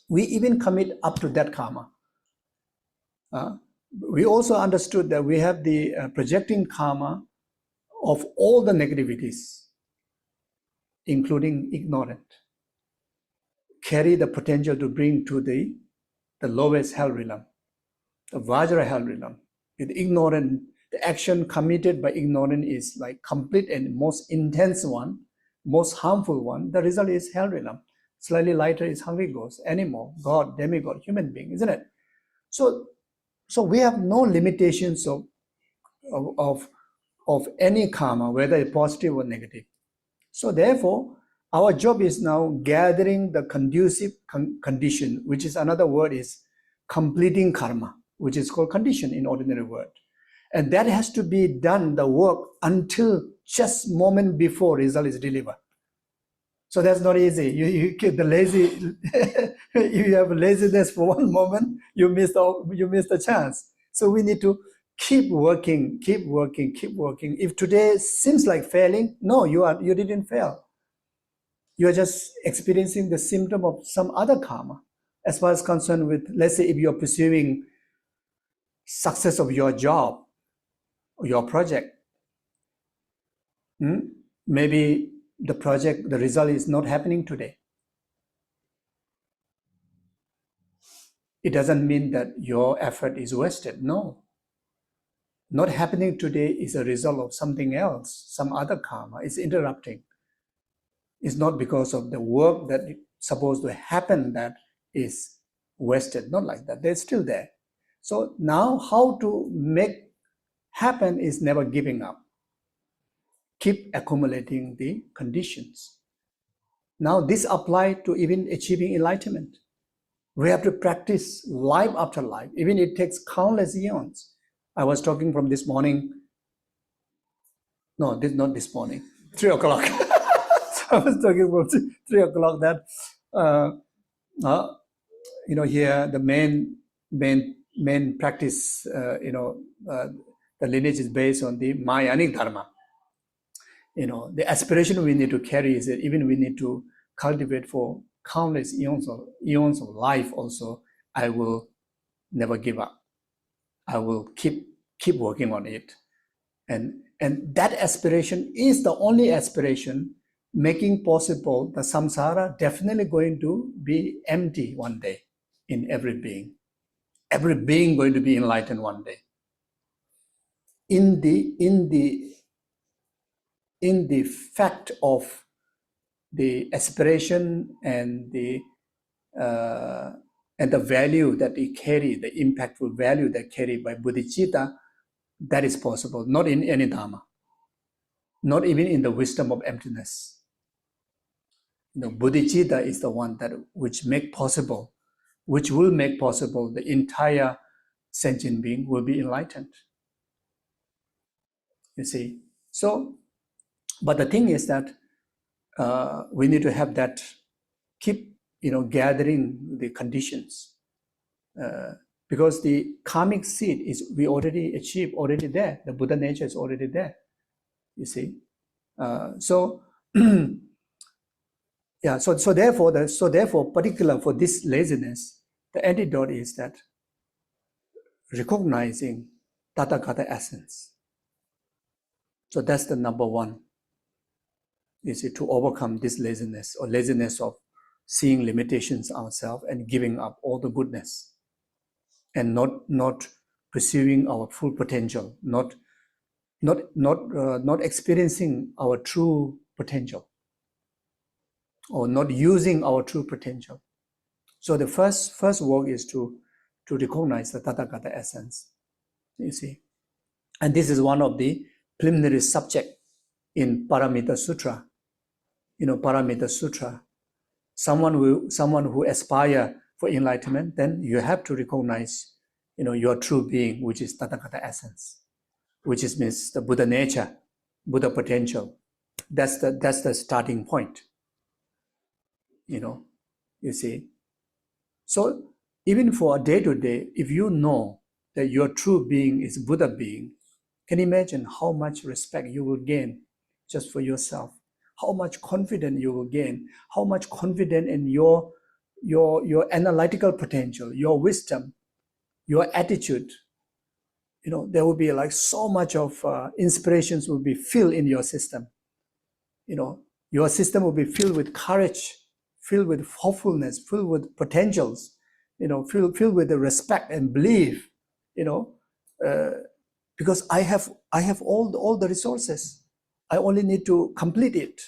We even commit up to that karma. We also understood that we have the projecting karma of all the negativities, including ignorant, carry the potential to bring to the lowest hell realm, the Vajra hell realm. With ignorant, the action committed by ignorant is like complete and most intense one, most harmful one. The result is hell realm. Slightly lighter is hungry ghost, animal, God, demigod, human being, isn't it? So we have no limitations of any karma, whether it's positive or negative. So therefore, our job is now gathering the conducive condition, which is another word is completing karma, which is called condition in ordinary word. And that has to be done, the work, until just moment before result is delivered. So that's not easy. You keep the lazy, if you have laziness for one moment, you miss the chance. So we need to keep working. If today seems like failing, no, you didn't fail. You are just experiencing the symptom of some other karma. As far as concerned with, let's say if you're pursuing success of your job, or your project, maybe the result is not happening today. It doesn't mean that your effort is wasted. No. Not happening today is a result of something else, some other karma. It's interrupting. It's not because of the work that is supposed to happen that is wasted. Not like that. They're still there. So now how to make happen is never giving up. Keep accumulating the conditions. Now this applies to even achieving enlightenment. We have to practice life after life, even it takes countless eons. I was talking from this morning. No, not this morning, 3 o'clock. So I was talking about 3 o'clock that here the main practice, the lineage is based on the Mahayanic Dharma. The aspiration we need to carry is that even we need to cultivate for countless eons of life also, I will never give up. I will keep working on it. And that aspiration is the only aspiration making possible the samsara definitely going to be empty one day in every being. Every being going to be enlightened one day. In the fact of the aspiration and the value that it carry, the impactful value that carried by bodhicitta, that is possible, not in any dharma, not even in the wisdom of emptiness. Bodhicitta is the one which will make possible the entire sentient being will be enlightened. You see, so, but the thing is that we need to have that, keep gathering the conditions, because the karmic seed is we already achieved, already there. The Buddha nature is already there. You see, so yeah. So therefore, particular for this laziness, the antidote is that recognizing Tathagata essence. So that's the number one. You see, to overcome this laziness or laziness of seeing limitations ourselves and giving up all the goodness, and not pursuing our full potential, not experiencing our true potential, or not using our true potential. So the first work is to recognize the Tathagata essence. You see, and this is one of the preliminary subject in Paramita Sutra. Paramita Sutra. Someone who aspire for enlightenment, then you have to recognize, your true being, which is Tathagata essence, which means the Buddha nature, Buddha potential. That's the starting point. You see. So even for a day-to-day, if you know that your true being is Buddha being, can you imagine how much respect you will gain just for yourself? How much confidence you will gain? How much confidence in your analytical potential, your wisdom, your attitude? There will be like so much of inspirations will be filled in your system. Your system will be filled with courage, filled with hopefulness, filled with potentials, filled with the respect and belief, because I have all the resources. I only need to complete it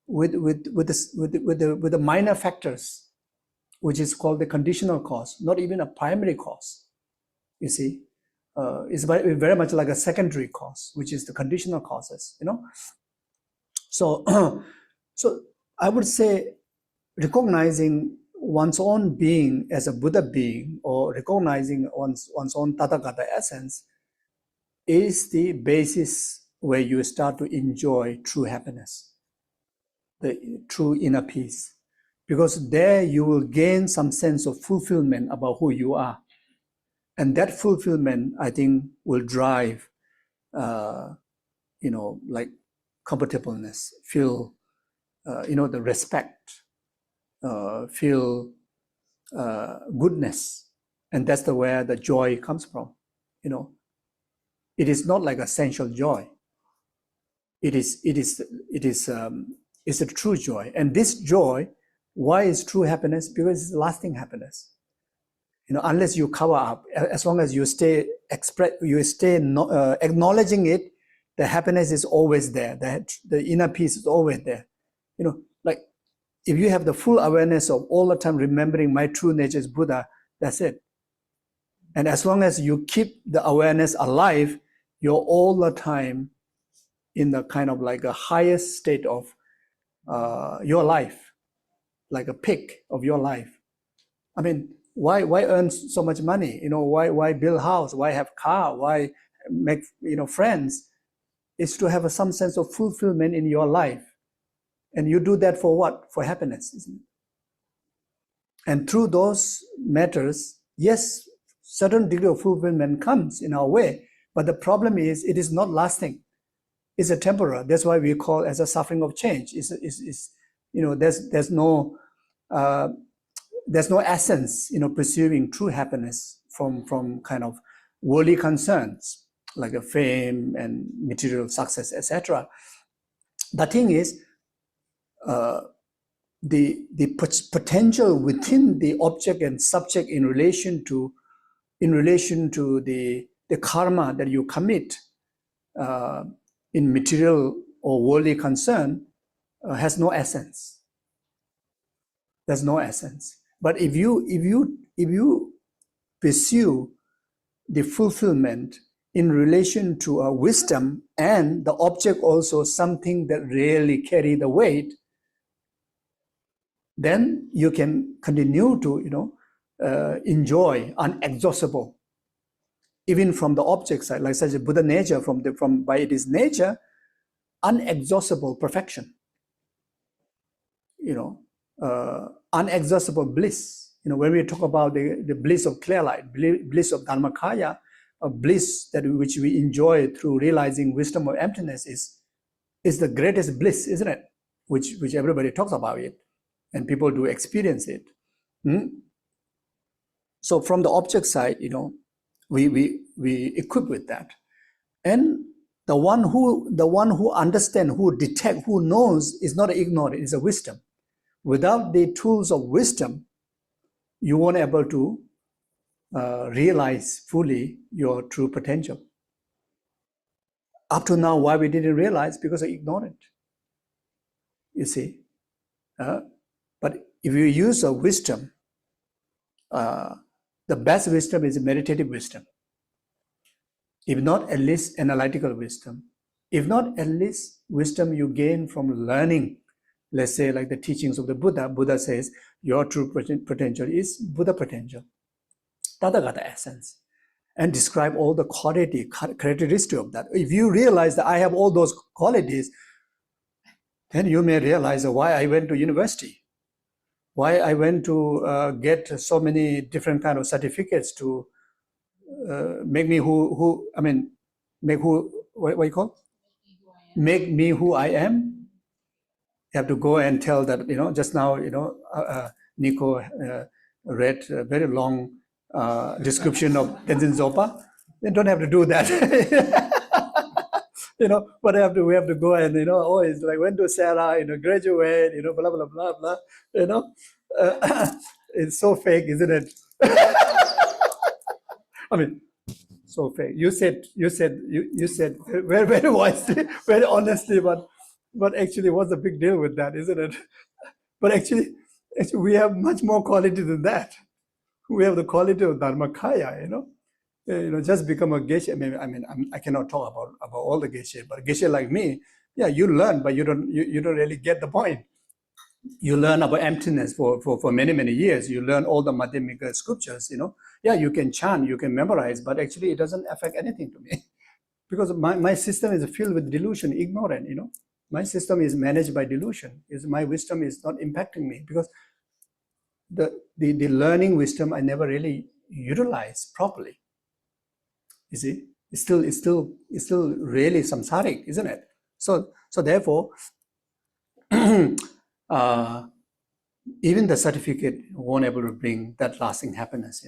with the minor factors, which is called the conditional cause, not even a primary cause. You see, it's very much like a secondary cause, which is the conditional causes. So, so I would say recognizing one's own being as a Buddha being, or recognizing one's own Tathagata essence, is the basis where you start to enjoy true happiness, the true inner peace. Because there you will gain some sense of fulfillment about who you are. And that fulfillment, I think, will drive, like comfortableness, feel, the respect, feel goodness. And that's where the joy comes from. It is not like a sensual joy. It is a true joy. And this joy, why is true happiness? Because it's lasting happiness. Unless you cover up, as long as you stay acknowledging it, the happiness is always there. The inner peace is always there. Like if you have the full awareness of all the time remembering my true nature is Buddha, that's it. And as long as you keep the awareness alive, you're all the time in the kind of like a highest state of your life, like a peak of your life. I mean, why earn so much money? Why build house? Why have car? Why make friends? It's to have some sense of fulfillment in your life, and you do that for what? For happiness, isn't it? And through those matters, yes, certain degree of fulfillment comes in our way, but the problem is it is not lasting. It's a temporal. That's why we call as a suffering of change. There's no essence, pursuing true happiness from kind of worldly concerns like a fame and material success, etc. The thing is, the potential within the object and subject in relation to the karma that you commit in material or worldly concern has no essence. There's no essence. But if you pursue the fulfillment in relation to a wisdom and the object also something that really carry the weight, then you can continue to enjoy unexhaustible, even from the object side, like such a Buddha nature, from by its nature, unexhaustible perfection. Unexhaustible bliss. When we talk about the bliss of clear light, bliss of Dharmakaya, a bliss which we enjoy through realizing wisdom of emptiness is the greatest bliss, isn't it? Which everybody talks about it, and people do experience it. So from the object side, we equip with that, and the one who understands, who detects, who knows is not ignorant; it's a wisdom. Without the tools of wisdom, you won't be able to realize fully your true potential. Up to now, why we didn't realize? Because of ignorant. You see, but if you use a wisdom, the best wisdom is meditative wisdom. If not, at least analytical wisdom. If not, at least wisdom you gain from learning. Let's say like the teachings of the Buddha. Buddha says your true potential is Buddha potential, Tathagata essence, and describe all the characteristics of that. If you realize that I have all those qualities, then you may realize why I went to university, why I went to get so many different kind of certificates to make me make me who I am. You have to go and tell that, just now, Nico read a very long description of Tenzin Zopa. You don't have to do that. But we have to go and, it's like went to Sera, graduate, blah, blah, blah, blah, it's so fake, isn't it? So fake. You said very, very wisely, very honestly, but actually, what's the big deal with that, isn't it? But actually, we have much more quality than that. We have the quality of Dharmakaya, just become a Geshe. I cannot talk about all the Geshe, but Geshe like me, yeah, you learn, but you don't really get the point. You learn about emptiness for many, many years. You learn all the Madhyamika scriptures, Yeah, you can chant, you can memorize, but actually it doesn't affect anything to me. Because my system is filled with delusion, ignorant, My system is managed by delusion. My wisdom is not impacting me because the learning wisdom I never really utilize properly. You see, it's still really samsaric, isn't it? So therefore, even the certificate won't able to bring that lasting happiness.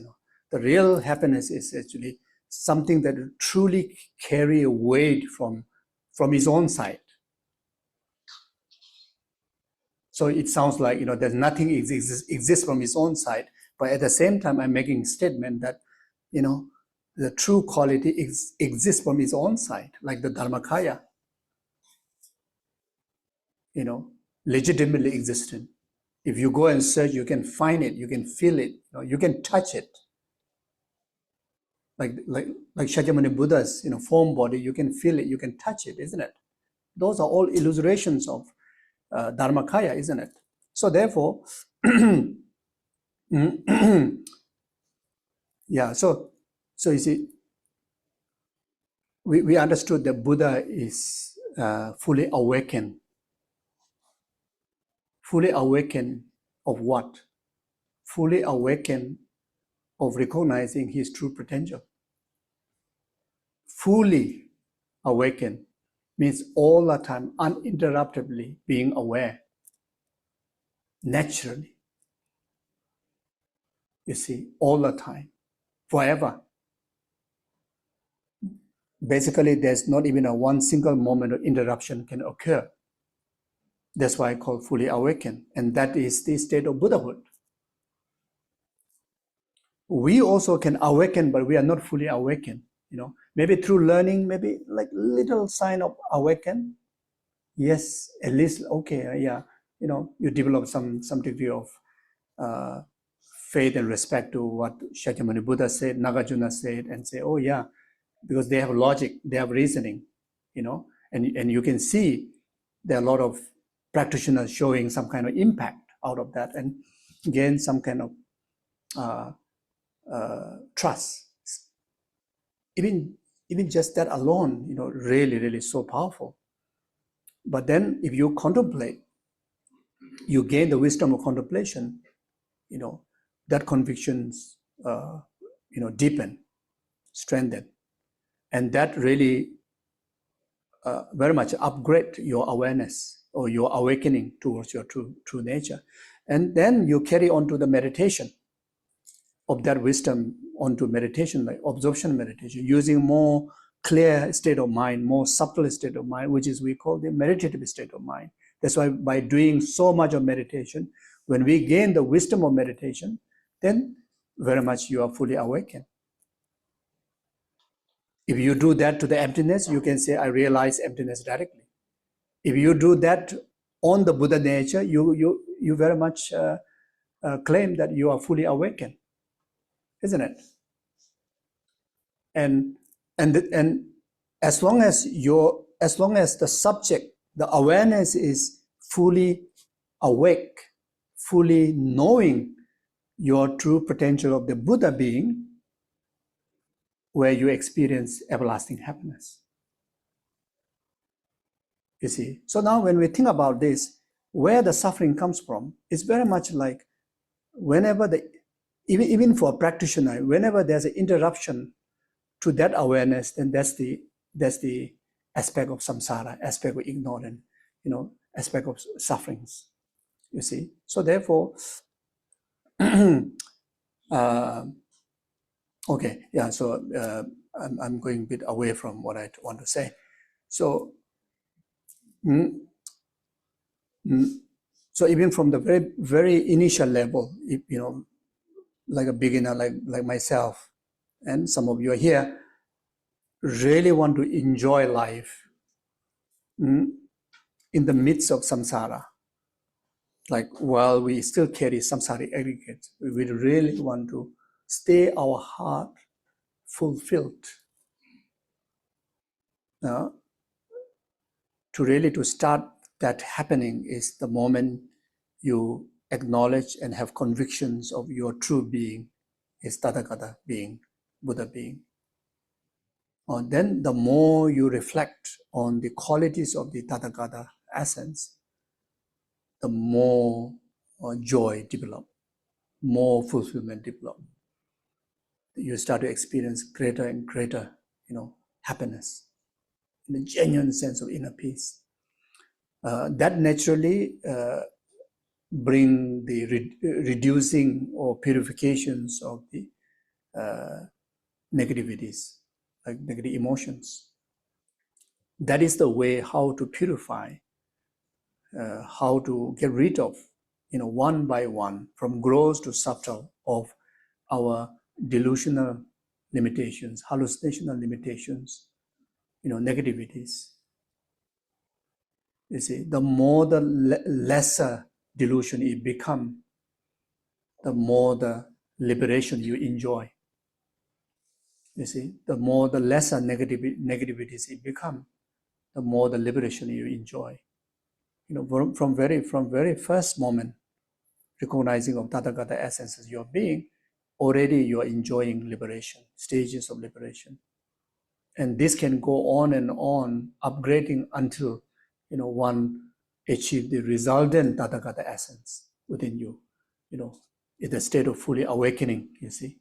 The real happiness is actually something that truly carry a weight from his own side. So it sounds like, there's nothing exists from his own side, but at the same time, I'm making a statement that, the true quality exists from his own side, like the Dharmakaya, legitimately existent. If you go and search, you can find it, you can feel it, you can touch it. Like Shakyamuni Buddha's, form body, you can feel it, you can touch it, isn't it? Those are all illustrations of Dharmakaya, isn't it? So therefore, yeah, so you see, we understood that Buddha is fully awakened. Fully awakened of what? fully awakened of recognizing his true potential. Fully awakened means all the time, uninterruptedly being aware, naturally. You see, all the time, forever. Basically, there's not even a one single moment of interruption can occur. That's why I call fully awakened, and that is the state of Buddhahood. We also can awaken, but we are not fully awakened. Maybe through learning, maybe like little sign of awaken. Yes, at least okay, yeah. You develop some degree of faith and respect to what Shakyamuni Buddha said, Nagarjuna said, and say, oh yeah, because they have logic, they have reasoning, and you can see there are a lot of practitioners showing some kind of impact out of that and gain some kind of trust. Even just that alone, really, really so powerful. But then if you contemplate, you gain the wisdom of contemplation, that convictions, deepen, strengthen. And that really very much upgrade your awareness or your awakening towards your true nature. And then you carry on to the meditation of that wisdom onto meditation, like absorption meditation, using more clear state of mind, more subtle state of mind, which is we call the meditative state of mind. That's why by doing so much of meditation, when we gain the wisdom of meditation, then very much you are fully awakened. If you do that to the emptiness, you can say, I realize emptiness directly. If you do that on the Buddha nature, you very much claim that you are fully awakened, isn't it? And as long as the subject, the awareness is fully awake, fully knowing your true potential of the Buddha being, where you experience everlasting happiness. You see, so now when we think about this, where the suffering comes from, it's very much like whenever even for a practitioner, whenever there's an interruption to that awareness, then that's the aspect of samsara, aspect of ignorance, aspect of sufferings. You see, so therefore, okay, yeah. So I'm going a bit away from what I want to say. So, so even from the very very initial level, like a beginner, like myself, and some of you are here, really want to enjoy life in the midst of samsara. Like while we still carry samsaric aggregates, we really want to stay our heart fulfilled. To start that happening is the moment you acknowledge and have convictions of your true being, is Tathagata being, Buddha being. Then the more you reflect on the qualities of the Tathagata essence, the more joy develop, more fulfillment develop. You start to experience greater and greater, happiness, in a genuine sense of inner peace. That naturally bring the reducing or purifications of the negativities, like negative emotions. That is the way how to purify, how to get rid of, one by one, from gross to subtle, of our delusional limitations, hallucinational limitations, negativities. You see, the more the lesser delusion it become, the more the liberation you enjoy. You see, the more the lesser negativities it become, the more the liberation you enjoy. From very first moment, recognizing of Tathagata essence as your being, already you are enjoying liberation, stages of liberation. And this can go on and on, upgrading until one achieve the resultant Tathagata essence within you, in the state of fully awakening, you see.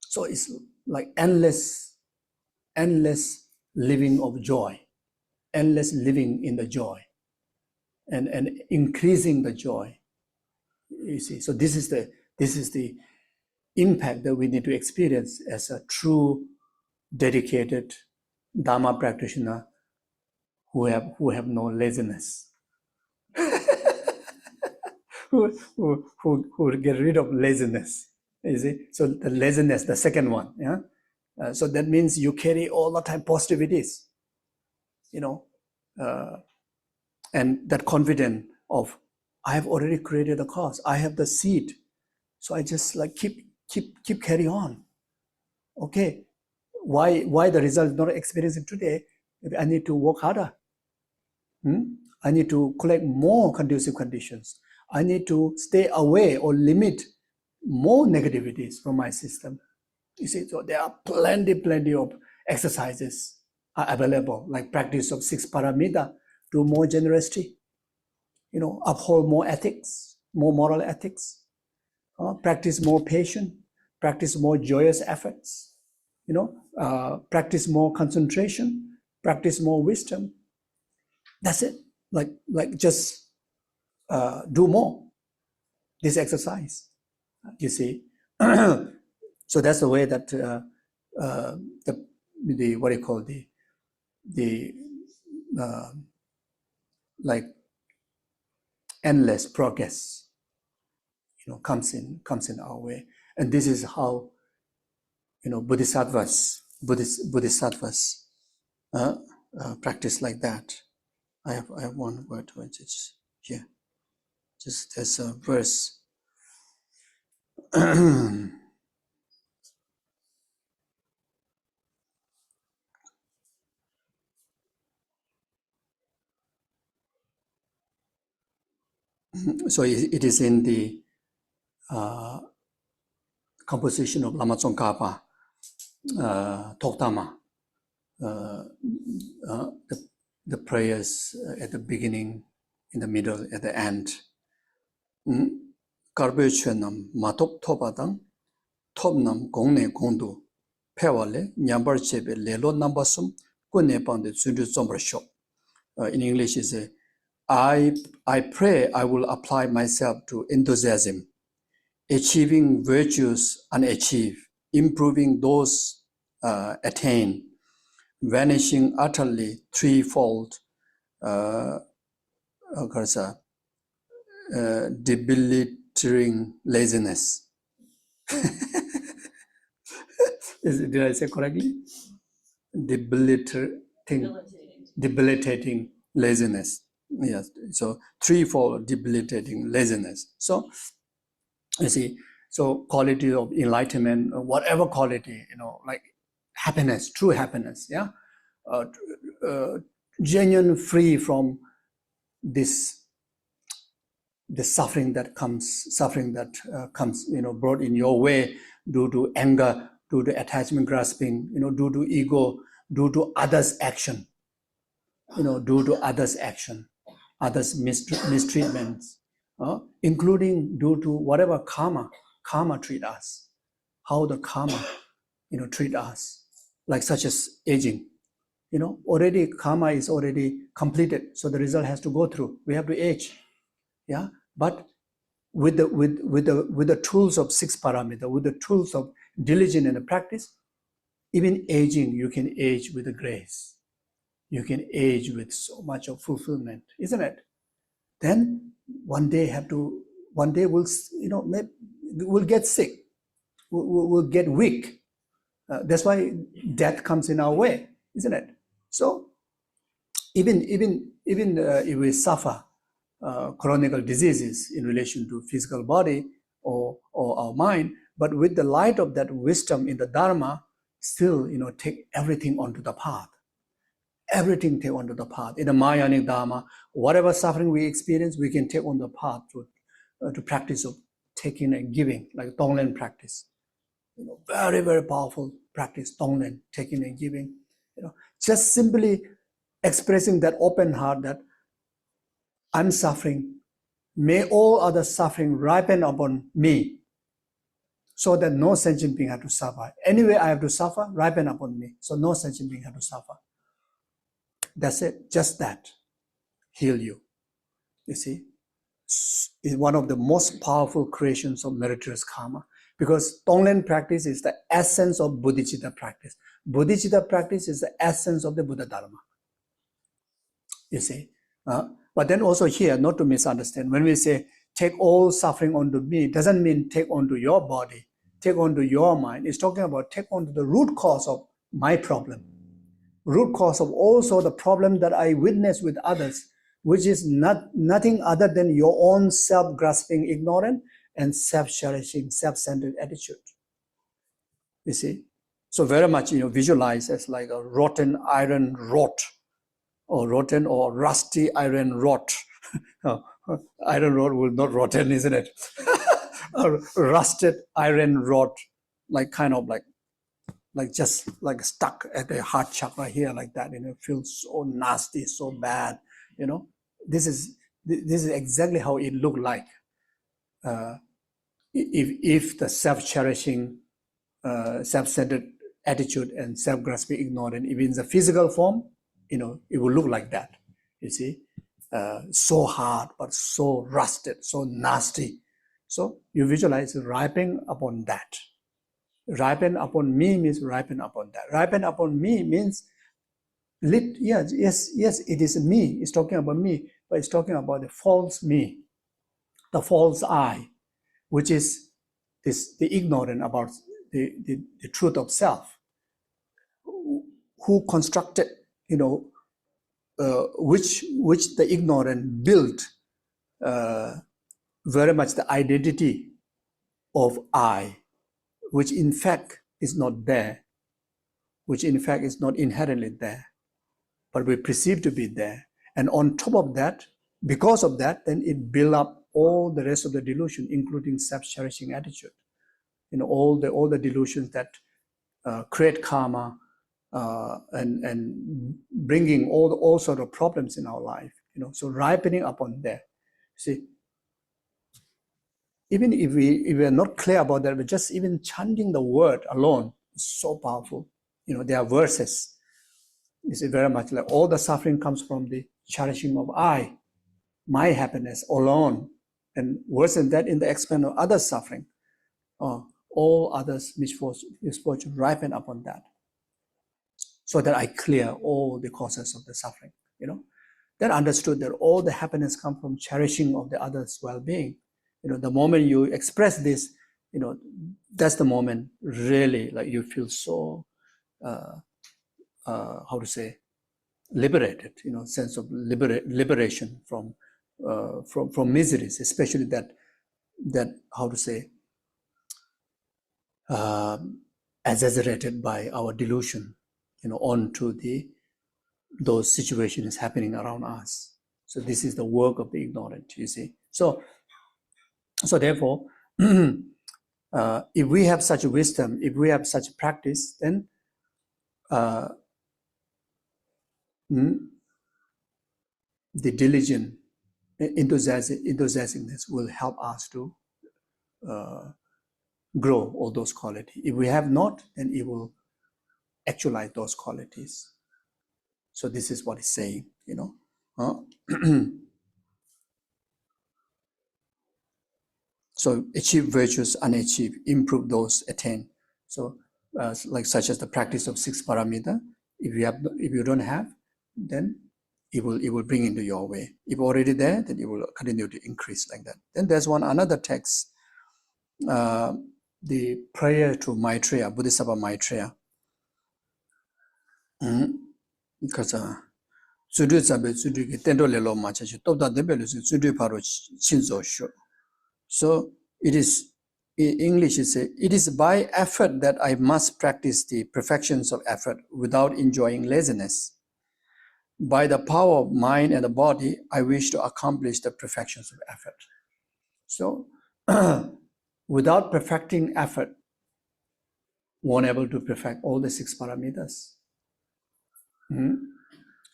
So it's like endless living of joy, endless living in the joy, and increasing the joy, you see. So this is the impact that we need to experience as a true dedicated Dharma practitioner who have no laziness. who get rid of laziness, you see. So the laziness, the second one, yeah. So that means you carry all the time positivities, you know, and that confidence of I have already created the cause, I have the seed, so I just like keep carry on. Okay, why the result is not experiencing today? I need to work harder. I need to collect more conducive conditions. I need to stay away or limit more negativities from my system. You see, so there are plenty of exercises are available, like practice of 6 paramita, do more generosity, you know, uphold more ethics, more moral ethics, practice more patience, practice more joyous efforts, you know, practice more concentration, practice more wisdom. That's it. Like just do more this exercise, you see. So that's the way that the what do you call the like endless progress, you know, comes in our way. And this is how, you know, bodhisattvas practice like that. I have one word to it here. Just there's a verse. So it is in the composition of Lama Tsongkhapa, Toktama, the prayers at the beginning, in the middle, at the end. Karbe chönam matop topatang, topnam gongne gondu, pewale, nyambar chebe lelo nambasum, kune pande tsundu zombar shop. In English is I pray I will apply myself to enthusiasm, achieving virtues unachieved, improving those attained, vanishing utterly threefold, debilitating laziness. Did I say correctly? Debilitating laziness. Yes. So threefold debilitating laziness. So you see, so quality of enlightenment, whatever quality, you know, like happiness, true happiness, yeah, genuine, free from this the suffering that comes, you know, brought in your way due to anger, due to attachment grasping, you know, due to ego, due to others' action, you know, due to others' action, others' mistreatments, including due to whatever karma treat us, how the karma, you know, treat us, like such as aging, you know, already karma is already completed, so the result has to go through. We have to age. Yeah, but with the tools of 6 paramita, with the tools of diligence and the practice, even aging, you can age with the grace. You can age with so much of fulfillment, isn't it? Then one day we'll, you know, we'll get sick, we'll get weak. That's why death comes in our way, isn't it? So even if we suffer chronic diseases in relation to physical body or our mind, but with the light of that wisdom in the Dharma, still, you know, take everything onto the path. Everything take onto the path. In the Mahayana Dharma, whatever suffering we experience, we can take on the path to practice of taking and giving, like Tonglen practice. You know, very, very powerful practice, Tonglen, taking and giving. You know, just simply expressing that open heart that I'm suffering, may all other suffering ripen upon me, so that no sentient being have to suffer. Anyway, I have to suffer, ripen upon me, so no sentient being have to suffer. That's it, just that. Heal you. You see? Is one of the most powerful creations of meritorious karma, because Tonglen practice is the essence of bodhicitta practice. Bodhicitta practice is the essence of the Buddha Dharma. You see? But then also here, not to misunderstand, when we say take all suffering onto me, it doesn't mean take onto your body, take onto your mind. It's talking about take onto the root cause of my problem, root cause of also the problem that I witness with others, which is nothing other than your own self-grasping ignorance and self-cherishing, self-centered attitude. You see? So very much, visualize as like a rotten iron rod, or rotten or rusty iron rod. Iron rod will not rotten, isn't it? A rusted iron rod, like kind of like just like stuck at the heart chakra here, like that. It feels so nasty, so bad. This is exactly how it looked like. If the self-cherishing, self-centered attitude and self-grasping ignorance, even in the physical form, it will look like that. You see, so hard but so rusted, so nasty. So you visualize ripen upon that. Ripen upon me means ripen upon that. Ripen upon me means, yes, it is me. It's talking about me, but it's talking about the false me, the false I, which is the ignorant about the truth of self, who constructed, which the ignorant built very much the identity of I, which in fact is not there, which in fact is not inherently there, but we perceive to be there. And on top of that, because of that, then it builds up all the rest of the delusion, including self-cherishing attitude. All the delusions that create karma and bringing all sort of problems in our life. So ripening upon there. See, even if we are not clear about that, but just even chanting the word alone is so powerful. There are verses. You see, very much like all the suffering comes from the cherishing of I, my happiness alone, and worse than that, in the expense of other suffering, all others misfortune ripen upon that, so that I clear all the causes of the suffering. Then understood that all the happiness comes from cherishing of the other's well-being. The moment you express this, that's the moment really like you feel so, how to say, liberated, sense of liberation from miseries, especially that how to say, exaggerated by our delusion, onto those situations happening around us. So this is the work of the ignorant, you see. So therefore, if we have such wisdom, if we have such practice, then the diligent enthusiasticness will help us to grow all those qualities. If we have not, then it will actualize those qualities. So this is what it's saying, So achieve virtues unachieved, improve those attained. So like such as the practice of 6 paramita, if you don't have, then it will bring into your way. If already there, then it will continue to increase like that. Then there's another text, the prayer to Maitreya, Bodhisattva Maitreya. Because so it is, in English it says, it is by effort that I must practice the perfections of effort without enjoying laziness. By the power of mind and the body, I wish to accomplish the perfections of effort. So without perfecting effort, won't able to perfect all the 6 paramitas.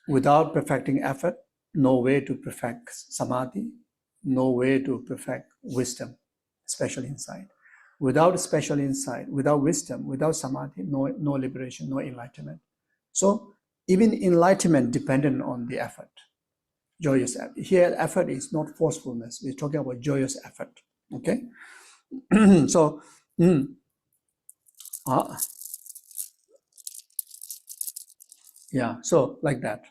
Without perfecting effort, no way to perfect samadhi, no way to perfect wisdom, special insight. Without special insight, without wisdom, without samadhi, no liberation, no enlightenment. So even enlightenment dependent on the effort, joyous effort. Here, effort is not forcefulness. We're talking about joyous effort. Okay, so yeah, so like that.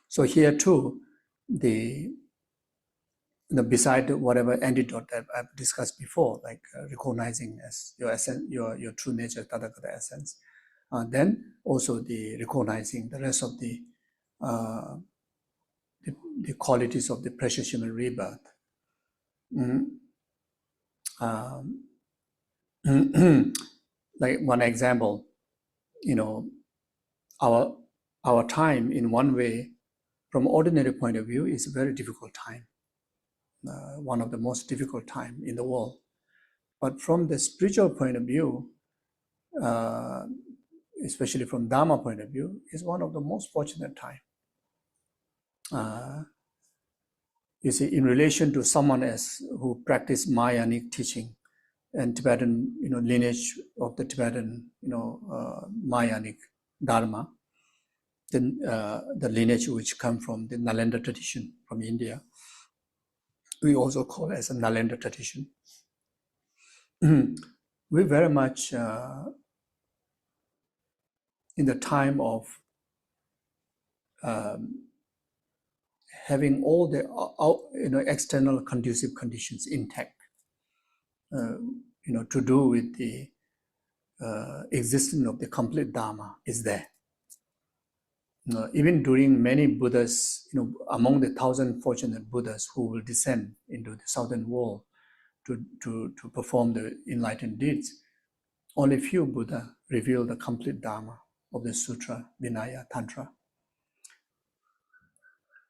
So here too, beside whatever antidote that I've discussed before, like recognizing as your essence, your true nature, Tathagata essence, then also the recognizing the rest of the qualities of the precious human rebirth. Like one example, our time in one way, from ordinary point of view, is a very difficult time. One of the most difficult time in the world. But from the spiritual point of view, especially from Dharma point of view, is one of the most fortunate time. You see, in relation to someone else who practiced Mahayanic teaching and Tibetan, lineage of the Tibetan, Mahayanic Dharma, then the lineage which come from the Nalanda tradition from India, we also call it as a Nalanda tradition. We very much in the time of having all the external conducive conditions intact, to do with the existence of the complete Dharma is there. Even during many Buddhas, among the 1,000 fortunate Buddhas who will descend into the southern world to perform the enlightened deeds, only few Buddha reveal the complete Dharma of the Sutra, Vinaya, Tantra.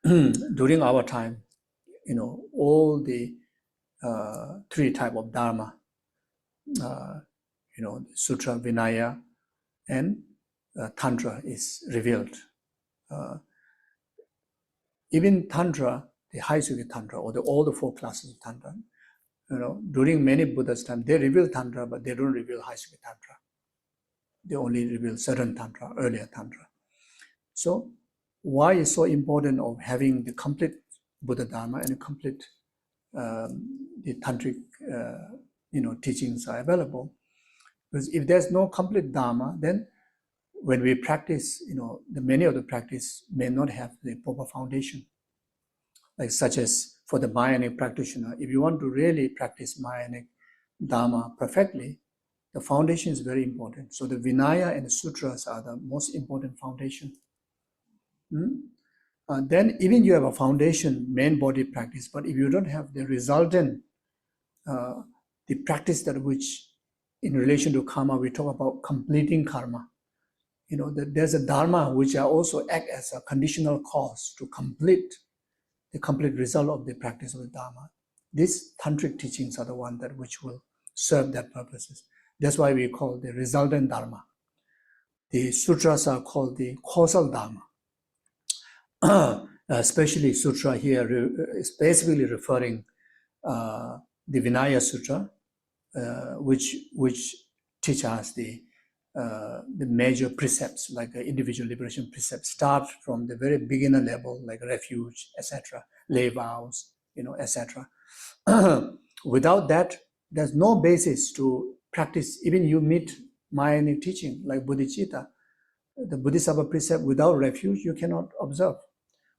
During our time, all the three type of Dharma, Sutra, Vinaya, and Tantra is revealed. Even Tantra, the high Sukhi Tantra, or all the four classes of Tantra, during many Buddhas' time, they reveal Tantra, but they don't reveal high Sukhi Tantra. They only reveal certain Tantra, earlier Tantra. So, why is so important of having the complete Buddha Dharma and the complete the tantric teachings are available? Because if there's no complete Dharma, then when we practice, many of the practice may not have the proper foundation. Like such as for the Mahayanic practitioner, if you want to really practice Mahayanic Dharma perfectly, the foundation is very important. So the Vinaya and the Sutras are the most important foundation. Then even you have a foundation, main body practice, but if you don't have the resultant, the practice that which in relation to karma, we talk about completing karma. There's a Dharma which also act as a conditional cause to complete the complete result of the practice of the Dharma. These tantric teachings are the ones that which will serve that purposes. That's why we call the resultant Dharma. The sutras are called the causal Dharma. Especially sutra here is basically referring the Vinaya Sutra, which teach us the major precepts, like individual liberation precepts, start from the very beginner level, like refuge, etc., lay vows, etc. Without that, there's no basis to practice. Even you meet Mahayanic teaching, like Bodhicitta, the Bodhisattva precept, without refuge, you cannot observe.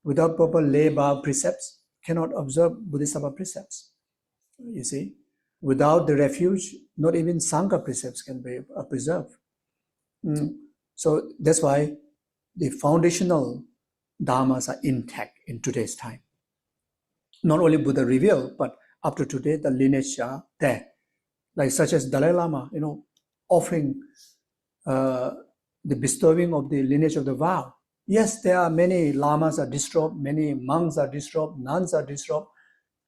Without proper lay vow precepts, cannot observe Bodhisattva precepts. You see, without the refuge, not even Sangha precepts can be preserved. So that's why the foundational dharmas are intact in today's time. Not only Buddha revealed, but up to today, the lineage are there. Like such as Dalai Lama, offering the bestowing of the lineage of the vow. Yes, there are many lamas are disturbed, many monks are disturbed, nuns are disturbed,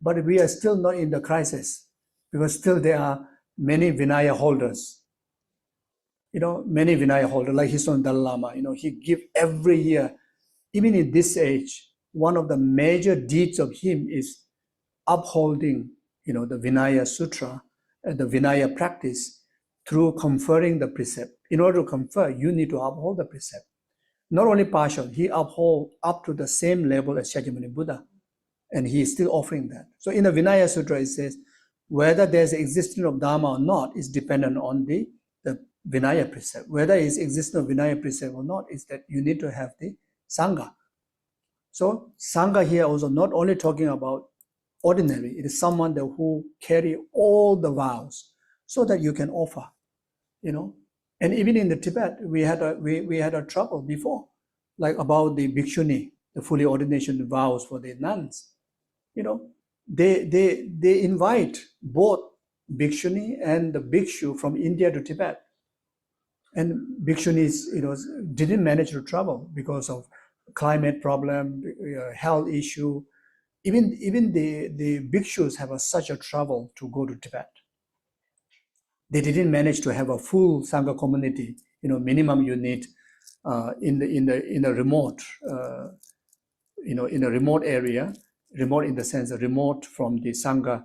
but we are still not in the crisis, because still there are many Vinaya holders. Many Vinaya holders, like his son Dalai Lama, he give every year, even in this age, one of the major deeds of him is upholding, the Vinaya Sutra, the Vinaya practice through conferring the precept. In order to confer, you need to uphold the precept. Not only partial, he uphold up to the same level as Shakyamuni Buddha, and he is still offering that. So in the Vinaya Sutra, it says, whether there's existence of Dharma or not is dependent on the Vinaya precept. Whether it's existence of Vinaya precept or not is that you need to have the Sangha. So Sangha here also not only talking about ordinary, it is someone who carry all the vows so that you can offer, And even in the Tibet, we had a trouble before, like about the bhikshuni, the fully ordination vows for the nuns. They invite both bhikshuni and the bhikshu from India to Tibet. And bhikshunis, didn't manage to travel because of climate problem, health issue. Even the bhikshus have such a trouble to go to Tibet. They didn't manage to have a full Sangha community. Minimum you need in the remote, in a remote area, remote in the sense of remote from the Sangha,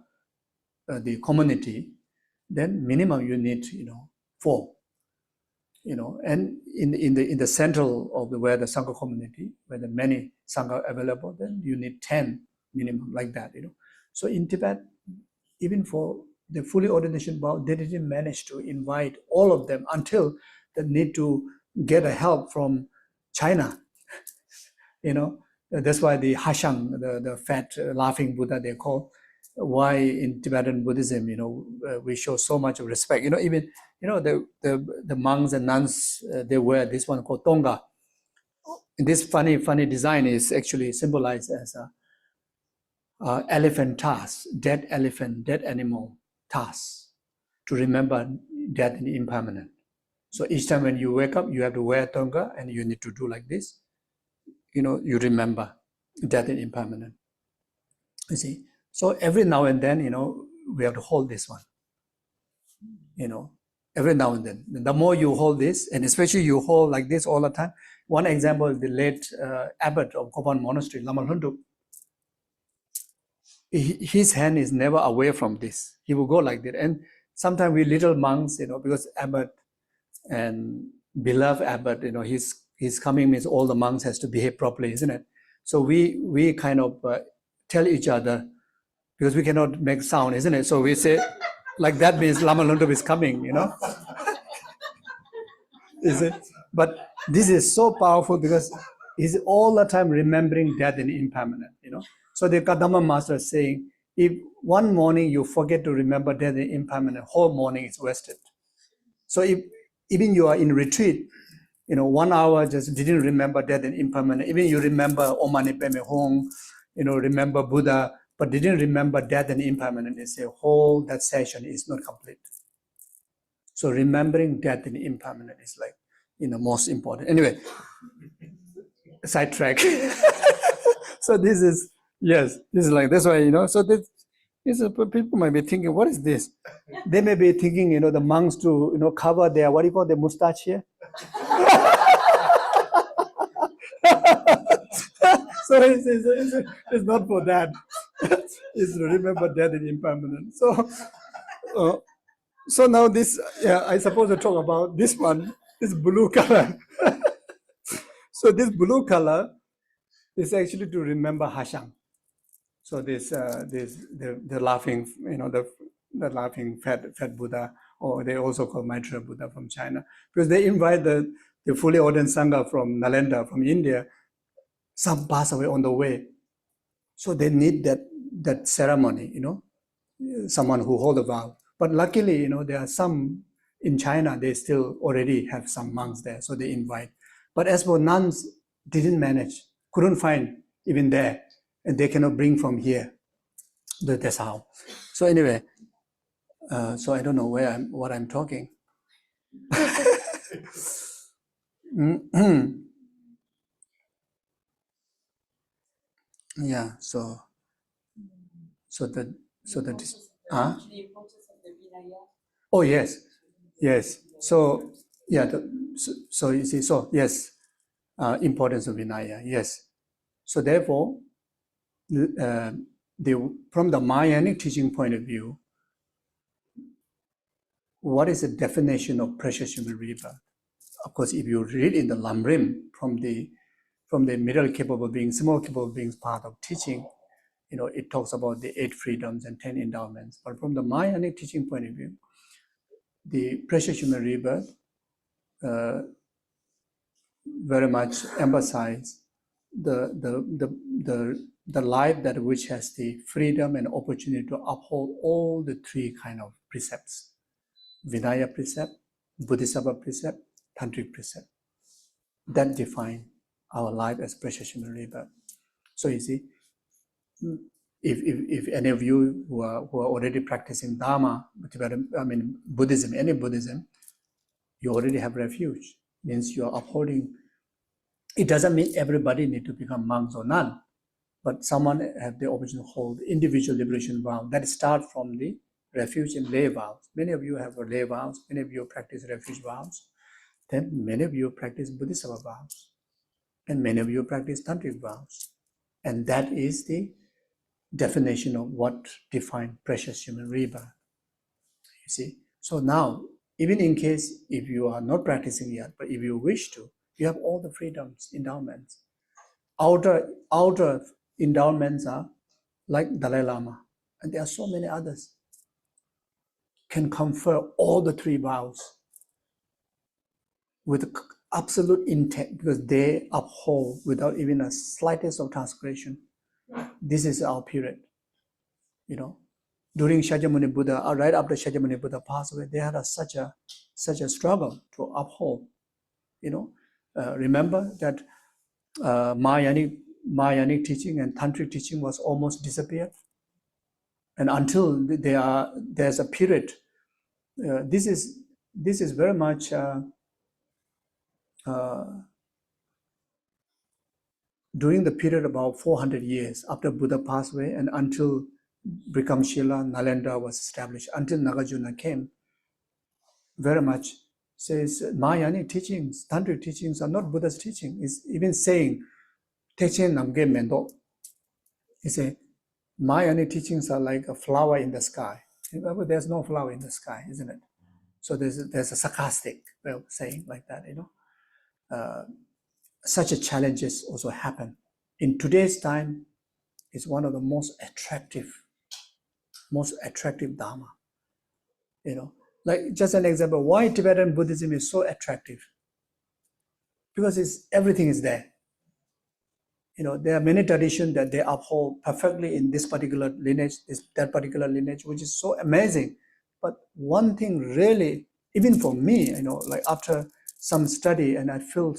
the community. Then minimum you need, 4. And in the central of where the Sangha community, where the many Sangha available, then you need 10 minimum, like that, So in Tibet, even for the fully ordination vow, they didn't manage to invite all of them until they need to get a help from China, That's why the Hashang, the fat laughing Buddha, they call, why in Tibetan Buddhism, we show so much respect. Even the monks and nuns, they wear this one called tonga. And this funny design is actually symbolized as a elephant tusk, dead elephant, dead animal tusk, to remember death and impermanent. So each time when you wake up, you have to wear tonga, and you need to do like this. You remember death and impermanent. You see. So every now and then, we have to hold this one. Every now and then. The more you hold this, and especially you hold like this all the time. One example is the late abbot of Kopan Monastery, Lama Lundu. His hand is never away from this. He will go like that. And sometimes we little monks, because abbot and beloved abbot, his coming means all the monks has to behave properly, isn't it? So we kind of tell each other, because we cannot make sound, isn't it? So we say, like that means Lama Lundu is coming, Is it? But this is so powerful because he's all the time remembering death and impermanent, So the Kadama master is saying, if one morning you forget to remember death and impermanent, whole morning is wasted. So if even you are in retreat, 1 hour just didn't remember death and impermanent. Even you remember Om Mani Padme Hum, remember Buddha, but didn't remember death and impermanent. It's a whole, that session is not complete. So remembering death and impermanent is like, most important. Anyway, sidetrack. So this is like, that's why, so this is, people might be thinking, what is this? They may be thinking, the monks to, cover their, what do you call the mustache here? So it's not for that. It's to remember death and impermanent. So now this, I suppose to talk about this one, this blue color. So this blue color is actually to remember Hashang. So the laughing, the laughing fat Buddha, or they also call Maitreya Buddha from China, because they invite the fully ordained Sangha from Nalanda, from India. Some pass away on the way. So they need that ceremony, someone who hold a vow. But luckily, there are some in China, they still already have some monks there, so they invite. But as for nuns, didn't manage, couldn't find even there, and they cannot bring from here. That's how. So anyway, so I don't know what I'm talking. Yeah. So the The importance of the Vinaya. Oh yes, yes. So yeah, so you see, so yes, importance of Vinaya, yes. So therefore, from the Mahayanic teaching point of view, what is the definition of precious human rebirth? Of course, if you read in the Lamrim from the middle capable beings, small capable beings part of teaching, it talks about the 8 freedoms and 10 endowments. But from the Mahayanic teaching point of view, the precious human rebirth very much emphasize the life that which has the freedom and opportunity to uphold all the 3 kind of precepts: Vinaya precept, Bodhisattva precept, Tantric precept. That define our life as precious human rebirth. So you see, if any of you who are already practicing Dharma, Buddhism, any Buddhism, you already have refuge. Means you are upholding. It doesn't mean everybody need to become monks or nun, but someone have the opportunity to hold individual liberation vow that start from the refuge and lay vows. Many of you have lay vows. Many of you practice refuge vows. Then many of you practice Bodhisattva vows, and many of you practice Tantric vows, and that is the definition of what defines precious human rebirth. You see, so now even in case if you are not practicing yet, but if you wish to, you have all the freedoms, endowments. Outer endowments are like Dalai Lama, and there are so many others. Can confer all the 3 vows with absolute intent because they uphold without even a slightest of transgression. This is our period. During Shakyamuni Buddha, right after Shakyamuni Buddha passed away, they had such a struggle to uphold. Remember that Mahayanic teaching and Tantric teaching was almost disappeared, and until there's a period. This is very much during the period about 400 years after Buddha passed away and until Brikam Shila, Nalanda was established, until Nagarjuna came, very much says Mahayanic teachings, Tantric teachings are not Buddha's teaching. It's even saying, Techen Namge Mendo. He said, Mahayanic teachings are like a flower in the sky. But there's no flower in the sky, isn't it? So there's a sarcastic way of saying like that, Such a challenges also happen. In today's time, it's one of the most attractive Dharma. Like just an example, why Tibetan Buddhism is so attractive? Because everything is there. There are many traditions that they uphold perfectly in this particular lineage, that particular lineage, which is so amazing. But one thing really, even for me, like after some study, and I feel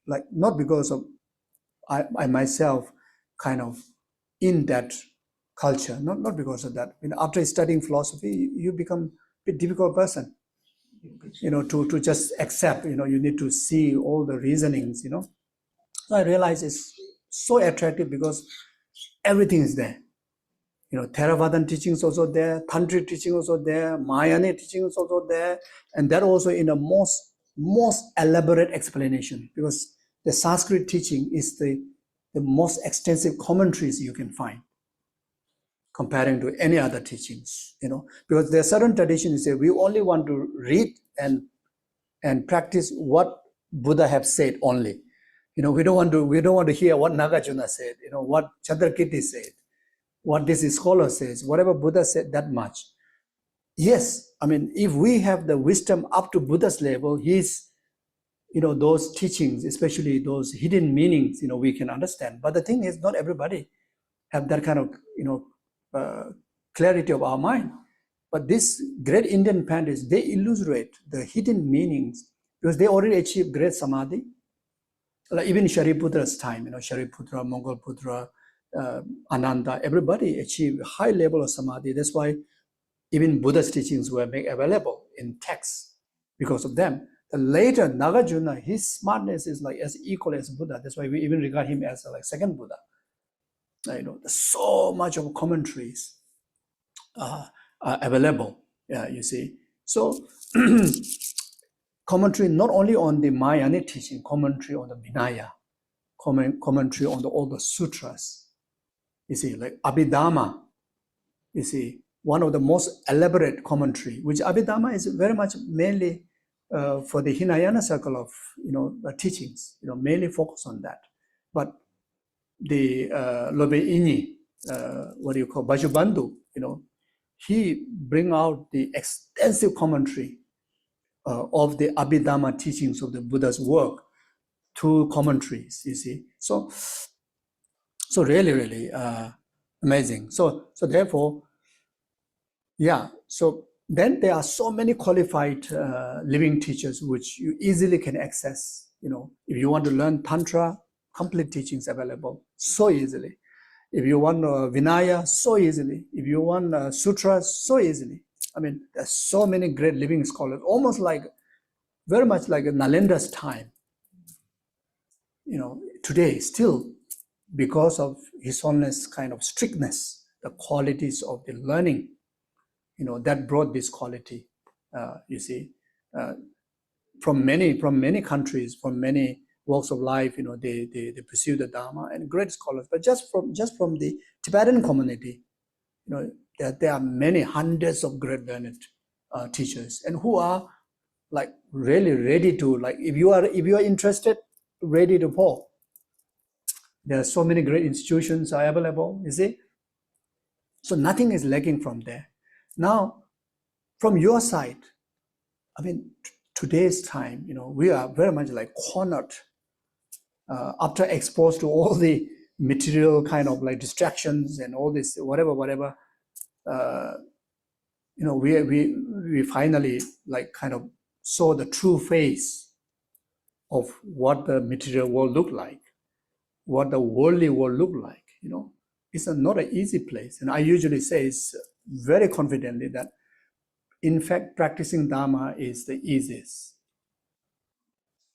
like not because of I myself kind of in that culture, not because of that. After studying philosophy, you become a bit difficult person, to just accept, you need to see all the reasonings, So I realize it's so attractive because everything is there. Theravadan teaching is also there, Tantric teaching also there, Mahayana teaching is also there, and that also in a most elaborate explanation, because the Sanskrit teaching is the most extensive commentaries you can find, comparing to any other teachings, because there are certain traditions say we only want to read and practice what Buddha have said only. We don't want to hear what Nagarjuna said, what Chandrakirti said, what this scholar says, whatever Buddha said, that much. Yes, if we have the wisdom up to Buddha's level, those teachings, especially those hidden meanings, we can understand. But the thing is, not everybody have that kind of, clarity of our mind. But this great Indian Pandits, they illustrate the hidden meanings because they already achieved great samadhi. Like even Shariputra's time, Shariputra, Mongolputra, Ananda, everybody achieved high level of samadhi. That's why even Buddha's teachings were made available in text because of them. The later Nagarjuna, his smartness is like as equal as Buddha. That's why we even regard him as like second Buddha. So much of commentaries are available. You see, So commentary not only on the Mahayana teaching, commentary on the Vinaya, commentary on all the sutras. You see, like Abhidhamma, you see, one of the most elaborate commentary, which Abhidhamma is very much mainly for the Hinayana circle of teachings, mainly focus on that. But the Lobe Inyi, Bajubandhu, he bring out the extensive commentary of the Abhidhamma teachings of the Buddha's work through commentaries, you see. So really amazing. So therefore, yeah, so then there are so many qualified living teachers which you easily can access. If you want to learn Tantra, complete teachings available so easily. If you want Vinaya, so easily. If you want sutras, so easily. I mean, there's so many great living scholars, almost like, very much like Nalenda's time. Today, still, because of His Holiness' kind of strictness, the qualities of the learning, that brought this quality, you see, from many countries, from many walks of life, they pursue the Dharma and great scholars. But just from the Tibetan community, there are many hundreds of great learned teachers, and who are like really ready to, like, if you are interested, ready to pour. There are so many great institutions are available, you see. So nothing is lacking from there. Now, from your side, I mean, today's time, we are very much like cornered after exposed to all the material kind of like distractions and all this whatever. We finally like kind of saw the true face of what the material world look like, what the worldly world look like. It's not an easy place, and I usually say it's very confidently that, in fact, practicing Dharma is the easiest,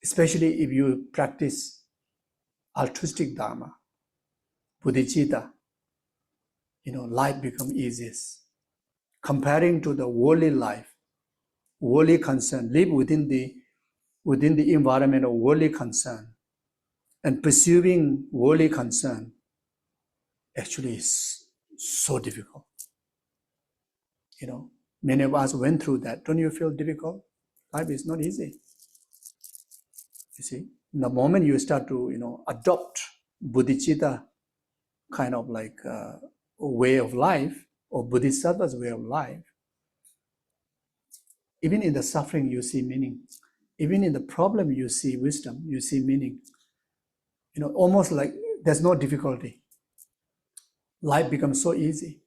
especially if you practice altruistic Dharma, bodhicitta. Life becomes easiest. Comparing to the worldly life, worldly concern, live within the environment of worldly concern, and pursuing worldly concern actually is so difficult. Many of us went through that. Don't you feel difficult? Life is not easy. You see, the moment you start to, adopt bodhicitta kind of like way of life, or bodhisattva's way of life, even in the suffering you see meaning. Even in the problem you see wisdom, you see meaning. Almost like there's no difficulty. Life becomes so easy.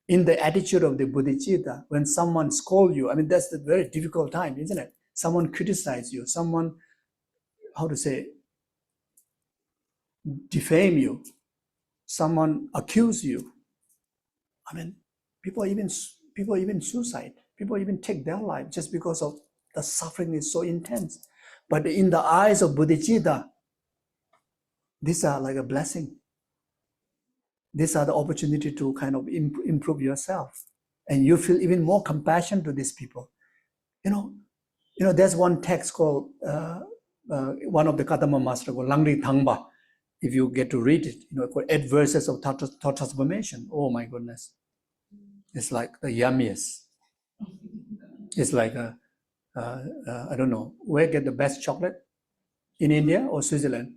In the attitude of the bodhicitta, when someone scolds you, I mean, that's the very difficult time, isn't it? Someone criticizes you, someone, defame you, someone accuse you. I mean, people even suicide. People even take their life just because of the suffering is so intense. But in the eyes of bodhicitta, these are like a blessing. These are the opportunity to kind of improve yourself, and you feel even more compassion to these people. There's one text called one of the Katama master called Langri Thangba. If you get to read it, called 8 verses of thought transformation. Oh my goodness, it's like the yummiest. It's like I don't know where get the best chocolate, in India or Switzerland.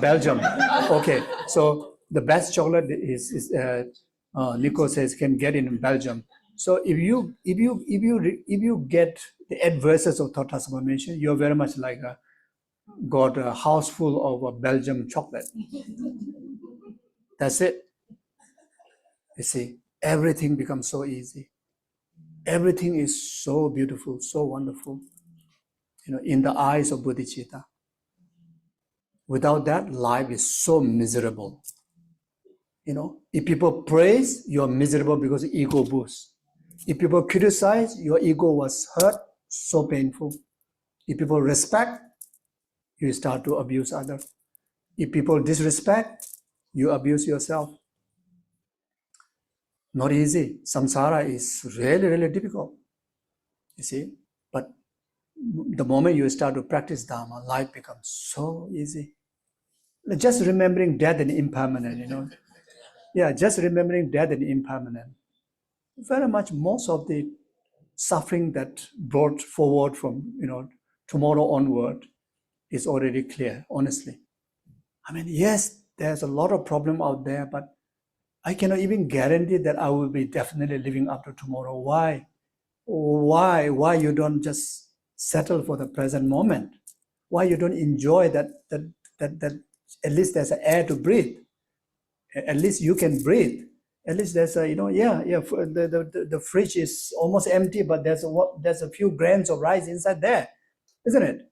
Belgium. Okay, so the best chocolate is Nico says can get in Belgium. So if you get the 8 verses of thought transformation, you're very much like got a house full of Belgium chocolate. That's it. You see, everything becomes so easy. Everything is so beautiful, so wonderful. In the eyes of bodhicitta. Without that, life is so miserable. If people praise, you're miserable because ego boosts. If people criticize, your ego was hurt, so painful. If people respect, you start to abuse others. If people disrespect, you abuse yourself. Not easy. Samsara is really, really difficult. You see? But the moment you start to practice Dharma, life becomes so easy. Just remembering death and impermanent, Yeah, just remembering death and impermanent. Very much most of the suffering that brought forward from, tomorrow onward is already clear, honestly. I mean, yes, there's a lot of problem out there, but I cannot even guarantee that I will be definitely living up to tomorrow. Why? Why you don't just settle for the present moment? Why you don't enjoy that at least there's an air to breathe. At least you can breathe. At least there's a, the fridge is almost empty, but there's a few grains of rice inside there, isn't it?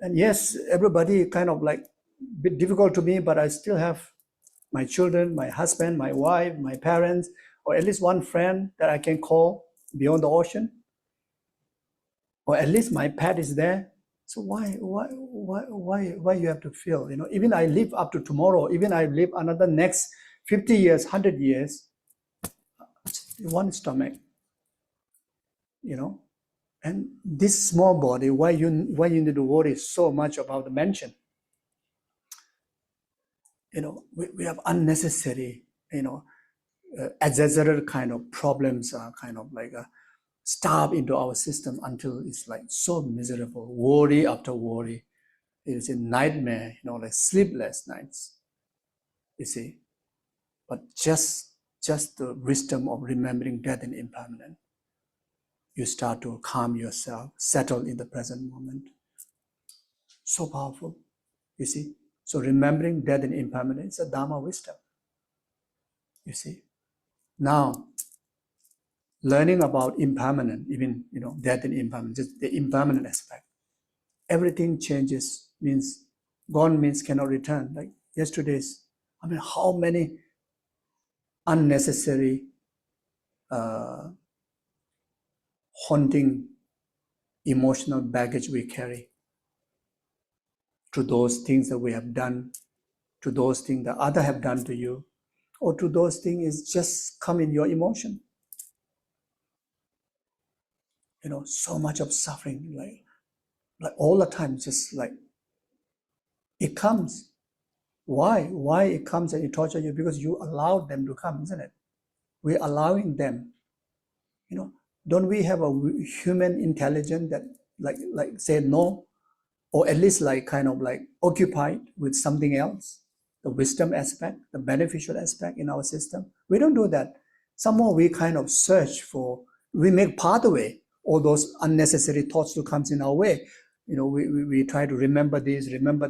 And yes, everybody kind of like a bit difficult to me, but I still have my children, my husband, my wife, my parents, or at least one friend that I can call beyond the ocean. Or at least my pet is there. So why you have to feel, even I live up to tomorrow, even I live another next 50 years, 100 years, one stomach, and this small body, why you need to worry so much about the mention? We have unnecessary, exaggerated kind of problems, kind of like starve into our system until it's like so miserable, worry after worry. It's a nightmare, like sleepless nights, you see. But just the wisdom of remembering death and impermanent, you start to calm yourself, settle in the present moment. So powerful, you see. So remembering death and impermanent is a Dharma wisdom, you see. Now, learning about impermanent, even, death and impermanent, just the impermanent aspect. Everything changes, means gone means cannot return. Like yesterday's, how many unnecessary haunting emotional baggage we carry to those things that we have done, to those things that others have done to you, or to those things is just come in your emotion. So much of suffering, like all the time, just like it comes. Why it comes and it tortures you? Because you allowed them to come, isn't it? We're allowing them. Don't we have a human intelligence that like say no, or at least like kind of like occupied with something else, the wisdom aspect, the beneficial aspect in our system? We don't do that. Somehow we kind of search for, we make pathway all those unnecessary thoughts to comes in our way. We try to remember this, remember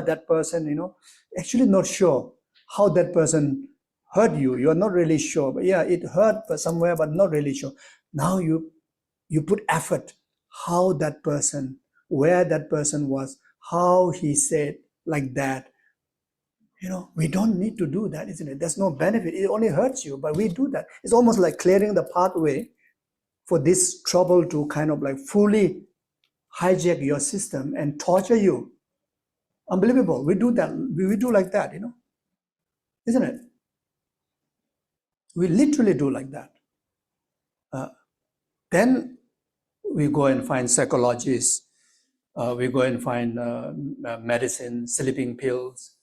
that person, actually not sure how that person hurt you. You're not really sure, but yeah, it hurt somewhere, but not really sure. Now you put effort, how that person, where that person was, how he said like that. We don't need to do that, isn't it? There's no benefit. It only hurts you, but we do that. It's almost like clearing the pathway for this trouble to kind of like fully hijack your system and torture you. Unbelievable. We do that. We do like that, isn't it? We literally do like that. Then we go and find psychologists. We go and find medicine, sleeping pills.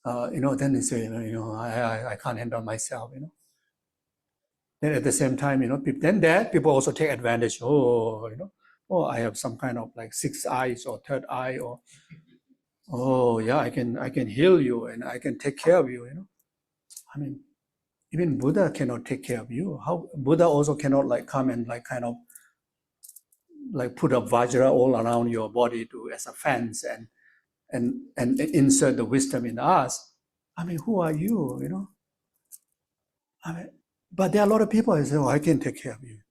Then they say, I can't handle myself, Then at the same time, people also take advantage. I have some kind of like sixth eyes or third eye, or I can heal you and I can take care of you, even Buddha cannot take care of you. How Buddha also cannot like come and like kind of like put a vajra all around your body as a fence and insert the wisdom in us. Who are you, but there are a lot of people who say, I can take care of you.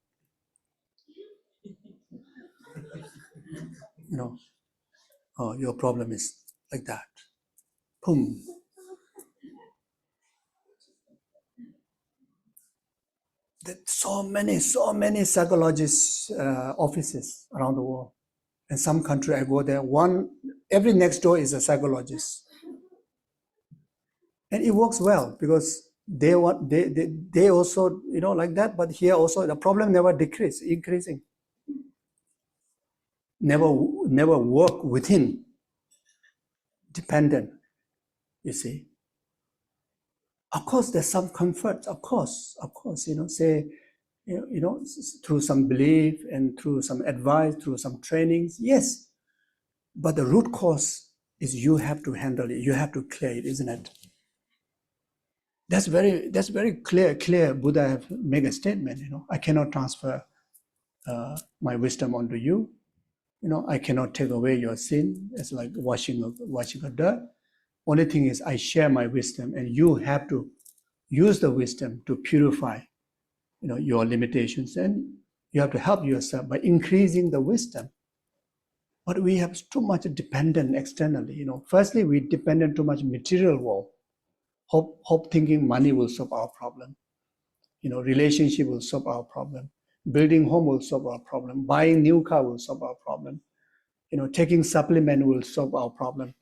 Your problem is like that. Boom. There's so many psychologists offices around the world. In some country I go there, every next door is a psychologist. And it works well because they also, like that, but here also the problem never decrease, increasing. Never work within, dependent, you see. Of course, there's some comfort, of course, say, through some belief and through some advice, through some trainings, yes. But the root cause is you have to handle it, you have to clear it, isn't it? That's very clear. Buddha have made a statement, I cannot transfer my wisdom onto you. I cannot take away your sin. It's like washing a dirt. Only thing is I share my wisdom, and you have to use the wisdom to purify, your limitations, and you have to help yourself by increasing the wisdom. But we have too much dependent externally. Firstly, we dependent too much material world. Hope thinking money will solve our problem. Relationship will solve our problem. Building home will solve our problem. Buying new car will solve our problem. Taking supplement will solve our problem.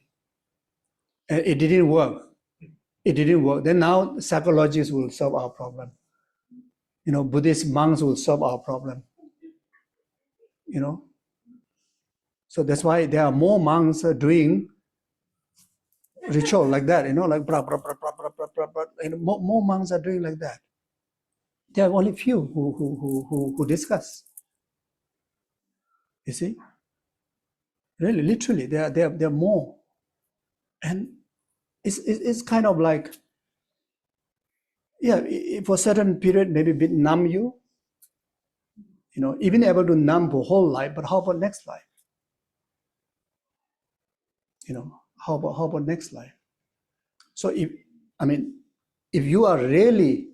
And it didn't work. Then now psychologists will solve our problem. Buddhist monks will solve our problem. So that's why there are more monks doing ritual like that, like blah, blah, blah, blah, blah, blah, blah, blah. More monks are doing like that. There are only few who discuss. You see? Really, literally, there are more. And it's kind of like, yeah, for a certain period, maybe a bit numb you, even able to numb for whole life, but how about next life? How about next life? So if you are really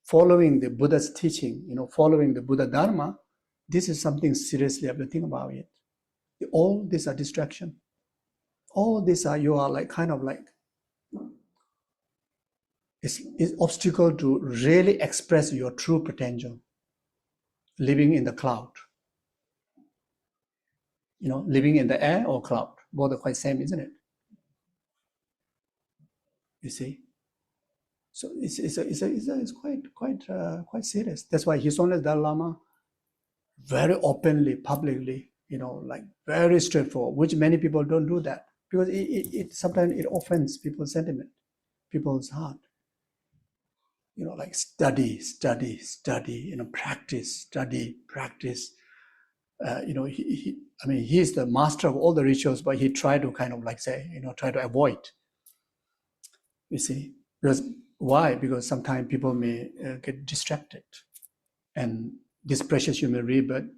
following the Buddha's teaching, following the Buddha Dharma, this is something seriously you have to think about it. All these are distraction. All these are, you are like kind of like, it's obstacle to really express your true potential. Living in the cloud. Living in the air or cloud. Both are quite same, isn't it? You see? So it's quite serious. That's why His Holiness Dalai Lama very openly, publicly, like very straightforward, which many people don't do that. Because it sometimes it offends people's sentiment, people's heart. Like study, practice, study, practice. He's the master of all the rituals, but he tried to kind of like say, try to avoid. You see, because why? Because sometimes people may get distracted, and this precious human rebirth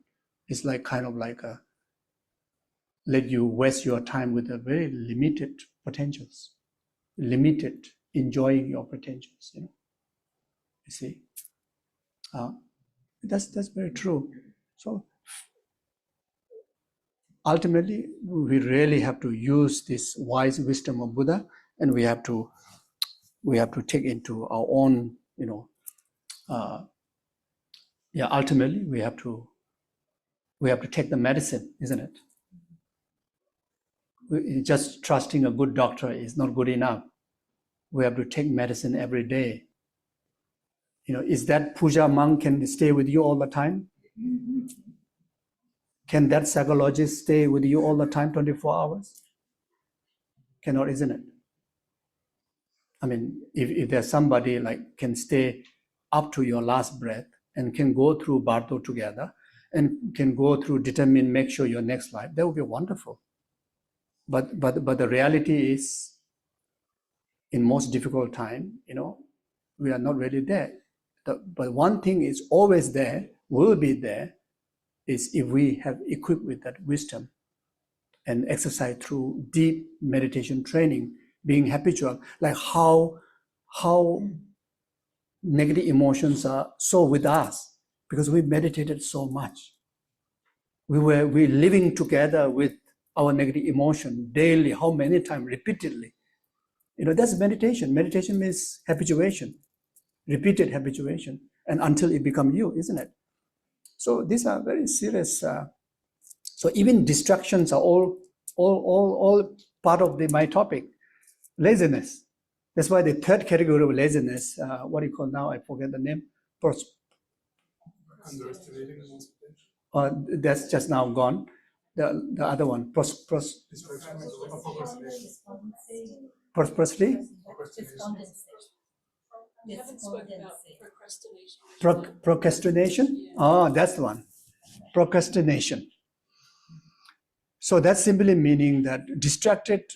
is like kind of like let you waste your time with a very limited potentials, limited enjoying your potentials. You see, that's very true. So ultimately, we really have to use this wise wisdom of Buddha, and we have to take into our own, ultimately we have to take the medicine, isn't it? Just trusting a good doctor is not good enough. We have to take medicine every day. Is that puja monk can stay with you all the time? Can that psychologist stay with you all the time, 24 hours? Cannot, isn't it? If there's somebody like can stay up to your last breath and can go through Bardo together and can go through determine, make sure your next life, that would be wonderful. But the reality is, in most difficult time, we are not really there. But one thing is always there, will be there, is if we have equipped with that wisdom and exercise through deep meditation training, being habitual, like how negative emotions are so with us, because we meditated so much. We living together with our negative emotion daily, how many times, repeatedly. That's meditation. Meditation means habituation, repeated habituation, and until it becomes you, isn't it? So these are very serious. So even distractions are all part of my topic. Laziness. That's why the third category of laziness, what do you call now? I forget the name. Underestimating one's potential. That's just now gone. The other one, prosperously, procrastination. Oh, that's the one. Procrastination. So that's simply meaning that distracted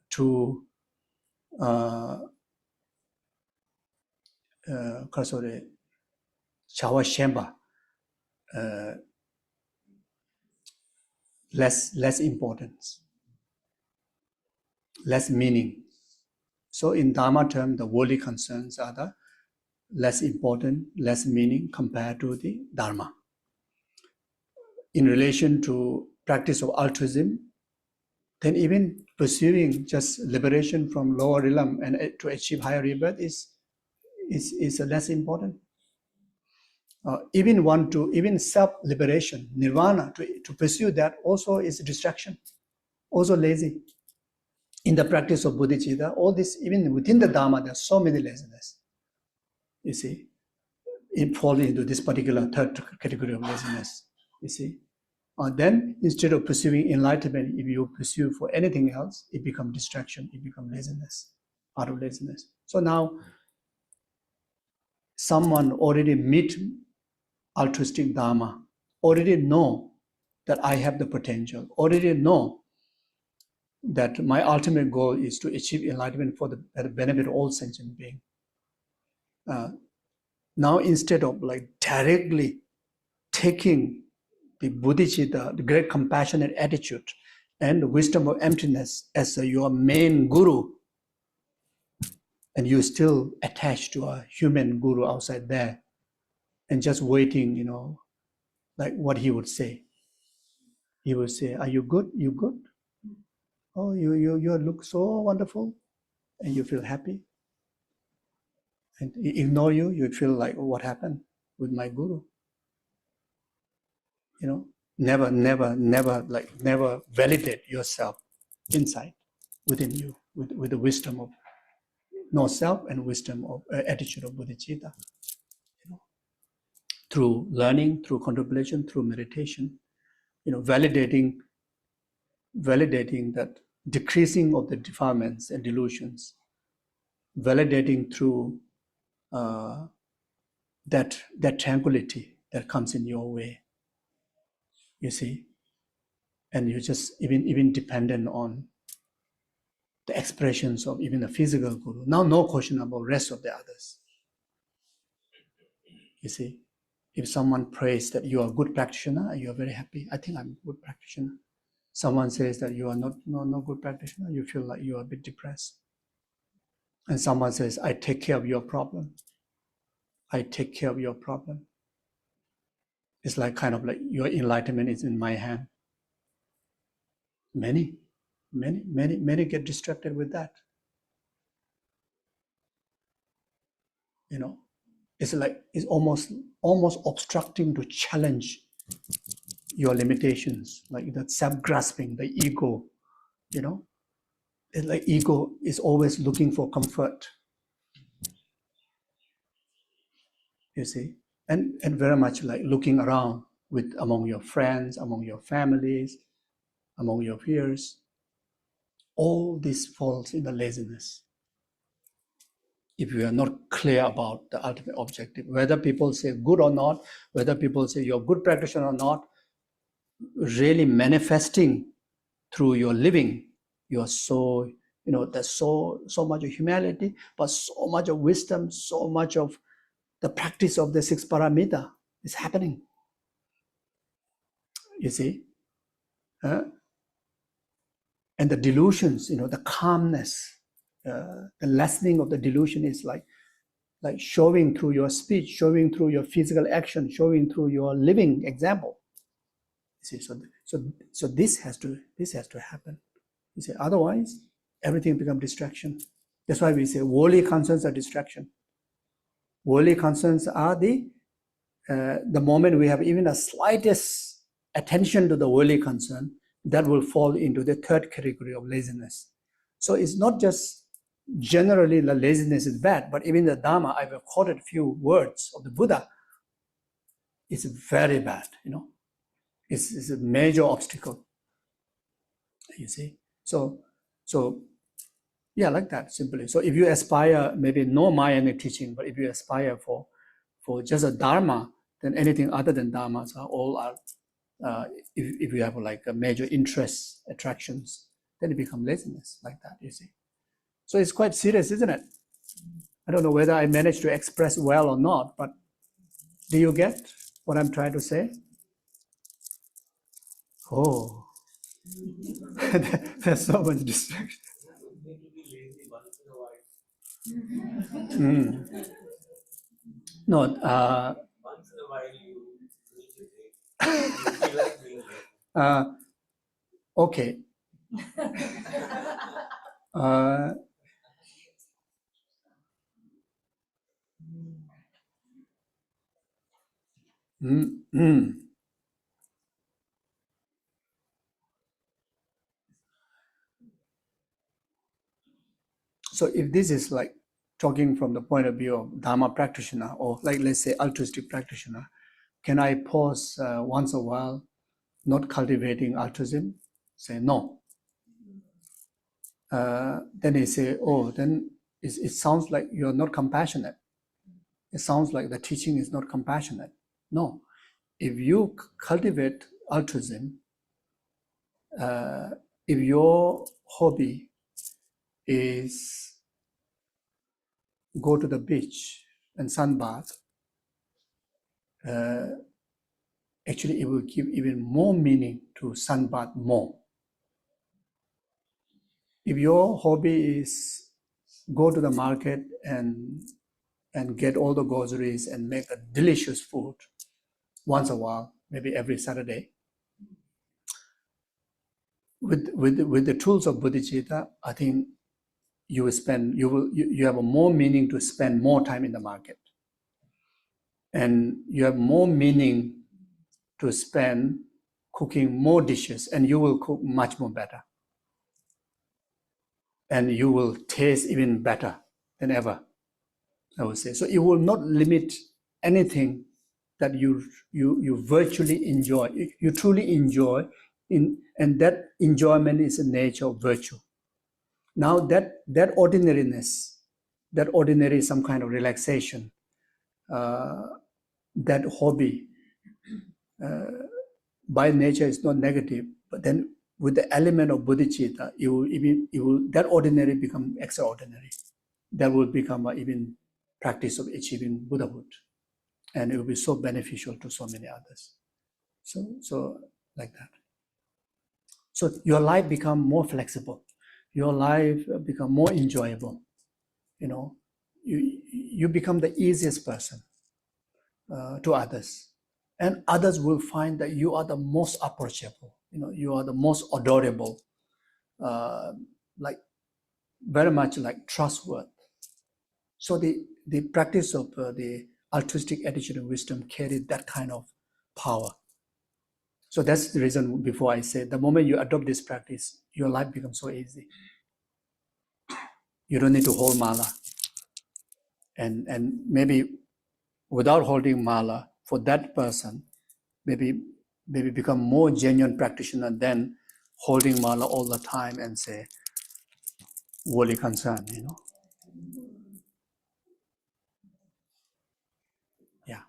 to Chawa Shemba, less importance, less meaning. So in Dharma term, the worldly concerns are the less important, less meaning compared to the Dharma. In relation to practice of altruism, then even pursuing just liberation from lower realm and to achieve higher rebirth is less important. Even self-liberation, nirvana, to pursue that also is a distraction, also lazy. In the practice of bodhicitta, all this, even within the Dharma, there's so many laziness. You see, it falls into this particular third category of laziness. You see, then instead of pursuing enlightenment, if you pursue for anything else, it becomes distraction, it becomes laziness, out of laziness. So now, someone already meet altruistic Dharma, already know that I have the potential, already know that my ultimate goal is to achieve enlightenment for the benefit of all sentient beings. Now, instead of like directly taking the bodhicitta, the great compassionate attitude and the wisdom of emptiness as your main guru, and you're still attached to a human guru outside there and just waiting, like what he would say. He would say, "Are you good? You good? Oh, you look so wonderful," and you feel happy. And ignore you, you feel like, oh, what happened with my guru? Never validate yourself inside, within you, with the wisdom of no self and wisdom of attitude of bodhicitta. Through learning, through contemplation, through meditation, validating that decreasing of the defilements and delusions, validating through that tranquility that comes in your way. You see, and you just even dependent on the expressions of even the physical guru. Now, no question about rest of the others. You see, if someone prays that you are a good practitioner, you are very happy. I think I'm a good practitioner. Someone says that you are not good practitioner, you feel like you are a bit depressed. And someone says, I take care of your problem. I take care of your problem. It's like kind of like your enlightenment is in my hand. Many get distracted with that. It's like it's almost obstructing to challenge your limitations, like that self-grasping, the ego. It's like ego is always looking for comfort. You see, and very much like looking around among your friends, among your families, among your peers. All this falls in the laziness. If you are not clear about the ultimate objective, whether people say good or not, whether people say you're a good practitioner or not, really manifesting through your living, you're so, there's so much of humility, but so much of wisdom, so much of the practice of the six paramita is happening. You see? And the delusions, the calmness, the lessening of the delusion is like showing through your speech, showing through your physical action, showing through your living example. You see, so this has to happen. You see, otherwise everything becomes distraction. That's why we say worldly concerns are distraction. Worldly concerns are the moment we have even the slightest attention to the worldly concern, that will fall into the third category of laziness. So it's not just generally the laziness is bad, but even the Dharma, I've quoted a few words of the Buddha, it's very bad, It's a major obstacle, you see. So yeah, like that, simply. So if you aspire, maybe no Mahayana teaching, but if you aspire for just a Dharma, then anything other than Dharmas if you have like a major interest, attractions, then it becomes laziness, like that, you see. So it's quite serious, isn't it? I don't know whether I managed to express well or not, but do you get what I'm trying to say? Oh, there's so much distraction. No, Once in a while you need to take. You like being late. okay. So if this is like talking from the point of view of Dharma practitioner, or like let's say altruistic practitioner, can I pause once a while, not cultivating altruism? Say no. Then they say, oh, then it sounds like you're not compassionate. It sounds like the teaching is not compassionate. No. If you cultivate altruism, if your hobby is go to the beach and sunbath, actually it will give even more meaning to sunbath more. If your hobby is go to the market and get all the groceries and make a delicious food once a while, maybe every Saturday, with the tools of bodhicitta, I think you have a more meaning to spend more time in the market, and you have more meaning to spend cooking more dishes, and you will cook much more better, and you will taste even better than ever, I would say. So it will not limit anything that you virtually enjoy, you truly enjoy, and that enjoyment is a nature of virtue. Now that ordinariness, that ordinary some kind of relaxation, that hobby, by nature is not negative, but then with the element of bodhicitta, that ordinary become extraordinary. That will become even practice of achieving Buddhahood, and it will be so beneficial to so many others. So like that. So your life become more flexible. Your life become more enjoyable. You become the easiest person to others, and others will find that you are the most approachable. You are the most adorable, like very much like trustworthy. So the practice of the altruistic attitude and wisdom carries that kind of power. So that's the reason before I said, the moment you adopt this practice, your life becomes so easy. You don't need to hold mala. And maybe without holding mala, for that person, maybe become more genuine practitioner than holding mala all the time and say, worldly concern, Yeah.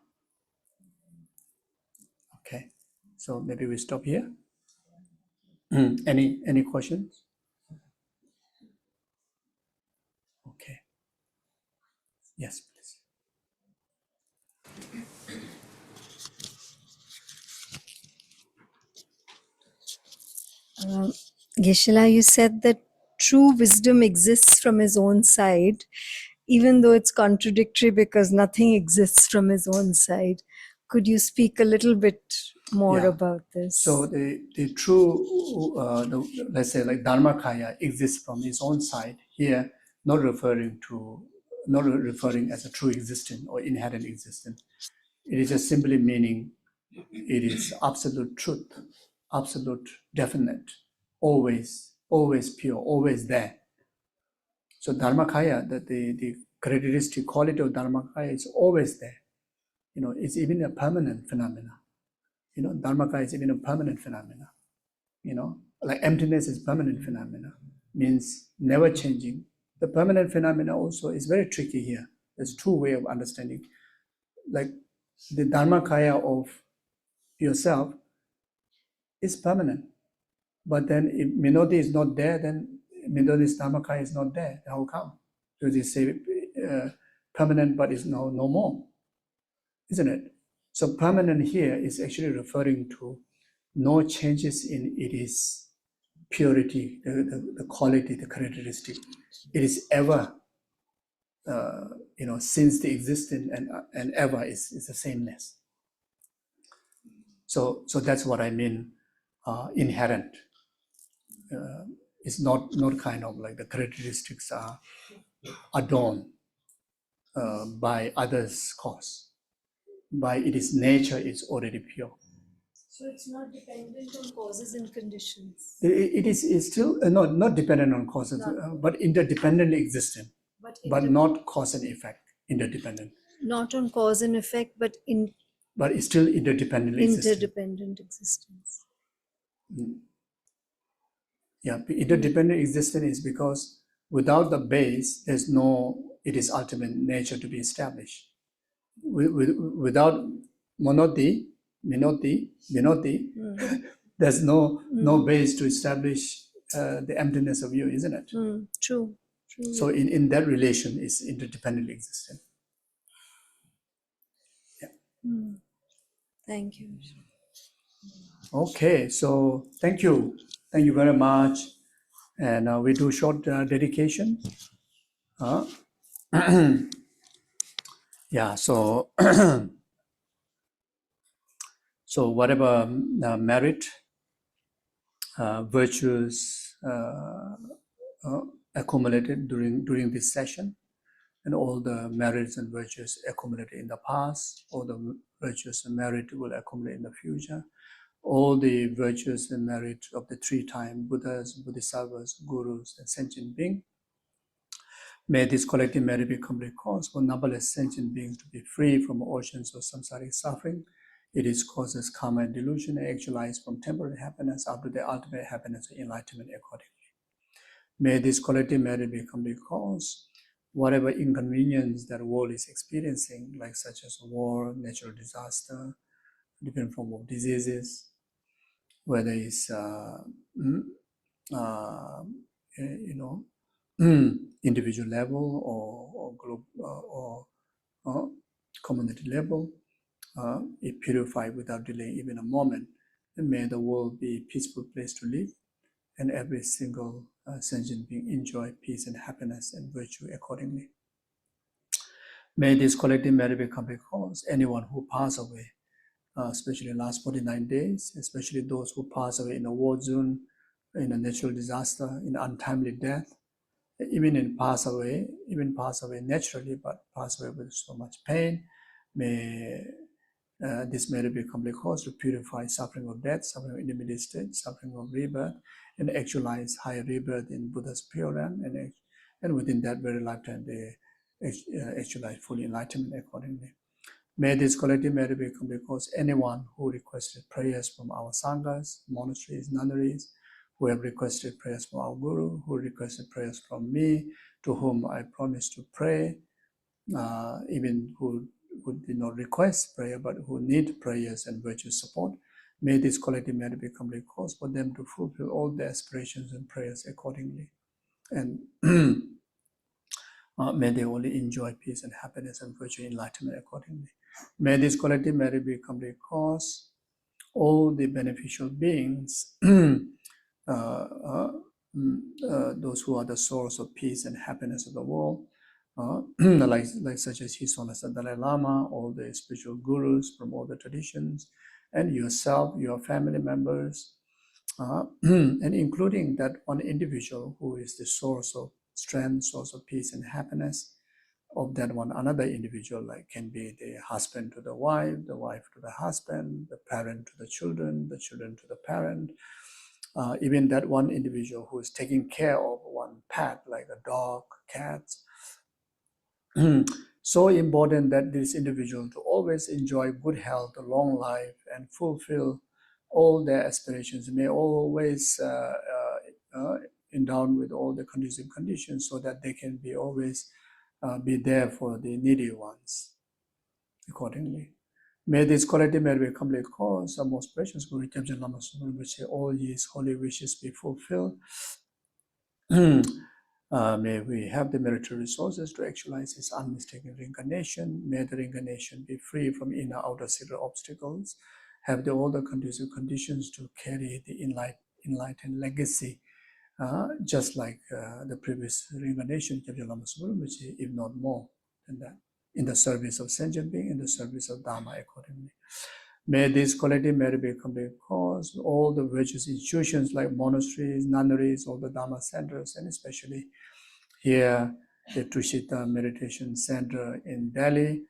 Okay. So maybe we stop here. Any questions? Okay. Yes, please. Geshe-la, you said that true wisdom exists from his own side, even though it's contradictory because nothing exists from his own side. Could you speak a little bit more about this? So the true, let's say like Dharmakaya exists from his own side here, not referring as a true existence or inherent existence. It is just simply meaning it is absolute truth, absolute definite, always pure, always there. So Dharmakaya, the characteristic quality of Dharmakaya is always there. It's even a permanent phenomena. Dharmakaya is even a permanent phenomena. Like emptiness is permanent phenomena, means never changing. The permanent phenomena also is very tricky here. There's two ways of understanding. Like the Dharmakaya of yourself is permanent. But then if Minodi is not there, then Minodi's Dharmakaya is not there. How come? Because you say permanent but is no more, isn't it? So permanent here is actually referring to no changes in its purity, the quality, the characteristic. It is ever, since the existence and ever is the sameness. So that's what I mean, inherent. It's not kind of like the characteristics are adorned by others' cause. By its nature, it's already pure. So it's not dependent on causes and conditions. It's still not dependent on causes, but interdependently existent, but not cause and effect, interdependent. Not on cause and effect, but it's still interdependently existent. interdependent existence. Yeah, interdependent existence is because without the base, there's no its ultimate nature to be established. Without minoti, there's no base to establish the emptiness of you, isn't it? True. So in that relation, is interdependently existent. Yeah. Thank you. Okay, so thank you very much, and we do short dedication. Yeah, so so whatever merit, virtues accumulated during this session, and all the merits and virtues accumulated in the past, all the virtues and merit will accumulate in the future, all the virtues and merit of the three-time Buddhas, Bodhisattvas, Gurus, and sentient beings. May this collective merit be complete cause for numberless sentient beings to be free from oceans of samsaric suffering. It is causes karma and delusion and actualized from temporary happiness up to the ultimate happiness and enlightenment accordingly. May this collective merit be complete cause whatever inconvenience that the world is experiencing, like such as war, natural disaster, different form of diseases, whether it's individual level or group or community level, it purified without delay even a moment. And may the world be a peaceful place to live, and every single sentient being enjoy peace and happiness and virtue accordingly. May this collective merit be complete cause. Anyone who passed away, especially in the last 49 days, especially those who pass away in a war zone, in a natural disaster, in untimely death, even pass away naturally, but pass away with so much pain. May this merit be complete cause to purify suffering of death, suffering of intermediate state, suffering of rebirth, and actualize higher rebirth in Buddha's pure realm, and within that very lifetime they actualize full enlightenment accordingly. May this collective merit be complete cause anyone who requested prayers from our sanghas, monasteries, nunneries, who have requested prayers from our guru, who requested prayers from me, to whom I promised to pray, even who did not request prayer, but who need prayers and virtue support. May this collective merit be complete cause for them to fulfill all their aspirations and prayers accordingly. And may they only enjoy peace and happiness and virtue enlightenment accordingly. May this collective merit be complete cause all the beneficial beings, those who are the source of peace and happiness of the world, like such as His Holiness the Dalai Lama, all the spiritual gurus from all the traditions, and yourself, your family members, and including that one individual who is the source of strength, source of peace and happiness of that one another individual, like can be the husband to the wife to the husband, the parent to the children to the parent, even that one individual who is taking care of one pet, like a dog, cat, so important that this individual to always enjoy good health, a long life, and fulfill all their aspirations. May always endowed with all the conducive conditions so that they can be always be there for the needy ones accordingly. May this quality may be complete cause of most precious Guru Geshe Lama Konchok, all his holy wishes be fulfilled. May we have the military resources to actualize his unmistaken reincarnation. May the reincarnation be free from inner outer secret obstacles. Have all the conducive conditions to carry the enlightened legacy, just like the previous reincarnation, Geshe Lama Konchok, if not more than that, in the service of sentient being, in the service of Dharma accordingly. May this quality may be complete cause, all the virtuous institutions like monasteries, nunneries, all the Dharma centers, and especially here, the Tushita Meditation Center in Delhi,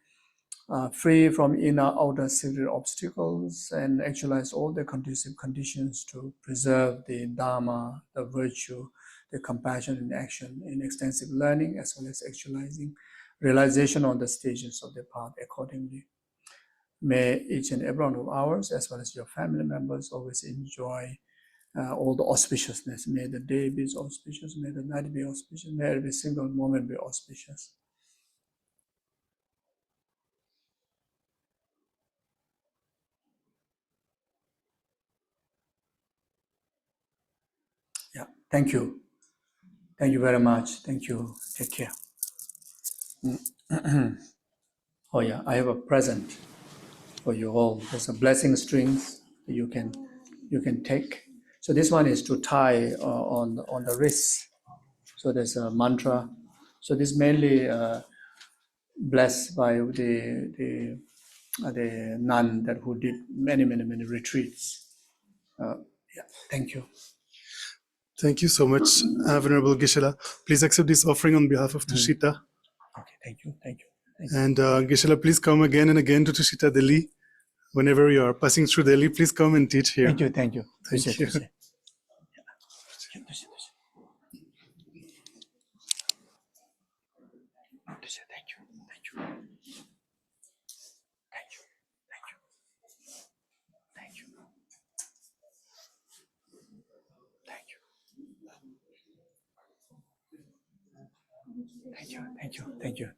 free from inner outer secret obstacles and actualize all the conducive conditions to preserve the Dharma, the virtue, the compassion in action, in extensive learning, as well as actualizing realization on the stages of the path accordingly. May each and every one of ours, as well as your family members, always enjoy all the auspiciousness. May the day be auspicious, may the night be auspicious, may every single moment be auspicious. Yeah, thank you. Thank you very much. Thank you. Take care. Oh yeah, I have a present for you all. There's a blessing strings you can take. So this one is to tie on the wrist. So there's a mantra. So this mainly blessed by the nun that who did many retreats. Yeah, thank you. Thank you so much, Venerable Geshe-la. Please accept this offering on behalf of Tushita. Okay, thank you. And Geshe-la, please come again and again to Tushita, Delhi. Whenever you are passing through Delhi, please come and teach here. Thank you. Thank you. Thank you.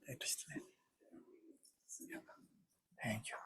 Thank you.